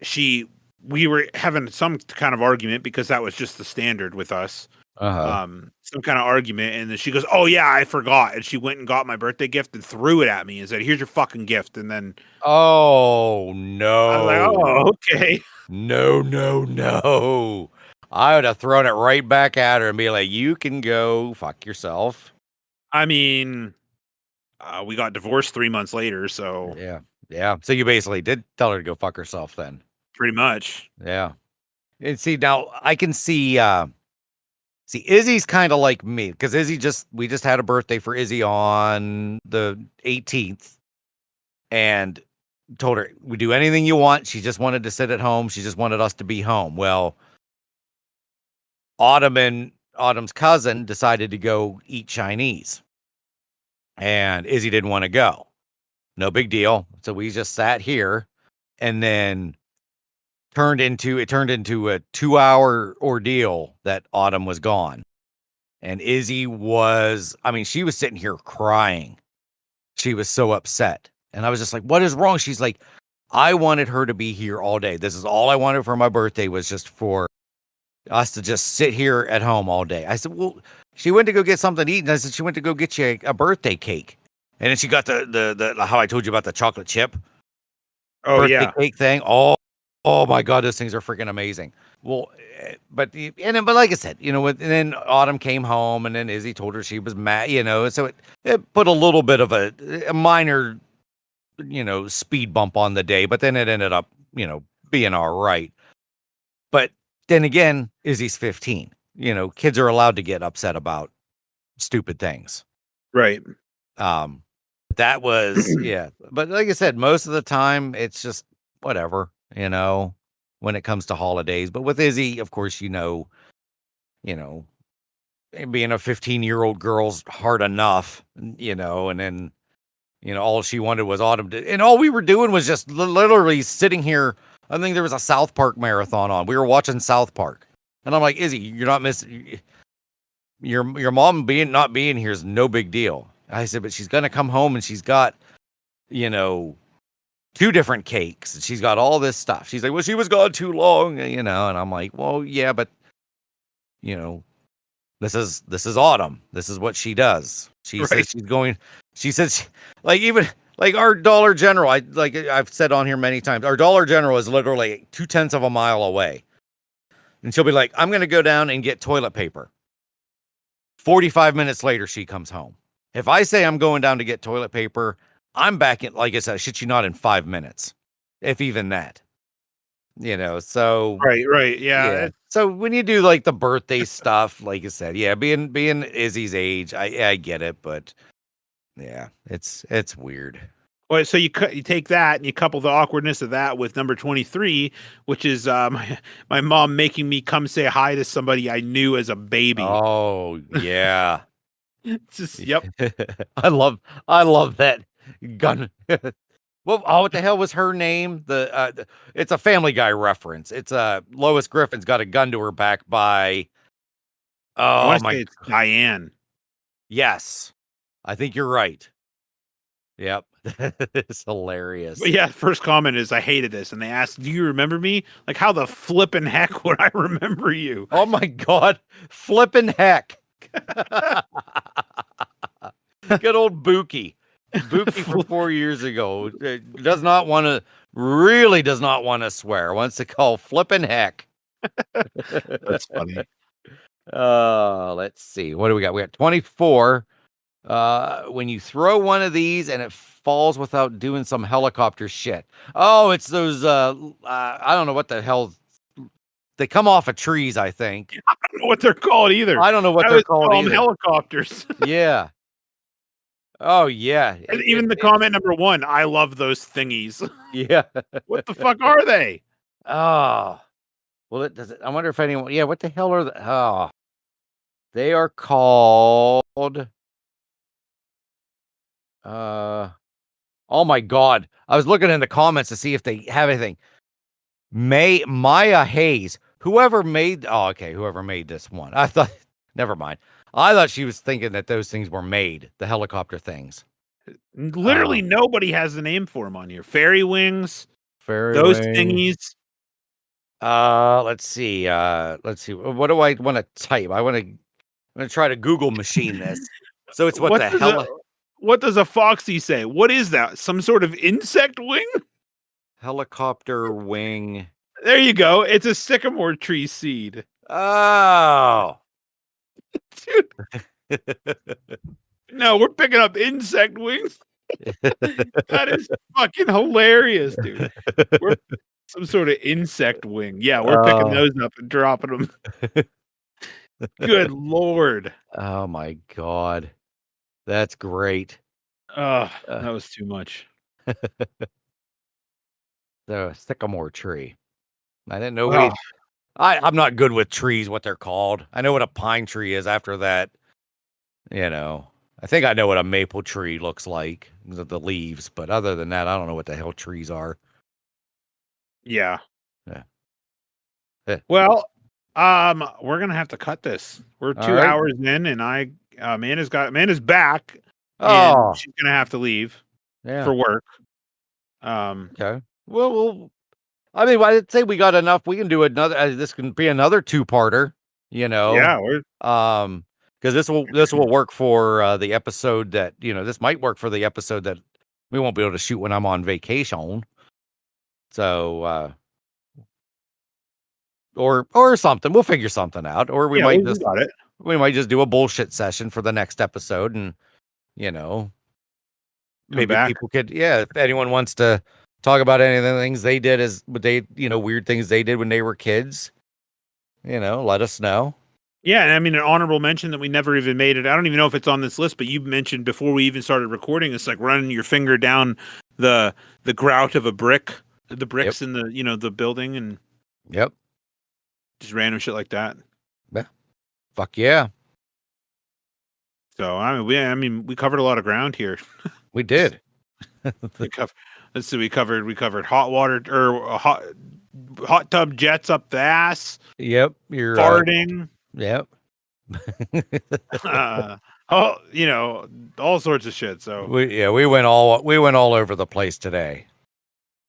Speaker 2: She we were having some kind of argument because that was just the standard with us.
Speaker 3: Uh-huh.
Speaker 2: Some kind of argument, and then she goes, "Oh yeah, I forgot." And she went and got my birthday gift and threw it at me and said, "Here's your fucking gift." And then
Speaker 3: Oh,
Speaker 2: I was like,
Speaker 3: no.
Speaker 2: "Oh, okay."
Speaker 3: No, no, no. I would have thrown it right back at her and be like, you can go fuck yourself.
Speaker 2: I mean, we got divorced 3 months later, so
Speaker 3: Yeah. Yeah. So you basically did tell her to go fuck herself then.
Speaker 2: pretty much.
Speaker 3: Yeah. And see, now I can see Izzy's kind of like me because we just had a birthday for Izzy on the 18th and told her we do anything you want. She just wanted to sit at home. She just wanted us to be home. Well, Autumn's cousin decided to go eat Chinese, and Izzy didn't want to go. No big deal. So we just sat here, and then it turned into a 2-hour ordeal that Autumn was gone. And Izzy was, I mean, she was sitting here crying. She was so upset. And I was just like, what is wrong? She's like, I wanted her to be here all day. This is all I wanted for my birthday, was just for us to just sit here at home all day. I said, well, she went to go get something to eat. And I said, she went to go get you a birthday cake. And then she got the how I told you about the chocolate chip
Speaker 2: Oh
Speaker 3: birthday
Speaker 2: yeah,
Speaker 3: cake thing. Oh my God, those things are freaking amazing. Well, but like I said, and then Autumn came home, and then Izzy told her she was mad, so it put a little bit of a minor, speed bump on the day, but then it ended up, being all right. But then again, Izzy's 15. Kids are allowed to get upset about stupid things.
Speaker 2: right.
Speaker 3: That was, yeah. But like I said, most of the time it's just whatever, when it comes to holidays. But with Izzy, of course, you know, being a 15-year-old girl's hard enough, and then, all she wanted was Autumn and all we were doing was just literally sitting here. I think there was a South Park marathon on. We were watching South Park. And I'm like, Izzy, you're not missing your mom not being here is no big deal. I said, but she's gonna come home and she's got, 2 different cakes. And she's got all this stuff. She's like, well, she was gone too long, and I'm like, well, yeah, but this is Autumn. This is what she does. She says she's going. She says, like, even like our Dollar General. I've said on here many times. Our Dollar General is literally 0.2 of a mile away, and she'll be like, I'm gonna go down and get toilet paper. 45 minutes later, she comes home. If I say I'm going down to get toilet paper, I'm back in, like I said, shit you not, in 5 minutes, if even that. So
Speaker 2: Right. Yeah.
Speaker 3: yeah. So when you do like the birthday stuff, like I said, yeah, being Izzy's age, I get it, but yeah, it's weird.
Speaker 2: Well, so you take that and you couple the awkwardness of that with number 23, which is my mom making me come say hi to somebody I knew as a baby.
Speaker 3: Oh yeah.
Speaker 2: It's just, yep.
Speaker 3: I love that gun. Well, what the hell was her name? It's a Family Guy reference. It's Lois Griffin's got a gun to her back by.
Speaker 2: I
Speaker 3: Oh
Speaker 2: want to
Speaker 3: my.
Speaker 2: say it's Diane.
Speaker 3: Yes, I think you're right. Yep, it's hilarious.
Speaker 2: But yeah, first comment is I hated this, and they asked, "Do you remember me?" Like, how the flippin' heck would I remember you?
Speaker 3: Oh my God, flippin' heck! Good old Buki. Buki from 4 years ago does not want to swear. Wants to call flippin' heck.
Speaker 2: That's funny.
Speaker 3: Let's see. What do we got? We got 24. When you throw one of these and it falls without doing some helicopter shit. Oh, it's those I don't know what the hell They come off of trees, I think.
Speaker 2: I don't know what they're called either.
Speaker 3: I don't know what
Speaker 2: I
Speaker 3: they're
Speaker 2: always
Speaker 3: called
Speaker 2: call them
Speaker 3: either.
Speaker 2: helicopters.
Speaker 3: Yeah. Oh yeah.
Speaker 2: And even the comment number 1, I love those thingies.
Speaker 3: Yeah.
Speaker 2: What the fuck are they?
Speaker 3: Oh. Well, it does. I wonder if anyone. Yeah. What the hell are they? Oh. They are called. Oh my God. I was looking in the comments to see if they have anything. Maya Hayes. Whoever made. Oh, okay. Whoever made this one. I thought. Never mind. I thought she was thinking that those things were made. The helicopter things.
Speaker 2: Literally nobody has a name for them on here. Fairy wings.
Speaker 3: Fairy
Speaker 2: Those
Speaker 3: wing.
Speaker 2: thingies.
Speaker 3: Let's see. Let's see. What do I want to type? I'm gonna try to Google machine this. So it's what the hell?
Speaker 2: What does a foxy say? What is that? Some sort of insect wing?
Speaker 3: Helicopter wing.
Speaker 2: There you go. It's a sycamore tree seed.
Speaker 3: Oh.
Speaker 2: Dude. No, we're picking up insect wings. That is fucking hilarious, dude. We're some sort of insect wing. Yeah, we're picking those up and dropping them. Good Lord.
Speaker 3: Oh my God. That's great.
Speaker 2: Oh, that was too much.
Speaker 3: The sycamore tree. I didn't know. I'm not good with trees, what they're called. I know what a pine tree is after that. I think I know what a maple tree looks like, the leaves. But other than that, I don't know what the hell trees are.
Speaker 2: Yeah.
Speaker 3: Yeah.
Speaker 2: Well, we're gonna have to cut this. We're 2
Speaker 3: right.
Speaker 2: hours in, and Amanda's back.
Speaker 3: Oh,
Speaker 2: and she's gonna have to leave for work.
Speaker 3: Okay. Well, I mean, I'd say we got enough. We can do another. This can be another 2-parter.
Speaker 2: Yeah,
Speaker 3: because this will work for the episode that this might work for the episode that we won't be able to shoot when I'm on vacation. So, or something. We'll figure something out, or we might just do a bullshit session for the next episode, and maybe people could, if anyone wants to talk about any of the things they did weird things they did when they were kids, let us know.
Speaker 2: Yeah, and I mean, an honorable mention that we never even made it. I don't even know if it's on this list, but you mentioned before we even started recording, it's like running your finger down the grout of a brick, the bricks in the the building, and just random shit like that.
Speaker 3: Yeah, fuck yeah.
Speaker 2: So we covered a lot of ground here.
Speaker 3: We did.
Speaker 2: Let's see, we covered hot water or hot tub jets up the ass.
Speaker 3: Yep, you're
Speaker 2: farting.
Speaker 3: Yep.
Speaker 2: All sorts of shit. So
Speaker 3: we went all over the place today.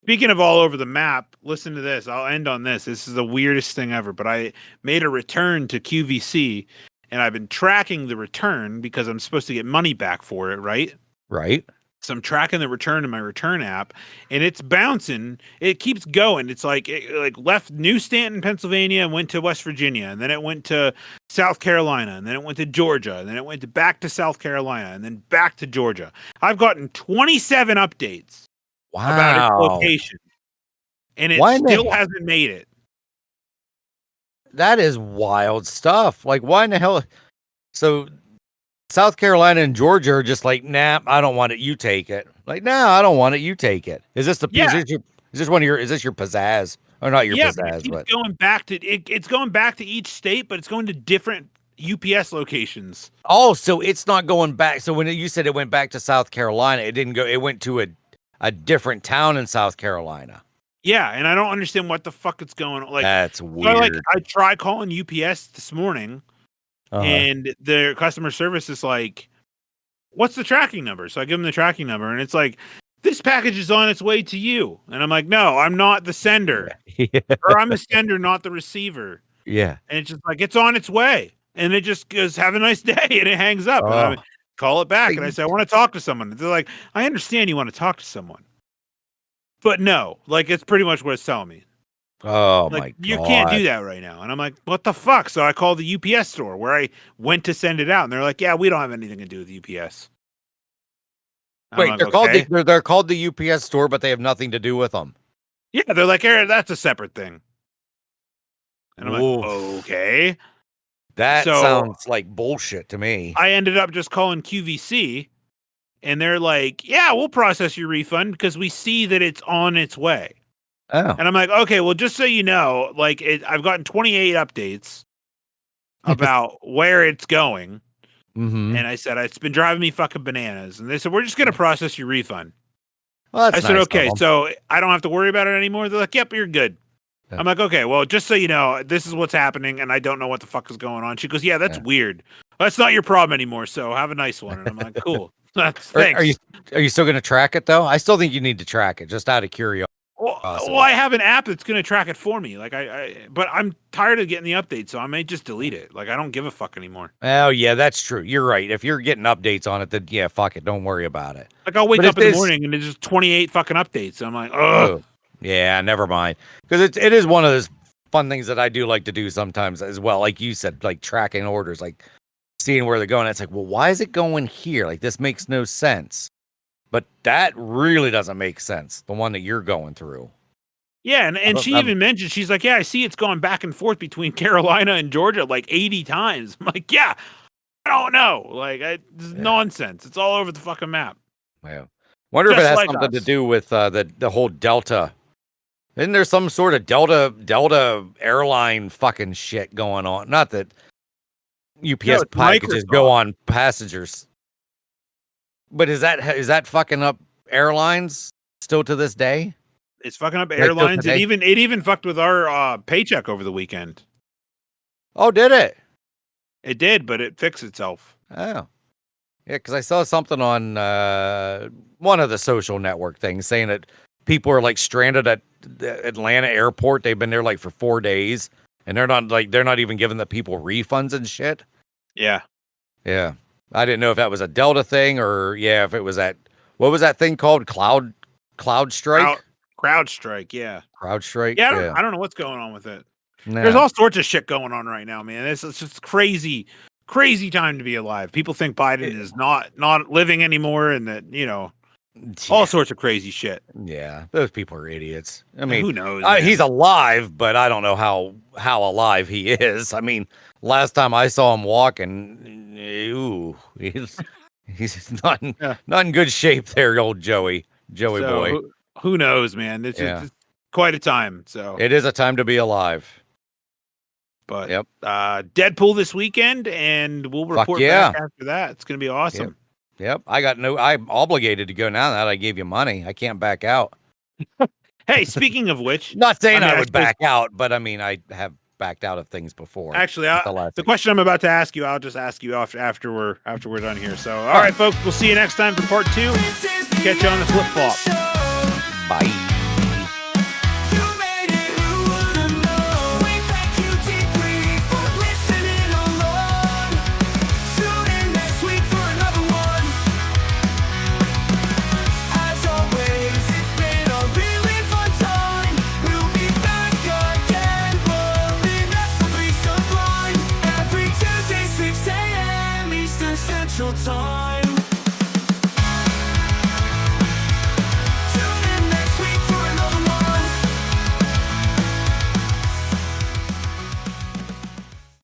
Speaker 2: Speaking of all over the map, listen to this. I'll end on this. This is the weirdest thing ever, but I made a return to QVC, and I've been tracking the return because I'm supposed to get money back for it, right?
Speaker 3: Right.
Speaker 2: So I'm tracking the return in my return app, and it's bouncing. It keeps going. It's like it left New Stanton, Pennsylvania, and went to West Virginia, and then it went to South Carolina, and then it went to Georgia, and then it went back to South Carolina, and then back to Georgia. I've gotten 27 updates about its location, and it still hasn't made it.
Speaker 3: That is wild stuff. Like, why in the hell? So South Carolina and Georgia are just like, nah, I don't want it. You take it. Like, nah, I don't want it. You take it. Is this your pizzazz? Or not your pizzazz?
Speaker 2: But going back to it's going back to each state, but it's going to different UPS locations.
Speaker 3: Oh, so it's not going back. So when you said it went back to South Carolina, it didn't go. It went to a different town in South Carolina.
Speaker 2: Yeah, and I don't understand what the fuck it's going on. Like,
Speaker 3: that's weird.
Speaker 2: So I tried calling UPS this morning. And their customer service is like, what's the tracking number? So I give them the tracking number, and it's like, this package is on its way to you. And I'm like, no, I'm not the sender. Or I'm the sender, not the receiver.
Speaker 3: Yeah.
Speaker 2: And it's just like, it's on its way. And it just goes, have a nice day. And it hangs up. And I call it back. And I say, I want to talk to someone. And they're like, I understand you want to talk to someone. But no, like, it's pretty much what it's telling me.
Speaker 3: Oh, my God.
Speaker 2: You can't do that right now. And I'm like, what the fuck? So I called the UPS store where I went to send it out. And they're like, yeah, we don't have anything to do with UPS.
Speaker 3: Wait, like, they're called the UPS store, but they have nothing to do with them.
Speaker 2: Yeah, they're like, that's a separate thing. And I'm like, okay.
Speaker 3: That
Speaker 2: So
Speaker 3: sounds like bullshit to me.
Speaker 2: I ended up just calling QVC, and they're like, yeah, we'll process your refund because we see that it's on its way.
Speaker 3: Oh.
Speaker 2: And I'm like, okay, well, just so you know, like I've gotten 28 updates about where it's going.
Speaker 3: Mm-hmm.
Speaker 2: And I said, it's been driving me fucking bananas. And they said, we're just going to process your refund.
Speaker 3: Well, that's
Speaker 2: I said,
Speaker 3: nice
Speaker 2: okay,
Speaker 3: of 'em.
Speaker 2: so I don't have to worry about it anymore. They're like, yep, you're good.
Speaker 3: Yeah.
Speaker 2: I'm like, okay, well, just so you know, this is what's happening, and I don't know what the fuck is going on. She goes, yeah, that's weird. That's not your problem anymore, so have a nice one. And I'm like, cool. Thanks.
Speaker 3: Are you still going to track it, though? I still think you need to track it, just out of curiosity.
Speaker 2: Well, I have an app that's going to track it for me. Like but I'm tired of getting the updates, so I may just delete it. Like I don't give a fuck anymore.
Speaker 3: Oh yeah, that's true. You're right. If you're getting updates on it, then yeah, fuck it. Don't worry about it.
Speaker 2: Like I'll wake up in the morning and there's just 28 fucking updates. And I'm like, ugh.
Speaker 3: Yeah, never mind. Because it is one of those fun things that I do like to do sometimes as well. Like you said, like tracking orders, like seeing where they're going. It's like, well, why is it going here? Like this makes no sense. But that really doesn't make sense. The one that you're going through.
Speaker 2: Yeah, and she even mentioned, she's like, yeah, I see it's gone back and forth between Carolina and Georgia like 80 times. I'm like, yeah, I don't know. Like, it's nonsense. It's all over the fucking map.
Speaker 3: Yeah. Wonder if it has something to do with the whole Delta. Isn't there some sort of Delta airline fucking shit going on? Not that UPS packages go on passengers. But is that fucking up airlines still to this day?
Speaker 2: It's fucking up airlines. It even fucked with our paycheck over the weekend.
Speaker 3: Oh, did it?
Speaker 2: It did, but it fixed itself.
Speaker 3: Oh. Yeah, because I saw something on one of the social network things saying that people are like stranded at the Atlanta airport. They've been there like for 4 days, and they're not even giving the people refunds and shit.
Speaker 2: Yeah.
Speaker 3: Yeah. I didn't know if that was a Delta thing or if it was what was that thing called? Cloud Strike?
Speaker 2: CrowdStrike, yeah.
Speaker 3: CrowdStrike?
Speaker 2: Yeah, I don't know what's going on with it.
Speaker 3: No.
Speaker 2: There's all sorts of shit going on right now, man. It's just crazy time to be alive. People think Biden is not living anymore, and that, all sorts of crazy shit.
Speaker 3: Yeah, those people are idiots. I mean,
Speaker 2: who knows?
Speaker 3: He's alive, but I don't know how alive he is. I mean, last time I saw him walking, he's not in good shape there, old Joey boy.
Speaker 2: Who knows, man? It's quite a time. So
Speaker 3: it is a time to be alive.
Speaker 2: But Deadpool this weekend, and we'll report back after that. It's gonna be awesome.
Speaker 3: Yep. I'm obligated to go now that I gave you money. I can't back out.
Speaker 2: Hey, speaking of which,
Speaker 3: not saying I would back out, but I mean I have backed out of things before.
Speaker 2: Actually, the question I'm about to ask you, I'll just ask you after we're done here. So, all right, folks, we'll see you next time for part 2. Catch you on the flip flop.
Speaker 3: Bye.
Speaker 1: Time